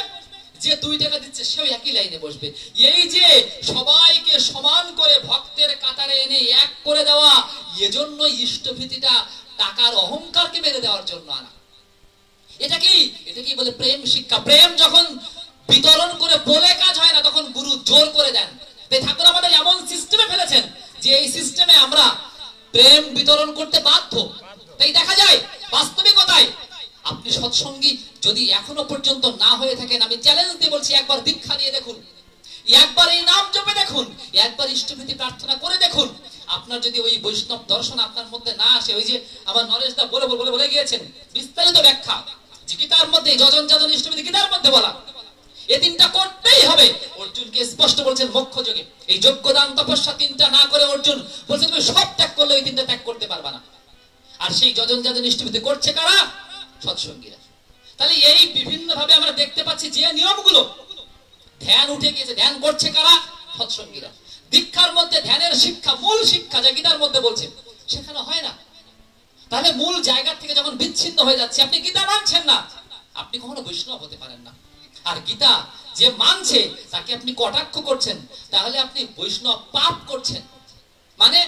Speaker 1: যে 2 টাকা দিচ্ছে সেও একই লাইনে বসবে। এই যে সবাইকে সমান করে ভক্তের কাতারে এনে এক করে দেওয়া, এজন্য ইষ্টভীতিটা টাকার অহংকারকে মেরে দেওয়ার জন্য আনা। এটা কি বলে প্রেম শিক্ষা। প্রেম যখন বিতরণ করে বলে কাজ হয় না, তখন গুরু জোর করে দেন। তাই ঠাকুর আমাদের এমন সিস্টেমে ফেলেছেন যে এই সিস্টেমে আমরা প্রেম বিতরণ করতে বাধ্য। তাই দেখা যায় বাস্তবিকতায় আপনি সৎসঙ্গী যদি এখনো পর্যন্ত না হয়ে থাকেন, আমি চ্যালেঞ্জ দিয়ে বলছি, একবার দীক্ষা নিয়ে দেখুন, একবার এই নাম জপে দেখুন, একবার ইষ্টভীতি প্রার্থনা করে দেখুন। আপনার যদি ওই বৈষ্ণব দর্শন আপনার মধ্যে না আসে, ওই যে আমার নরেশ দা বলে গিয়েছেন বিস্তারিত ব্যাখ্যা, যে গীতার মধ্যে যজন যাজন ইষ্টভীতি গীতার মধ্যে বলা, এই 3টা করতেই হবে। অর্জুনকে স্পষ্ট বলছেন মোক্ষ যোগে, এই যজ্ঞ দান তপস্যা 3টা না করে অর্জুন বলছেন তুমি সব ত্যাগ করলে ওই 3টা ত্যাগ করতে পারবা না। আর সেই যজন যাজন ইষ্টভীতি করছে কারা? সৎসঙ্গীরা। তাহলে এই বিভিন্ন ভাবে আমরা দেখতে পাচ্ছি যে নিয়মগুলো, ধ্যান উঠে গিয়েছে, ধ্যান করছে কারা? সৎসঙ্গীরা। দীক্ষার মধ্যে ধ্যানের শিক্ষা, মূল শিক্ষা যা গীতার মধ্যে বলছে, সেখানে হয় না। তাহলে মূল জায়গা থেকে যখন বিচ্ছিন্ন হয়ে যাচ্ছে, আপনি গীতা মানছেন না, আপনি কখনো বৈষ্ণব হতে পারেন না। আর গীতা যে মানছে তাকে আপনি কটাক্ষ করছেন, তাহলে আপনি বৈষ্ণব পাপ করছেন। মানে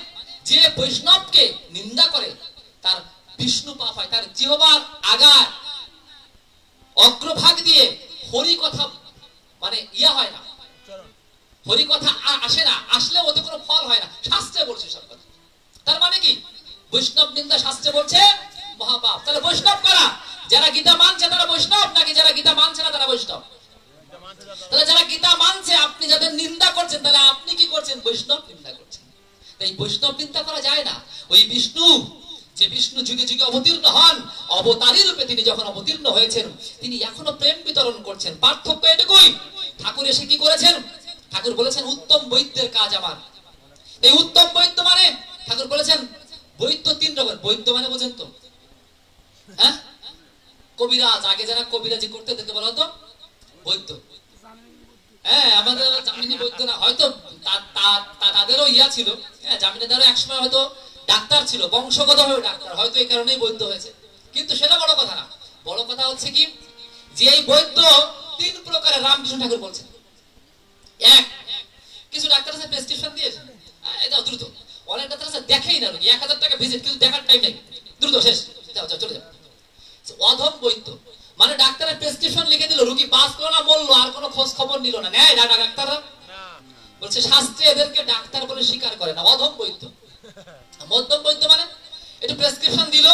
Speaker 1: যে বৈষ্ণবকে নিন্দা করে তার বিষ্ণু পাপ হয়, তার জিহ্বার আগার অগ্রভাগ দিয়ে হরি কথা মানে হয় না, হরি কথা আসে না, আসলে ওতে কোনো ফল হয় না। শাস্ত্রে বলছে সব কথা। তার মানে কি? বৈষ্ণব নিন্দা শাস্ত্রে বলছে মহাপাপ। তাহলে বৈষ্ণব কারা? যারা গীতা মানছে তারা বৈষ্ণব, নাকি যারা গীতা মানছে না তারা বৈষ্ণব? তাহলে যারা গীতা মানছে, আপনি যাদের নিন্দা করছেন, তাহলে আপনি কি করছেন? বৈষ্ণব নিন্দা করছেন। তাই বৈষ্ণব নিন্দা করা যায় না। ওই বিষ্ণু, যে বিষ্ণু যুগে যুগে অবতীর্ণ হন, অবতারী রূপে তিনি যখন অবতীর্ণ হয়েছেন, তিনি এখনো প্রেম বিতরণ করছেন। পার্থক্য এটুকুই। ঠাকুর এসে কি করেছেন? ঠাকুর বলেছেন উত্তম বৈদ্যের কাজ আমার। এই উত্তম বৈদ্য মানে ঠাকুর বলেছেন বৈদ্য 3 রকম। বৈদ্য মানে বোঝেন তো? হ্যাঁ, কবিরাজ। আগে যারা কবিরাজি করতে দেখতে বলা হতো বৈদ্য। হ্যাঁ, আমাদের জামিনী বৈদ্য না, হয়তো তাদেরও ছিল। হ্যাঁ, জামিনীদারও একসময় হয়তো ডাক্তার ছিল, বংশগত ভাবে ডাক্তার, হয়তো এই কারণেই বৈদ্য হয়েছে। কিন্তু সেটা বড় কথা না। বড় কথা হচ্ছে কি, যে এই বৈদ্য 3 প্রকারের। রামকৃষ্ণ ঠাকুর বলছেন, এক, কিছু ডাক্তার আছে প্রেসক্রিপশন দিয়েছে, এটা দ্রুত। অনেক ডাক্তার আছে দেখেই না, 1000 টাকা ভিজিট, কিন্তু দেখার টাইম নেই, দ্রুত শেষ, যাও চলে যাও। অধম বৈদ্য মানে ডাক্তারের প্রেসক্রিপশন লিখে দিল, রোগী পাস করলো না, বললো, আর কোনো খোঁজ খবর নিল না। নেয় ডাক্তাররা বলছে শাস্ত্রে এদেরকে ডাক্তার বলে স্বীকার করে না, অধম বৈদ্য। মধ্যম বৈদ্য মানে একটু প্রেসক্রিপশন দিল,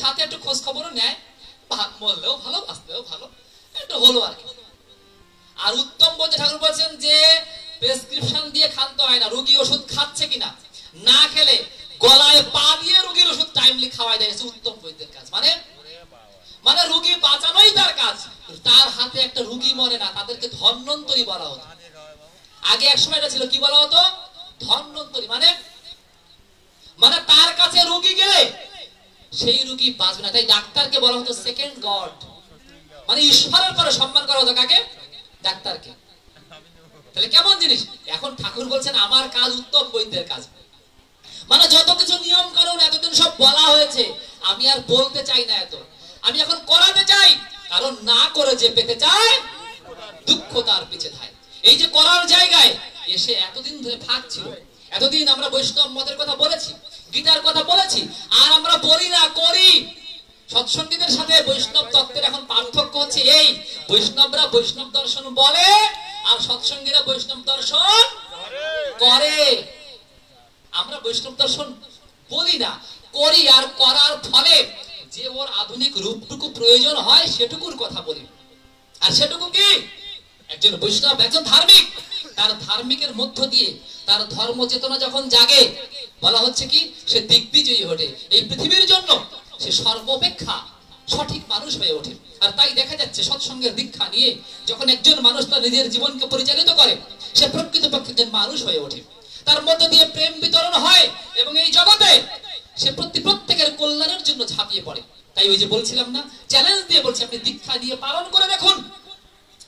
Speaker 1: সাথে একটু খোঁজ খবরও নেয়, বললেও ভালো, বাঁচলেও ভালো, একটু হলো আর কি। আর উত্তম বৈদ্য ঠাকুর বলছেন যে প্রেসক্রিপশন দিয়ে খান্ত হয় না, রোগী ওষুধ খাচ্ছে কিনা, না খেলে গলায় পা দিয়ে রোগীর ওষুধ টাইমলি খাওয়াই দেয়, উত্তম বৈদ্যের কাজ। মানে রোগী বাঁচানোই তার কাজ। তার হাতে একটা রোগী মরে না, তাদেরকে ধন্বন্তরী বলা হতো। আগে এক সময় এটা ছিল, কি বলা হতো? ধন্বন্তরী। মানে তার কাছে রোগী গেলে সেই রোগী বাঁচবে না, তাই ডাক্তারকে বলা হতো সেকেন্ড গড। মানে ঈশ্বরের পরে সম্মান করা হতো কাকে? ডাক্তারকে। তাহলে কেমন জিনিস? এখন ঠাকুর বলছেন আমার কাজ উত্তম বৈদ্যের কাজ। মানে যত কিছু নিয়ম কানুন এতদিন সব বলা হয়েছে, আমি আর বলতে চাই না এত, আমি এখন করাতে চাই। কারণ না করে যে পেতে চায়, দুঃখ তার পিছে ধায়। এই যে করার জায়গায় এসে এতদিন ধরে ফাঁক ছিল, এতদিন আমরা বৈষ্ণব মতের কথা বলেছি, গীতার কথা বলেছি, আর আমরা বলি না, করি। সৎসঙ্গীদের সাথে বৈষ্ণব তত্ত্বের এখন পার্থক্য হচ্ছে এই, বৈষ্ণবরা বৈষ্ণব দর্শন বলে, আর সৎসঙ্গীরা বৈষ্ণব দর্শন করে। আমরা বৈষ্ণব দর্শন বলি না, করি। আর করার ফলে যে আধুনিক রূপটুকু প্রয়োজন হয় সেটুকুর কথা বলি। আর সেটুকু কি? একজন বৈষ্ণব, একজন ধার্মিক, তার ধার্মিকের মধ্য দিয়ে তার ধর্ম চেতনা যখন জাগে, বলা হচ্ছে কি সে দিগ্বিজয়ী ওঠে, এই পৃথিবীর জন্য সে সর্বাপেক্ষা সঠিক মানুষ হয়ে ওঠে। আর তাই দেখা যাচ্ছে সৎসঙ্গের দীক্ষা নিয়ে যখন একজন মানুষ তার নিজের জীবনকে পরিচালিত করে, সে প্রকৃতপক্ষে একজন মানুষ হয়ে ওঠে, তার মধ্য দিয়ে প্রেম বিতরণ হয় এবং এই জগতে সে প্রত্যেকের কল্যাণের জন্য ঝাঁপিয়ে পড়ে। তাই ওই যে বলছিলাম না, চ্যালেঞ্জ দিয়ে বলছি আপনি দীক্ষা দিয়ে পালন করে দেখুন।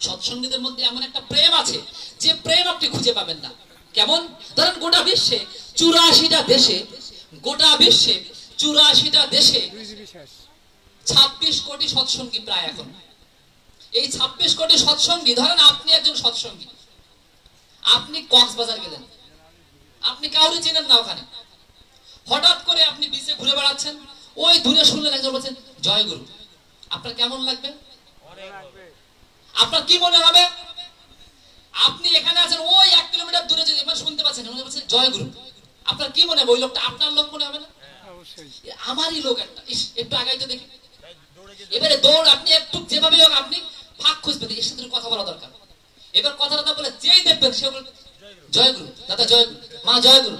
Speaker 1: সৎসঙ্গীদের মধ্যে এমন একটা প্রেম আছে যে প্রেম আপনি খুঁজে পাবেন না। কেমন? ধরেন গোটা বিশ্বে 84টা দেশে, গোটা বিশ্বে 84টা দেশে 26 কোটি সৎসঙ্গী প্রায় এখন। এই 26 কোটি সৎসঙ্গী, ধরেন আপনি একজন সৎসঙ্গী, আপনি কক্সবাজার গেলেন, আপনি কাউরে চেনেন না ওখানে, হঠাৎ করে আপনি বিচে ঘুরে বেড়াচ্ছেন, ওই দূরে শুনলেন একজন বলছেন জয়গুরু, আপনার কেমন লাগবে? আপনার কি মনে হবে? আপনি এখানে আছেন, ওই 1 কিলোমিটার দূরে যদি শুনতে পাচ্ছেন উনি বলছেন জয়গুরু, আপনার কি মনে হবে? ওই লোকটা আপনার লোক মনে হবে না? আমারই লোক একটা, একটু আগাইতে দেখি। এবারে দৌড়, আপনি একটু যেভাবে হোক আপনি ফাঁক খুঁজবেন, এর সাথে কথা বলা দরকার। এবার কথাটা বলে যেই দেখবেন সে বলবে জয়গুরু, দাদা জয়গুরু, মা জয়গুরু,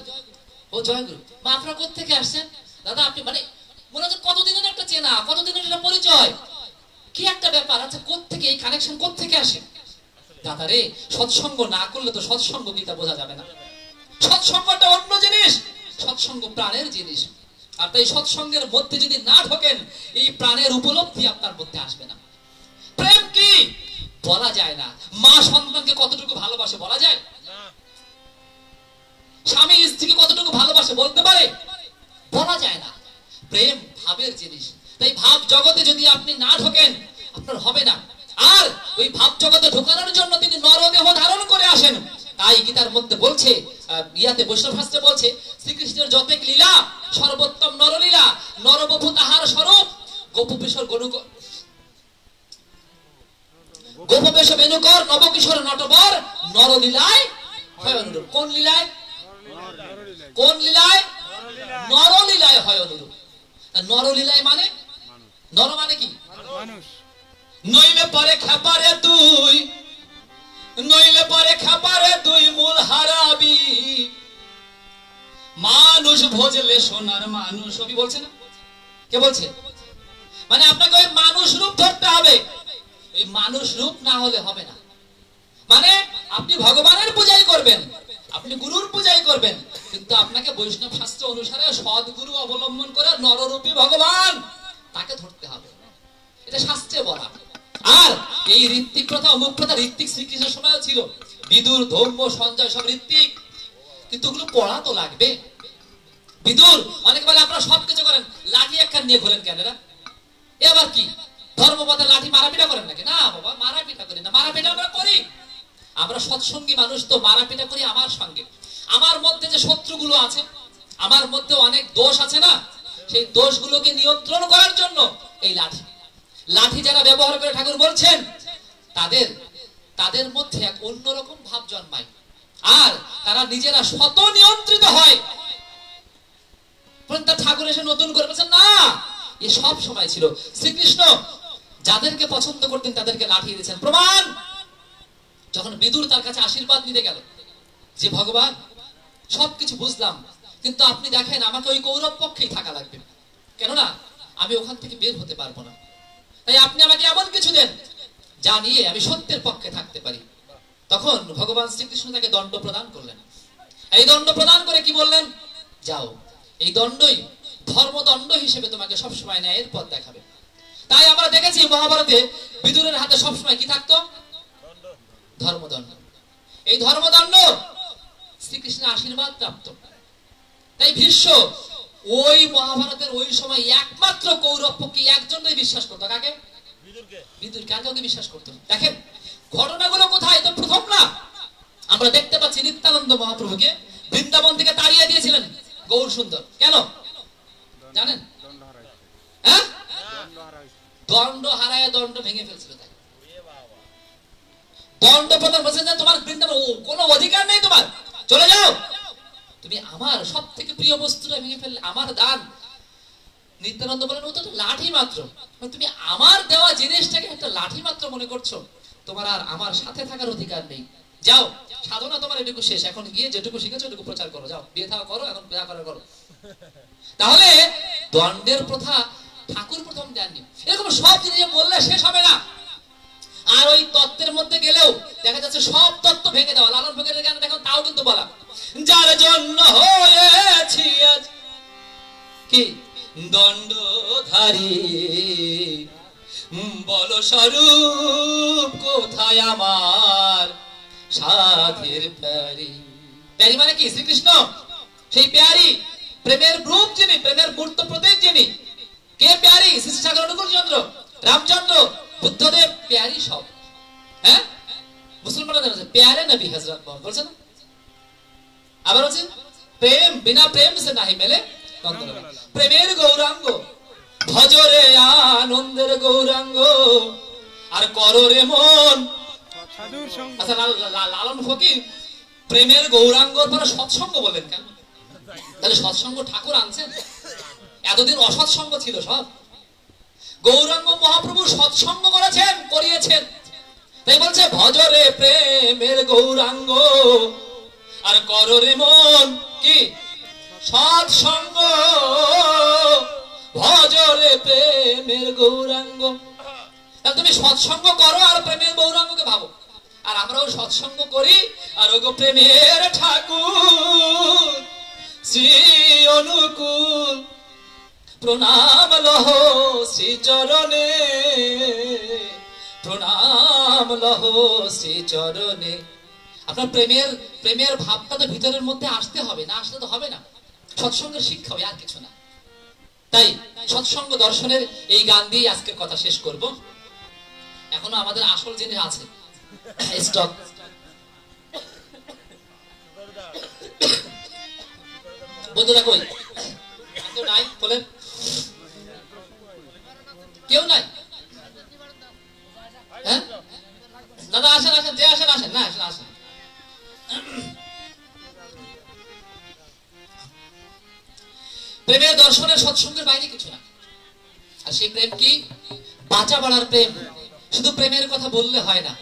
Speaker 1: ও জয়গুরু, মা আপনারা কোত্থেকে আসছেন? দাদা আপনি মানে মনে হচ্ছে কতদিনের একটা চেনা, কতদিনের একটা পরিচয়, কি একটা ব্যাপার। আচ্ছা কোত্থেকে এই কানেকশন কোত্থেকে আসে? দাদা রে, সৎসঙ্গ না করলে তো সৎসঙ্গ কি তা বোঝা যাবে না। সৎসঙ্গটা অন্য জিনিস, সৎসঙ্গ প্রাণের জিনিস। আর তাই সৎসঙ্গের মধ্যে যদি না ঢোকেন, এই প্রাণের উপলব্ধি আপনার মধ্যে আসবে না। প্রেম কি বলা যায় না। মা সন্তানকে কতটুকু ভালোবাসে বলা যায়? স্বামী স্ত্রীকে কতটুকু ভালোবাসে বলতে পারে? বলা যায় না। প্রেম ভাবের জিনিস। তাই ভাব জগতে যদি আপনি না ঢোকেন, আপনার হবে না। আর ওই ভাব জগতে ঢোকানোর জন্য তিনি নরদেহ ধারণ করে আসেন। তাই গীতার মধ্যে বলছে, ইয়াতে বৈষ্ণব শাস্ত্রে বলছে, শ্রীকৃষ্ণের যতেক লীলা সর্বোত্তম নরলীলা, নরবপু তাহার স্বরূপ, গোপবেশ বেনুকর নবকিশোর নটবর, নরলীলায় হয় অনুরূপ। কোন লীলায়? কোন লীলায়? নরলীলায় হয় অনুরূপ। নরলীলায় মানে নর মানে কি? নইলে পরে খাপারে তুই, নইলে পরে খাপারে তুই মূল হারাবি, মানুষ ভজলে সোনার মানুষ। কবি বলছে না? কে বলছে? মানে আপনাকে ওই মানুষ রূপ ধরতে হবে। এই মানুষ রূপ না হলে হবে না। মানে আপনি ভগবানের পূজাই করবেন, আপনি গুরুর পূজাই করবেন, কিন্তু আপনাকে বৈষ্ণব শাস্ত্র অনুসারে সদ্গুরু অবলম্বন করে নররূপী ভগবান তাকে ধরতে হবে। এটা শাস্ত্রে বলা। আর এই ঋত্বিক প্রথা, অমুক প্রথা, ঋত্বিক শ্রীকৃষ্ণের সময়ও ছিল। বিদুর, ধৌম্য, সঞ্জয় সব ঋত্বিক, কিন্তু ওগুলো পড়া তো লাগবে। বিদুর অনেক বলে আপনারা সবকিছু করেন, লাঠি একখান নিয়ে ঘোরেন কেন? এবার কি ধর্মপথে লাঠি মারাপিটা করেন নাকি? না বাবা, মারাপিটা করি না। মারাপিটা আমরা করি, আমরা সৎসঙ্গী মানুষ তো মারাপিটা করি আমার সঙ্গে। আমার মধ্যে যে শত্রুগুলো আছে, আমার মধ্যে অনেক দোষ আছে না, সেই দোষগুলোকে নিয়ন্ত্রণ করার জন্য এই লাঠি। লাঠি যারা ব্যবহার করে ঠাকুর বলছেন, তাদের মধ্যে এক অন্যরকম ভাব জন্মায়, আর তারা নিজেরা শত নিয়ন্ত্রিত হয়। ঠাকুর এসে নতুন করে বলছেন না, এ সব সময় ছিল। শ্রীকৃষ্ণ যাদেরকে পছন্দ করতেন তাদেরকে লাঠি দিয়েছেন। প্রমাণ, যখন বিদুর তার কাছে আশীর্বাদ নিতে গেল যে ভগবান সবকিছু বুঝলাম, কিন্তু আপনি দেখেন আমাকে ওই কৌরব পক্ষেই থাকা লাগবে, কেননা আমি ওখান থেকে বের হতে পারবো না। তাই আপনি আমাকে এমন কিছু দেন যা নিয়ে আমি সত্যের পক্ষে থাকতে পারি। তখন ভগবান শ্রীকৃষ্ণ তাকে দণ্ড প্রদান করলেন। এই দণ্ড প্রদান করে কি বললেন? যাও, এই দণ্ডই ধর্মদণ্ড হিসেবে তোমাকে সবসময় ন্যায়ের পথ দেখাবে। তাই আমরা দেখেছি মহাভারতে বিদুরের হাতে সবসময় কি থাকতো? ধর্মদণ্ড। এই ধর্মদণ্ড শ্রীকৃষ্ণের আশীর্বাদ প্রাপ্ত। তাই ভীষ্ম ওই মহাভারতের ওই সময় একমাত্র কৌরব পক্ষে একজনই বিশ্বাস করতো। কাকে? বিদুরকে। আর কাউকে বিশ্বাস করতো? দেখেন ঘটনাগুলো কোথায়, তো প্রথম না আমরা দেখতে পাচ্ছি নিত্যানন্দ মহাপ্রভুকে বৃন্দাবন থেকে তাড়িয়ে দিয়েছিলেন গৌর সুন্দর। কেন জানেন? হ্যাঁ, দণ্ড হারায় দণ্ড ভেঙে ফেলছিল। তাই দণ্ড প্রদান বলছেন যে তোমার বৃন্দাবন কোনো অধিকার নেই, তোমার চলে যাও। তুমি আমার সব থেকে প্রিয় বস্তুটা ভেঙে ফেললে, আমার দান। নিত্যানন্দ বলেন ও তো একটা লাঠি মাত্র, তুমি আমার দেওয়া জিনিসটাকে একটা লাঠি মাত্র মনে করছো, তোমার আর আমার সাথে থাকার অধিকার নেই। যাও, সাধনা তোমার এটুকু শেষ, এখন গিয়ে যেটুকু শিখেছো ওটুকু প্রচার করো, যাও বিয়ে থাকা করো, এখন বিয়ে করা করো। তাহলে দণ্ডের প্রথা ঠাকুর প্রথম দেননি। এরকম সব জিনিস বললে শেষ হবে না। আর ওই তত্ত্বের মধ্যে গেলেও দেখা যাচ্ছে সব তত্ত্ব ভেঙে দেওয়া। লালন ফকিরের গান দেখো, তাও কিন্তু বলা, যার জন্য হয়েছি আজ কি দণ্ডধারী, বল স্বরূপ কোথায় আমার সাধের প্যারি। প্যারি মানে কি? শ্রীকৃষ্ণ, সেই প্যারি, প্রেমের রূপ যিনি, প্রেমের মূর্ত প্রতীক যিনি। কে প্যারি? শ্রী সাগর অনুকূল চন্দ্র, রামচন্দ্র, বুদ্ধদেব, প্যারি সব। হ্যাঁ, মুসলমানরা জানে প্যারে নবী হযরত মোহাম্মদ বলছে না? আবার বলছে প্রেম বিনা প্রেম সে নাহি মেলে, প্রেমের গৌরাঙ্গ ভজরে আনন্দের গৌরাঙ্গ আর কররে মন। আচ্ছা, লালন ফকির প্রেমের গৌরাঙ্গর পরে সৎসঙ্গ বলেন কেন? তাহলে সৎসঙ্গ ঠাকুর আনছেন? এতদিন অসৎসঙ্গ ছিল সব। গৌরাঙ্গ মহাপ্রভু সৎসঙ্গ করেছেন, করিয়েছেন, তাই বলছে ভজরে প্রেমের গৌরাঙ্গ আর কররে মন কি সৎসঙ্গ, ভজরে প্রেমের গৌরাঙ্গ। তাহলে তুমি সৎসঙ্গ করো আর প্রেমের গৌরাঙ্গকে ভাবো। আর আমরাও সৎসঙ্গ করি আর ওগো প্রেমের ঠাকুর শ্রী অনুকূল প্রণাম লহ শ্রী চরণে, প্রণাম লহ শ্রী চরণে। আপনার প্রেমের ভাবটা তো ভিতরের মধ্যে আসতে হবে, না আসলে তো হবে না। সৎসঙ্গের শিক্ষা হবে, আর কিছু না। তাই সৎসঙ্গ দর্শনের এই গান দিয়ে আজকের কথা শেষ করব। এখনো আমাদের আসল জিনিস আছে স্টক। বন্ধুরা কই? কেউ নাই বলেন? কেউ নাই? হ্যাঁ দাদা আসেন, আসেন, যে আসেন আসেন, না আসেন আসেন। প্রেমের দর্শনের সৎসঙ্গের বাইরে কিছু না। আর সেই প্রেম কি? বাঁচা বাড়ার প্রেম। শুধু প্রেমের কথা বললে হয় না,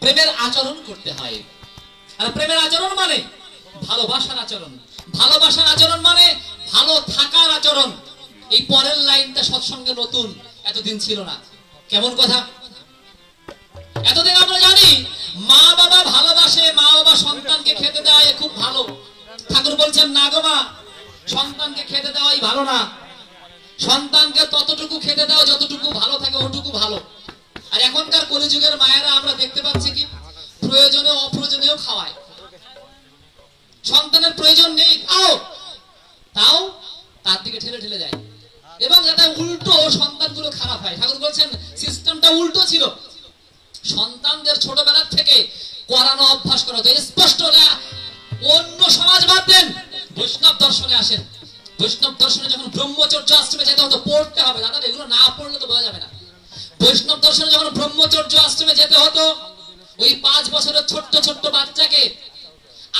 Speaker 1: প্রেমের আচরণ করতে হয়। আর প্রেমের আচরণ মানে ভালোবাসার আচরণ। ভালোবাসার আচরণ মানে ভালো থাকার আচরণ। এই পরের লাইনটা সৎসঙ্গে নতুন, এতদিন ছিল না। কেমন কথা? এতদিন আমরা জানি মা বাবা ভালোবাসে, মা বাবা সন্তানকে খেতে দেয়, খুব ভালো। ঠাকুর বলছেন না গো মা, সন্তানকে খেতে দেওয়াই ভালো না, সন্তানকে ততটুকু খেতে দাও যতটুকু ভালো থাকে, ওটুকু ভালো। আর এখনকার কলিযুগের মায়েরা আমরা দেখতে পাচ্ছি কি প্রয়োজনে অপ্রয়োজনেও খাওয়ায়। সন্তানের প্রয়োজন নেই, খাও, তাও তার দিকে ঠেলে ঠেলে যায়, এবং যাতে উল্টো সন্তানগুলো খারাপ হয়। ঠাকুর বলছেন সিস্টেমটা উল্টো ছিল। সন্তানদের ছোটবেলার থেকে করানো অভ্যাস করা হতো স্পষ্ট। অন্য সমাজ বাদ দেন, বৈষ্ণব দর্শনে আসেন। বৈষ্ণব দর্শনে যখন ব্রহ্মচর্য আশ্রমে যেতে হতো, পড়তে হবে দাদা, এগুলো না পড়লে তো বোঝা যাবে না। বৈষ্ণব দর্শনে যখন ব্রহ্মচর্য আশ্রমে যেতে হতো, ওই 5 বছরের ছোট্ট ছোট্ট বাচ্চাকে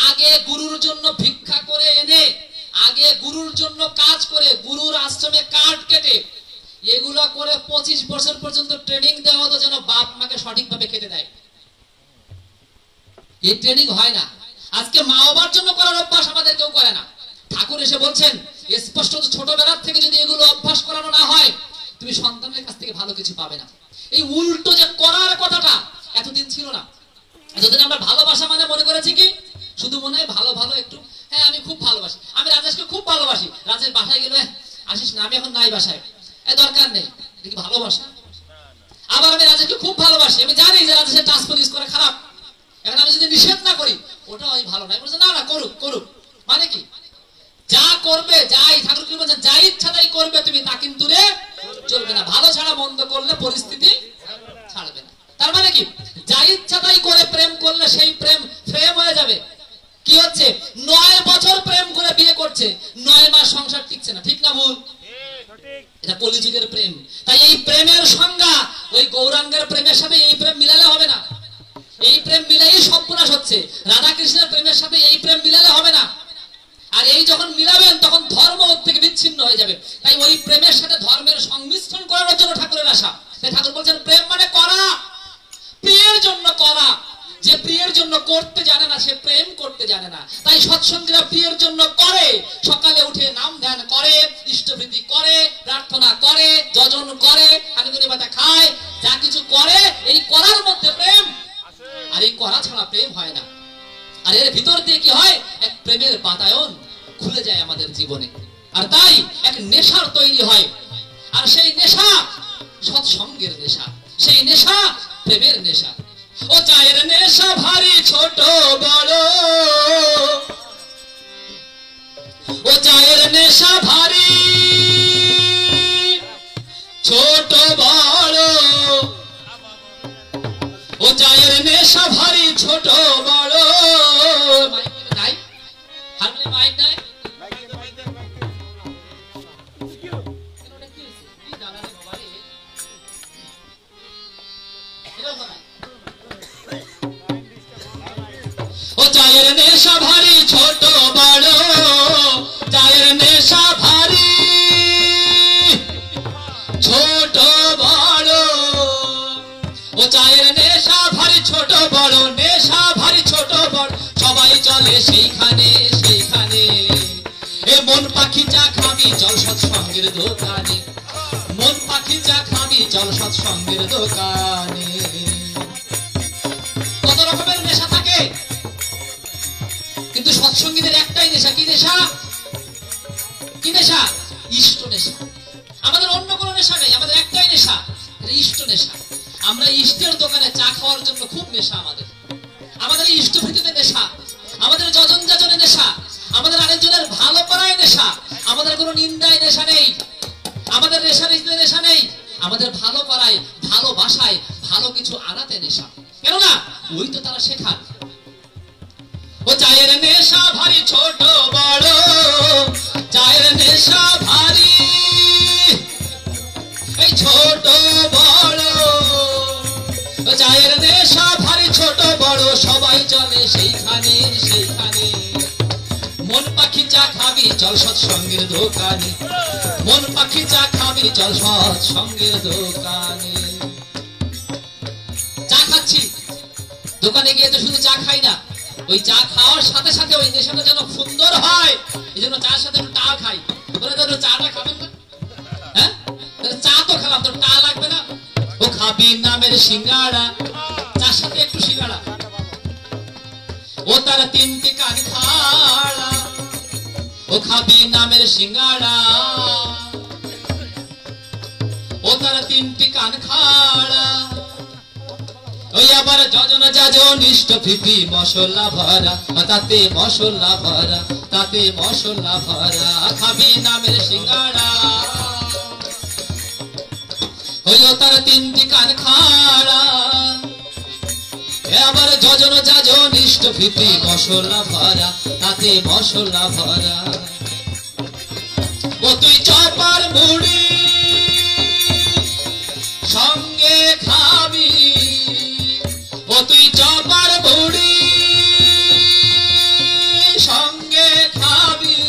Speaker 1: আগে গুরুর জন্য ভিক্ষা করে এনে, আগে গুরুর জন্য কাজ করে, গুরুর আশ্রমে কাঠ কেটে, এগুলো করে 25 বছর পর্যন্ত ট্রেনিং দেওয়া হতো যেন বাপ মাকে সঠিকভাবে খেতে দেয়। এই ট্রেনিং হয় না। আজকে মা বাবার জন্য করার অভ্যাস আমাদের কেউ করে না। ঠাকুর এসে বলছেন স্পষ্ট, ছোটবেলার থেকে যদি এগুলো অভ্যাস করানো না হয়, তুমি সন্তানের কাছ থেকে ভালো কিছু পাবে না। এই উল্টো যে করার কথাটা এতদিন ছিল না। এতদিন আমরা ভালোবাসা মানে মনে করেছি কি শুধু মনে হয় ভালো ভালো একটু, হ্যাঁ আমি খুব ভালোবাসি, আমি রাজেশকে খুব ভালোবাসি, রাজেশ বাসায় গেলে আসিস না, আমি এখন নাই বাসায়, দরকার নেই, দেখি ভালোবাসা। আবার আমি রাজেশকে খুব ভালোবাসি, আমি জানি যে রাজেশের টাচ পুলিশ করে খারাপ, এখন আমি যদি নিষেধ না করি ওটাও আমি ভালো নাই, বলছে না না করুক করুক। মানে কি? যা করবে, যাই ঠাকুর কি বলছেন, যা ইচ্ছা তাই করবে তুমি, তা কিন্তু রে চলবে না। ভালো ছাড়া মন্দ করলে পরিস্থিতি ছাড়বে না। তার মানে কি? যা ইচ্ছা তাই করে প্রেম করলে সেই প্রেম ফ্রেম হয়ে যাবে। কি হচ্ছে? 9 বছর প্রেম করে বিয়ে করছে, 9 মাস সংসার টিকছে না। ঠিক না ভুল? এটা কলিযুগের প্রেম। তাই এই প্রেমের সংজ্ঞা ওই গৌরাঙ্গের প্রেমের সাথে এই প্রেম মিলালে হবে না। এই প্রেম মিলাই সর্বনাশ হচ্ছে। রাধা কৃষ্ণের প্রেমের সাথে এই প্রেম মিলালে হবে না। আর এই যখন মিলাবেন তখন ধর্ম থেকে বিচ্ছিন্ন হয়ে যাবে। তাই ওই প্রেমের সাথে ধর্মের সংমিশ্রণ করার জন্য ঠাকুরের আশা। তাই ঠাকুর বলছেন প্রেম মানে করা, প্রিয়ের জন্য করা। যে প্রিয়ের জন্য করতে জানে না সে প্রেম করতে জানে না। তাই সৎসঙ্গীরা প্রিয়ের জন্য করে, সকালে উঠে নাম ধ্যান করে, ইষ্টভৃতি করে, প্রার্থনা করে, যজন করে, হানিমুনি ভাতা খায়, যা কিছু করে এই করার মধ্যে প্রেম। আর এই করা ছাড়া প্রেম হয় না। আর এর ভিতর দিয়ে কি হয়, এক প্রেমের বাতায়ন খুলে যায় আমাদের জীবনে। আর তাই এক নেশার তৈরি হয়। আর সেই নেশা সৎসঙ্গের নেশা, সেই নেশা প্রেমের নেশা। ও চায়ের নেশা ভারী ছোট বড়, ও চায়ের নেশা ভারী ছোট বড়, ও চায়ের নেশা ভারী ছোট বড়। মাইক নাই, হারমোনিয়াম মাইক নাই। ও চায়ের নেশা ভারী ছোট বড়, চায়ের নেশা ভারী ছোট বড়, ও চায়ের নেশা ভারী ছোট বড়, নেশা ভারী ছোট বড়, সবাই চলে সেইখানে সেইখানে। এ মন পাখি চা খাবি চল সৎসঙ্গের দোকানে, মন পাখি চা খাবি চল সৎসঙ্গের দোকানে। কত রকমের নেশা থাকে, কিন্তু সৎসঙ্গীদের একটাই নেশা। কি নেশা? কি নেশা? ইষ্ট নেশা। আমাদের অন্য কোনো নেশা নেই, আমাদের একটাই নেশা, ইষ্ট নেশা। আমরা ইষ্টের দোকানে চা খাওয়ার জন্য খুব নেশা আমাদের। আমাদের ইষ্টভৃতিতে নেশা, আমাদের যজন যাজনে নেশা, আমাদের আরেকজনের ভালো করায় নেশা। আমাদের কোনো নিন্দায় নেশা নেই, আমাদের নেশা নেই। আমাদের ভালো করায়, ভালোবাসায়, ভালো কিছু আনাতে নেশা। কেননা ওই তো তারা শেখান। ও চায়ের নেশা ভারী ছোট বড়, চায়ের নেশা ভারী এই ছোট বড়, ও চায়ের নেশা ভারী ছোট বড়, সবাই চলে সেইখানে সেইখানে। মন পাখি চা খাবি চল সৎসঙ্গের দোকানে, মন পাখি চা খাবি চল সৎসঙ্গের দোকানে। চা খাচ্ছি, দোকানে গিয়ে তো শুধু চা খাই না, ওই চা খাওয়ার সাথে সাথে ওই নেশাটা যেন সুন্দর হয়, এই জন্য চার সাথে একটু টা খাই। চাটা খাবেন না? হ্যাঁ, চা তো খেলাম, তো টা লাগবে না? ও খাবি নামের সিঙ্গাড়া, চার সাথে একটু সিঙ্গাড়া, ও তার তিনটি কান খাড়া, ও খাবি নামের সিঙ্গাড়া, ও তার তিনটি কান খাড়া। ওই আবার যজন যাজন ইষ্টভৃতি মশলা ভরা, তাতে মশলা ভরা, তাতে মশলা ভরা, খাবি নামের সিঙ্গাড়া, ওই তার তিনটি কান খাড়া। আবার যজন যাজন ইষ্টভৃতি মশলা ভরা, তাতে মশলা ভরা। ও তুই চপার মুড়ি সঙ্গে খাবি, ও তুই চপার মুড়ি সঙ্গে খাবি,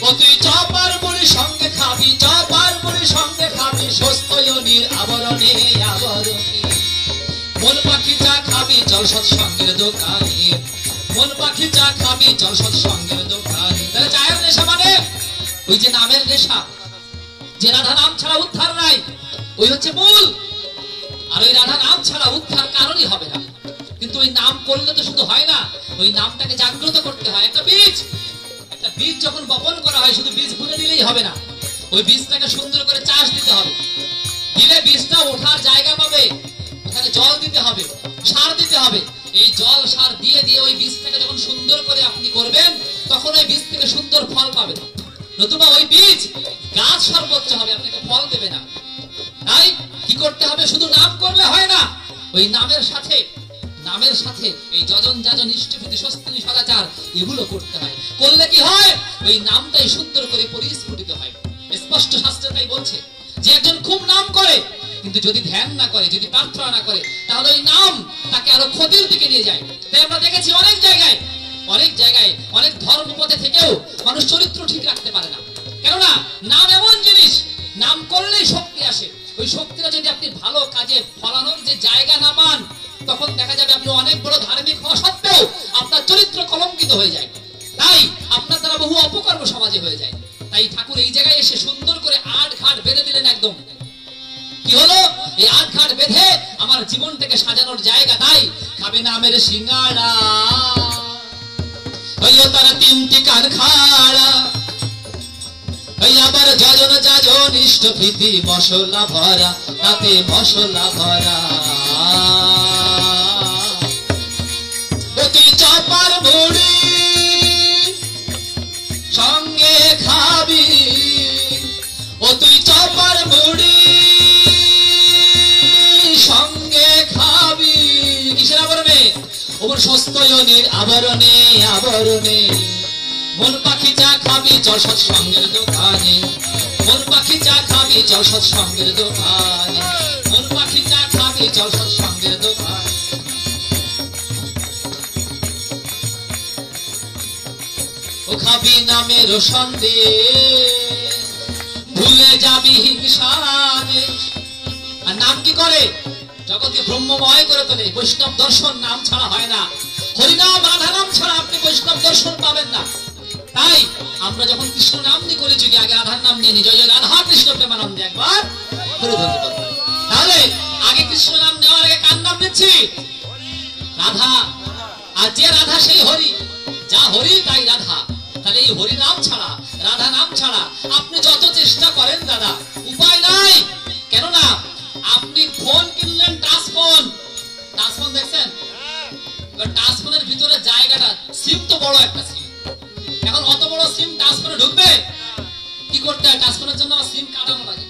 Speaker 1: ও তুই চপার মুড়ি সঙ্গে খাবি, চপার মুড়ি সঙ্গে খাবি, স্বস্ত্যয়নির আবরণে আবরণে। মন পাখি চা খাবি চল সৎসঙ্গের দোকানে, মন পাখি চা খাবি চল সৎসঙ্গের দোকানে। তাহলে চায়ের নেশা মানে ওই যে নামের নেশা, যে রাধা নাম ছাড়া উদ্ধার নাই, ওই হচ্ছে মূল। আর ওই রাধা নাম ছাড়া উদ্ধার কারণই হবে না। কিন্তু ওই নাম করলে তো শুধু হয় না, ওই নামটাকে জাগ্রত করতে হয়। একটা বীজ যখন বপন করা হয় শুধু বীজ বুনে দিলেই হবে না, ওই বীজটাকে সুন্দর করে চাষ দিতে হবে। দিলে বীজটা ওঠার জায়গা পাবে, ওখানে জল দিতে হবে, সার দিতে হবে। এই জল সার দিয়ে দিয়ে ওই বীজটাকে যখন সুন্দর করে আপনি করবেন, তখন ওই বীজ থেকে সুন্দর ফল পাবেন। নতুবা ওই বীজ গাছ সর্বোচ্চ হবে, আপনাকে ফল দেবে না। তাই কি করতে হবে? শুধু নাম করলে হয় না, ওই নামের সাথে এই যজন যাজন ইষ্টভৃতি স্বস্তি সদাচার এগুলো করতে হয়। করলে কি হয়? ওই নামটাই সুন্দর করে পরিস্ফুটিত হয়। স্পষ্ট শাস্ত্রে তাই বলছে যে একজন খুব নাম করে, কিন্তু যদি ধ্যান না করে, যদি প্রার্থনা না করে, তাহলে ওই নাম তাকে আরো ক্ষতির দিকে নিয়ে যায়। তাই আমরা দেখেছি অনেক জায়গায় অনেক ধর্মপথে থেকেও মানুষ চরিত্র ঠিক রাখতে পারে না। কেননা নাম এমন জিনিস, নাম করলেই শক্তি আসে। ওই শক্তিটা যদি আপনি ভালো কাজে ফলানোর যে জায়গা না পান, তখন দেখা যাবে আপনি অনেক বড় ধার্মিক হওয়া সত্ত্বেও আপনার চরিত্র কলঙ্কিত হয়ে যায়। তাই আপনার দ্বারা বহু অপকর্ম সমাজে হয়ে যায়। তাই ঠাকুর এই জায়গায় এসে সুন্দর করে আট ঘাট বেঁধে দিলেন। একদম কি হলো, এই আট ঘাট বেঁধে আমার জীবনটাকে সাজানোর জায়গা। তাই খাবে না মেরে সিঙ্গাড়া, তারা তিনটি কান খাড়া, আবার যজন যাজন ইষ্ট প্রীতি মশলা ভরা, তাতে মশলা ভরা। অতি চাপার মুড়ি সঙ্গে খাবি, ও তুই চাপার মুড়ি সঙ্গে খাবি। কিসের আবরণে? ওর সস্তয়নের আবরণে, আবরণে। মন পাখি চা খাবি চল সৎসঙ্গের দোকানে, মন পাখি চা খাবি চল সৎসঙ্গের দোকানে, মন পাখি চা খাবি চল সৎসঙ্গের দোকানে। ও খাবি নামের সন্দেশ, ভুলে যাবি হিংসানে। আর নাম কি করে? জগৎকে ব্রহ্মময় করে তোলে। বৈষ্ণব দর্শন নাম ছাড়া হয় না। হরিনাম রাধা নাম ছাড়া আপনি বৈষ্ণব দর্শন পাবেন না। তাই আমরা যখন কৃষ্ণ নাম নিয়ে করি, যুগে আগে রাধার নাম নিয়ে নি, জয় জয় রাধা কৃষ্ণ প্রেমানন্দে একবার করে ধরতে পারবো। তাহলে আগে কৃষ্ণ নাম নেওয়ার আগে কার নাম নিচ্ছি? রাধা। আর যে রাধা সেই হরি, যা হরি তাই রাধা। তাহলে এই হরি নাম ছাড়া, রাধা নাম ছাড়া আপনি যত চেষ্টা করেন দাদা, উপায় নাই। কেননা আপনি ফোন কিনলেন, টাচ ফোন, টাচ ফোন দেখছেন? টাচ ফোনের ভিতরে জায়গাটা, সিম তো বড় একটা সিম, এখন অত বড় সিম টাচ ফোনে ঢুকবে? কি করতে হয়? টাচ ফোনের জন্য সিম কাটানো লাগে,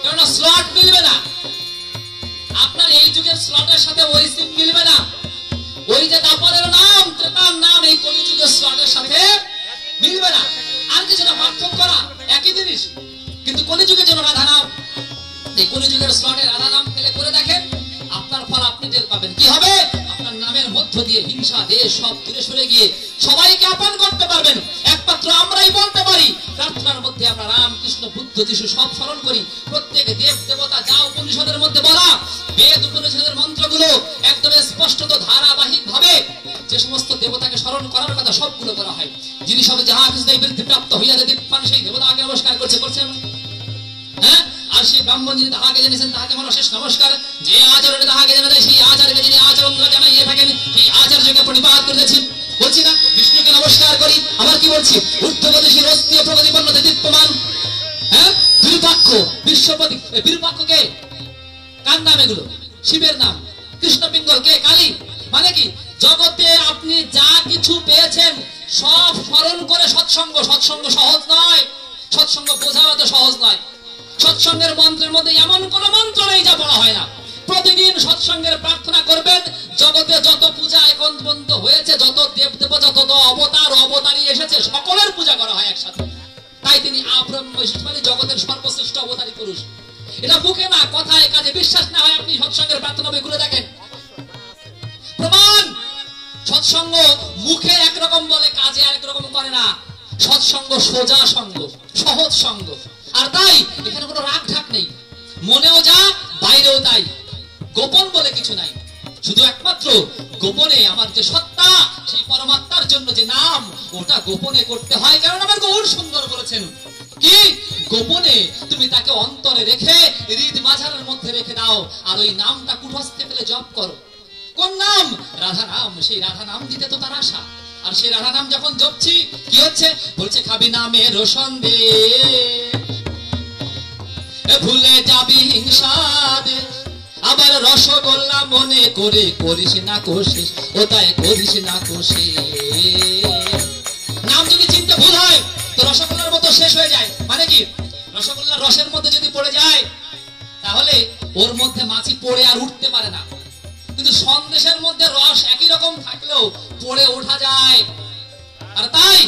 Speaker 1: কেননা স্লট মিলবে না। আপনার এই যুগের স্লটের সাথে ওই সিম মিলবে না। ওই যে দাপরের নাম, ত্রেতার নাম, এই কলিযুগের স্লটের সাথে মিলবে না। আর কিছু না, পার্থক্য করা একই জিনিস, কিন্তু কলিযুগের জন্য রাধা নাম। এই কলিযুগের স্লটে রাধা নাম ফেলে করে দেখেন, আপনার ফল আপনি টের পাবেন। কি হবে? আপনার নামের মধ্য দিয়ে হিংসা দেশ সব দূরে সরে গিয়ে সবাইকে আপন করতে পারবেন। একমাত্র আমরাই বলতে পারি। প্রার্থনার মধ্যে আমরা রাম, কৃষ্ণ, বুদ্ধ, যিশু সব স্মরণ করি। প্রত্যেক দেব দেবতা যা উপনিষদের মধ্যে বলা, বেদ উপনিষদের মন্ত্রগুলো একদম স্পষ্টত ধারাবাহিক ভাবে যে সমস্ত দেবতাকে স্মরণ করার কথা সবগুলো করা হয়। যিনি সবে যাহা কিছু বৃদ্ধি প্রাপ্ত হইয়া যে দীপ্পান, সেই দেবতাকে নমস্কার করছেন। হ্যাঁ, আর সেই ব্রাহ্মণ যিনি তাহাকে জেনেছেন তাহাকে আমার অশেষ নমস্কার। যে আচরণে তাহাকে জানা যায়, সেই আচারকে যিনি আচরণ জানাইয়ে থাকেন, সেই আচার্যকে প্রণিপাত করিতেছি। বলছি না বিষ্ণুকে নমস্কার করি, আবার কি বলছি? ঊর্ধ্বগতিশীল অস্তীয় প্রগতিপন্ন দীপ্যমান। হ্যাঁ, বিরূপাক্ষ বিশ্বপতি। বিরূপাক্ষকে কার নাম? এগুলো শিবের নাম। কৃষ্ণ পিঙ্গল কে? কালী। মানে কি? জগতে আপনি যা কিছু পেয়েছেন সব স্মরণ করে সৎসঙ্গ। সৎসঙ্গ সহজ নয়, সৎসঙ্গ বোঝানো তো সহজ নয়। সৎসঙ্গের মন্ত্রের মধ্যে এমন কোন মন্ত্র নেই যা বলা হয় না। প্রতিদিন সৎসঙ্গের প্রার্থনা করবেন। জগতে যত পূজা এখন পর্যন্ত হয়েছে, যত দেব দেবতা, যত অবতার অবতারী এসেছে, সকলের পূজা করা হয় একসাথে। তাই তিনি আব্রহ্ম মানে জগতের সর্বশ্রেষ্ঠ অবতারী পুরুষ। এটা মুখে না, কথায় কাজে বিশ্বাস না হয় আপনি সৎসঙ্গের প্রার্থনা বইগুলো দেখেন, প্রমাণ। সৎসঙ্গ মুখে একরকম বলে, কাজে একরকম করে না। সৎসঙ্গ সোজা সঙ্গ, সহজ সঙ্গ। আর তাই এখানে কোনো রাগ ঢাক নেই, মনেও যা বাইরেও তাই। গোপন বলে কিছু নাই, শুধু একমাত্র গোপনে আমার যে সত্তা, সেই পরমাত্মার জন্য যে নাম, ওটা গোপনে করতে হয়। কারণ আমার গৌর সুন্দর বলেছেন কি, গোপনে তুমি তাকে অন্তরে রেখে হৃদ মাঝারের মধ্যে রেখে দাও, আর ওই নামটা কুঠস্থে ফেলে জপ করো। কোন নাম? রাধা নাম। সেই রাধা নাম দিতে তো তার আশা। আর সেই রাধা নাম যখন জপছি, কি হচ্ছে? বলছে খাবি নামের সন্দেশ, ভুলে যাবি হিংসা দেশ, আবার রসগোল্লা মনে করে করিস না কোশিস, ও তাই করিস না কোশিস। নাম যদি চিনতে ভুল হয় তো রসগোল্লার মতো শেষ হয়ে যায়। মানে কি? রসগোল্লার রসের মধ্যে যদি পড়ে যায়, তাহলে ওর মধ্যে মাছি পড়ে আর উঠতে পারে না। কিন্তু সন্দেশের মধ্যে রস একই রকম থাকলেও পড়ে ওঠা যায়। আর তাই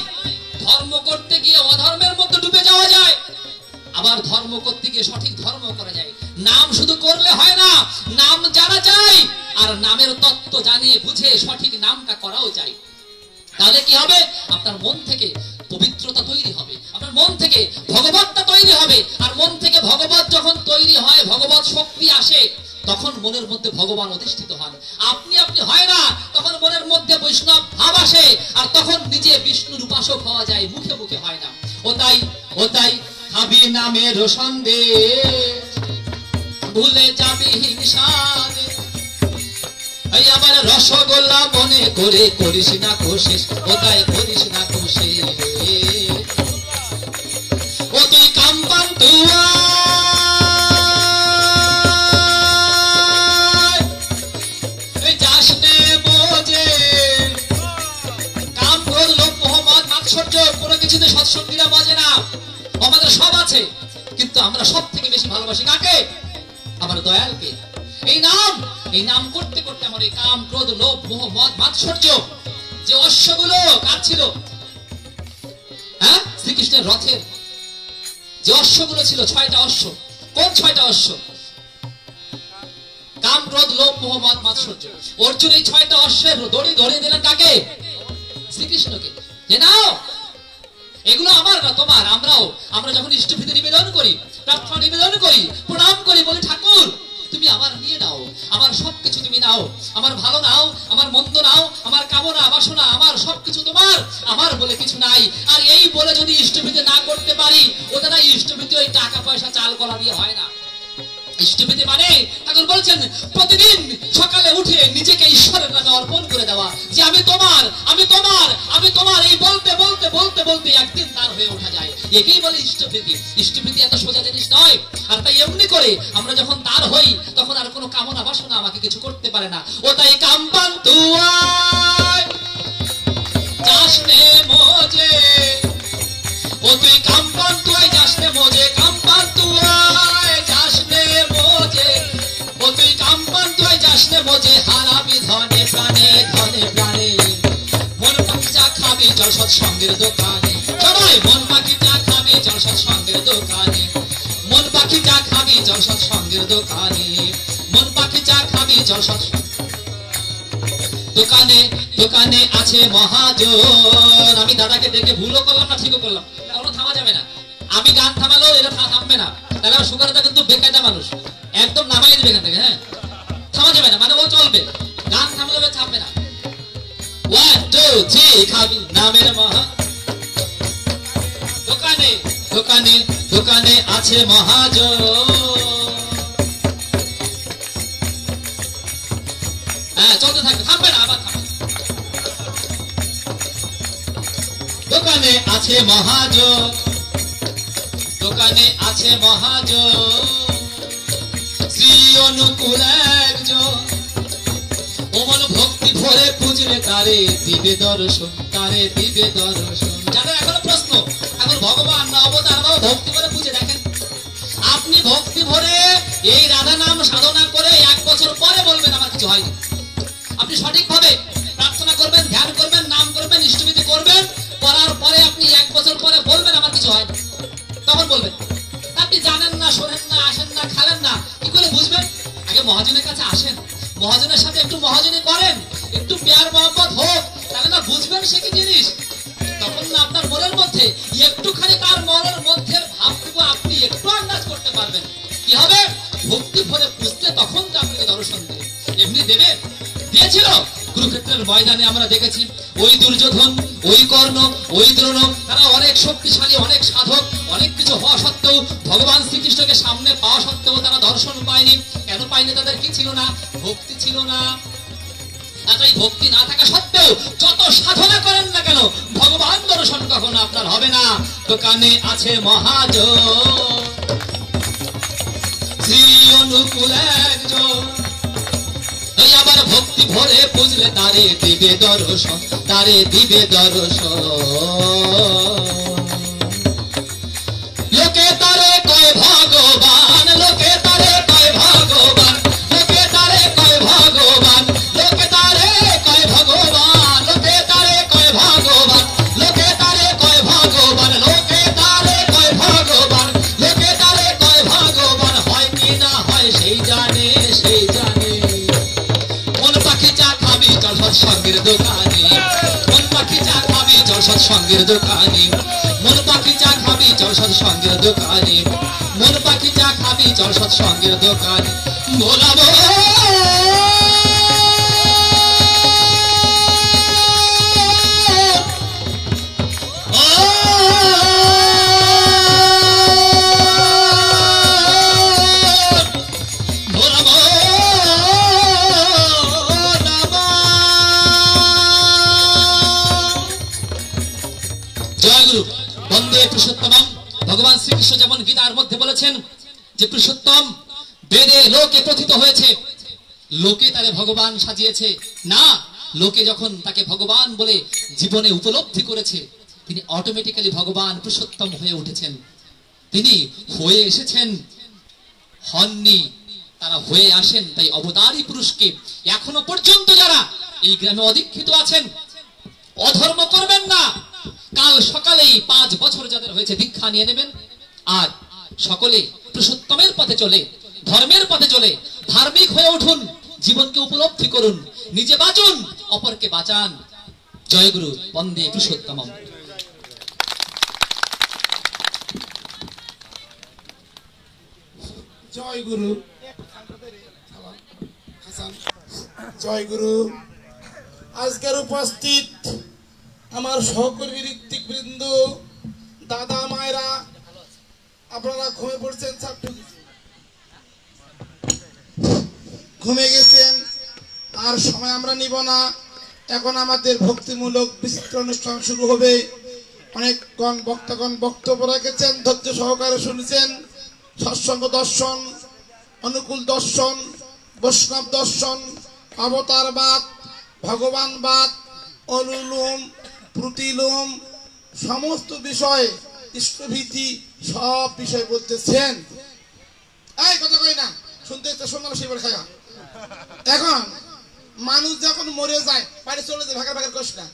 Speaker 1: ধর্ম করতে গিয়ে অধর্মের মধ্যে ডুবে যাওয়া যায়, আবার ধর্ম করতে গিয়ে সঠিক ধর্ম করা যায়। নাম শুধু করলে হয় না, নাম জানা চাই, আর নামের তত্ত্ব জানিয়ে বুঝে সঠিক নামটা করাও চাই। তাহলে কি হবে? আপনার মন থেকে পবিত্রতা তৈরি হবে, আপনার মন থেকে ভগবতটা তৈরি হবে। আর মন থেকে ভগবত যখন তৈরি হয়, ভগবত শক্তি আসে, তখন মনের মধ্যে ভগবান অধিষ্ঠিত হন। আপনি আপনি হয় না, তখন মনের মধ্যে বৈষ্ণব ভাব আসে, আর তখন নিজে বিষ্ণুর উপাসক হওয়া যায়, মুখে মুখে হয় না। ও তাই খাবি নামের সন্দেশ, ভুলে যাবি হিংসার। এই আমার রসগোল্লা মনে করে করিস না কোশিস, ও তাই করিস না কোশিস। ও তুই কাম্পান তুয়া কোনো কিছুতে সৎসঙ্গীরা বাজে না, আমাদের সব আছে, কিন্তু আমরা সব থেকে বেশি ভালোবাসি কাকে? আমার দয়ালকে। এই নাম করতে করতে আমার এই কাম, ক্রোধ, লোভ, মোহ, মদ, মাৎসর্য যে অশ্বগুলো কার ছিল? হ্যাঁ, শ্রীকৃষ্ণের রথের যে অশ্বগুলো ছিল, 6টা অশ্ব। কোন 6টা অশ্ব? কাম, ক্রোধ, লোভ, মোহ, মদ, মাৎসর্য। অর্জুন এই 6টা অশ্বের দড়ি ধরে দিলেন কাকে? শ্রীকৃষ্ণকে। যে নাও, এগুলো আমার না তোমার। আমরা যখন ইষ্টভীতি নিবেদন করি, প্রার্থনা নিবেদন করি, প্রণাম করি, বলি ঠাকুর তুমি আমার নিয়ে নাও, আমার সবকিছু তুমি নাও, আমার ভালো নাও, আমার মন্দ নাও, আমার কামনা বাসনা, আমার সবকিছু তোমার, আমার বলে কিছু নাই। আর এই বলে যদি ইষ্টভীতি না করতে পারি, ওটা না ইষ্টভীতি ওই টাকা পয়সা চাল করা দিয়ে হয় না। ইষ্টভীতি মানে ঠাকুর বলছেন প্রতিদিন সকালে উঠে নিজেকে ঈশ্বরের নামে অর্পণ করে দেওয়া, যে আমি তোমার, আমি তোমার, আমি তোমার। এই বলতে বলতে বলতে বলতে একদিন তার হয়ে ওঠা যায়, একেই বলে ইষ্টভীতি। ইষ্টভীতি এত সোজা জিনিস নয়। আর তাই এমনি করে আমরা যখন তার হই, তখন আর কোনো কামনা বাসনা আমাকে কিছু করতে পারে না। ও তাই কাম্পান তুয়ায় যাসনে মোজে, ও তুই কাম্পান তুয়ায় যাসনে মোজে, কাম্পান তুয়ায় যাসনে মোজে, ও তুই কাম্পান তুয়ায় যাসনে মোজে, হারাবি ধনে প্রাণে, ধনে প্রাণে। মন পাখি চা খাবি চল সৎসঙ্গের দোকানে, সবাই মন পাখি চা খাবি চল সৎসঙ্গের দোকানে, মন পাখি চা খাবি চল সৎসঙ্গের দোকানে, মন পাখি চা খাবি চল সৎসঙ্গ দোকানে। দোকানে আছে মহাজন। আমি দাদাকে দেখে ভুলও করলাম না, ঠিকও করলাম, কোনো থামা যাবে না। আমি গান থামালেও এটা থামবে না, তাহলে সুগারটা কিন্তু বেকায়দা মানুষ, একদম নামাই দিবে এখান থেকে। হ্যাঁ, থামা যাবে না, মানে ও চলবে, গান থামলে থামবে না। 1 2 3 খাবি নামের মহা। দোকানে দোকানে দোকানে আছে মহাজন। হ্যাঁ, চলতে থাকবে, থামবে না, আবার থামবে। দোকানে আছে মহাজন, দোকানে আছে মহাজন, শ্রী অনুকূল একজন। ওমন ভক্তি ভরে পুজলে তারে দিবে দর্শন, তারে দিবে দর্শন। যাদের এখনো প্রশ্ন, এখন ভগবান না অবতার বা ভক্তি ভরে পুজে দেখেন। আপনি ভক্তি ভরে এই রাধা নাম সাধনা করে 1 বছর পরে বলবেন আমার কিছু হয়নি। আপনি সঠিকভাবে প্রার্থনা করবেন, ধ্যান করবেন, নাম করবেন, ইষ্টভীতি করবেন, করার পরে আপনি 1 বছর পরে বলবেন আমার কিছু হয়নি, তখন বলবেন। আপনি জানেন না, শোনেন না, আসেন না, খালেন না, কি করে বুঝবেন? আগে মহাজনের কাছে আসেন, মহাজনের সাথে একটু মহাজনী করেন, একটু প্যার মহব্বত হোক, তাহলে না বুঝবেন সে কি জিনিস। তখন না আপনার মনের মধ্যে একটুখানি তার মনের মধ্যে ভাবটুকু আপনি একটু আন্দাজ করতে পারবেন। কি হবে? ভক্তি ভরে বুঝতে তখন তো আপনাকে দর্শন দেবে। এমনি দেবে, দিয়েছিল কুরুক্ষেত্রের ময়দানে আমরা দেখেছি। ওই দুর্যোধন, ওই কর্ণ, ওই দ্রোণ, তারা অনেক শক্তিশালী, অনেক সাধক, অনেক কিছু হওয়া সত্ত্বেও, ভগবান শ্রীকৃষ্ণকে সামনে পাওয়া সত্ত্বেও তারা দর্শন পায়নি। কেন পায়নি? তাদের কি ছিল না? ভক্তি ছিল না। আর এই ভক্তি না থাকা সত্ত্বেও যত সাধনা করেন না কেন, ভগবান দর্শন কখনো আপনার হবে না। দোকানে আছে মহাজন, শ্রী অনুকূল একজন। এই আবার ভক্তি ভরে বুঝলে তারে দিবে দর্শন, তারে দিবে দর্শন। লোকে তারে কয় ভগবান, লোকে তারে কয় ভগবান, লোকে তারে কয় ভগবান, লোকে তারে কয় ভগবান, লোকে তারে কয় ভগবান, লোকে তারে কয় ভগবান, লোকে তারে কয় ভগবান, লোকে তারে কয় ভগবান। হয় কি না হয় সেই জানে, সেই জানে। মন পাখি চা খাবি চল সৎসঙ্গের দোকানে, মন পাখি চা সঙ্গের দোকানে, মন পাখি চা খাবি চল সৎসঙ্গের দোকানে, মন পাখি চা খাবি চল সৎসঙ্গের দোকানে। ভোলাবো বন্দে পুরুষোত্তমম। ভগবান শ্রীকৃষ্ণ যেমন গীতার মধ্যে বলেছেন যে পুরুষোত্তম বেদে লোকে প্রথিত হয়েছে, লোকে তারে ভগবান সাজিয়েছে না, লোকে যখন তাকে ভগবান বলে জীবনে উপলব্ধি করেছে, তিনি অটোমেটিক্যালি ভগবান পুরুষোত্তম হয়ে উঠেছেন। তিনি হয়ে এসেছেন, হননি, তারা হয়ে আসেন। তাই অবতারী পুরুষকে এখনো পর্যন্ত যারা এই গ্রামে অদীক্ষিত আছেন, অধর্ম করবেন না। কাল সকালেই 5 বছর যাদের হয়েছে দীক্ষা নিয়ে নেবেন, আর সকলে পুরুষোত্তমের পথে চলে, ধর্মের পথে চলে ধার্মিক হয়ে উঠুন, জীবনকে উপলব্ধি করুন, নিজে বাঁচুন, অপরকে বাঁচান। জয় গুরু, বন্দে পুরুষোত্তমম।
Speaker 2: জয় গুরু, জয় গুরু। আজকের উপস্থিত আমার সহকর্মী ঋত্বিক বৃন্দ, দাদা মায়েরা, আপনারা ঘুমিয়ে পড়ছেন, ঘুমিয়ে গেছেন, আর সময় আমরা নিব না। এখন আমাদের ভক্তিমূলক বিচিত্র অনুষ্ঠান শুরু হবে। অনেকগণ বক্তাগণ বক্তব্য রেখেছেন, ধৈর্য সহকারে শুনেছেন। সৎসঙ্গ দর্শন, অনুকূল দর্শন, বৈষ্ণব দর্শন, অবতারবাদ, ভগবানবাদ, অনুলোম প্রতিলোম, সমস্ত বিষয়, ইষ্টভীতি, সব বিষয় বলতেছেন। এই কথা কই না, শুনতে শোনাল সেবার খায়া। এখন মানুষ যখন মরে যায়, বাড়ি চলে যায়, ভাগার ভাগার করিস না।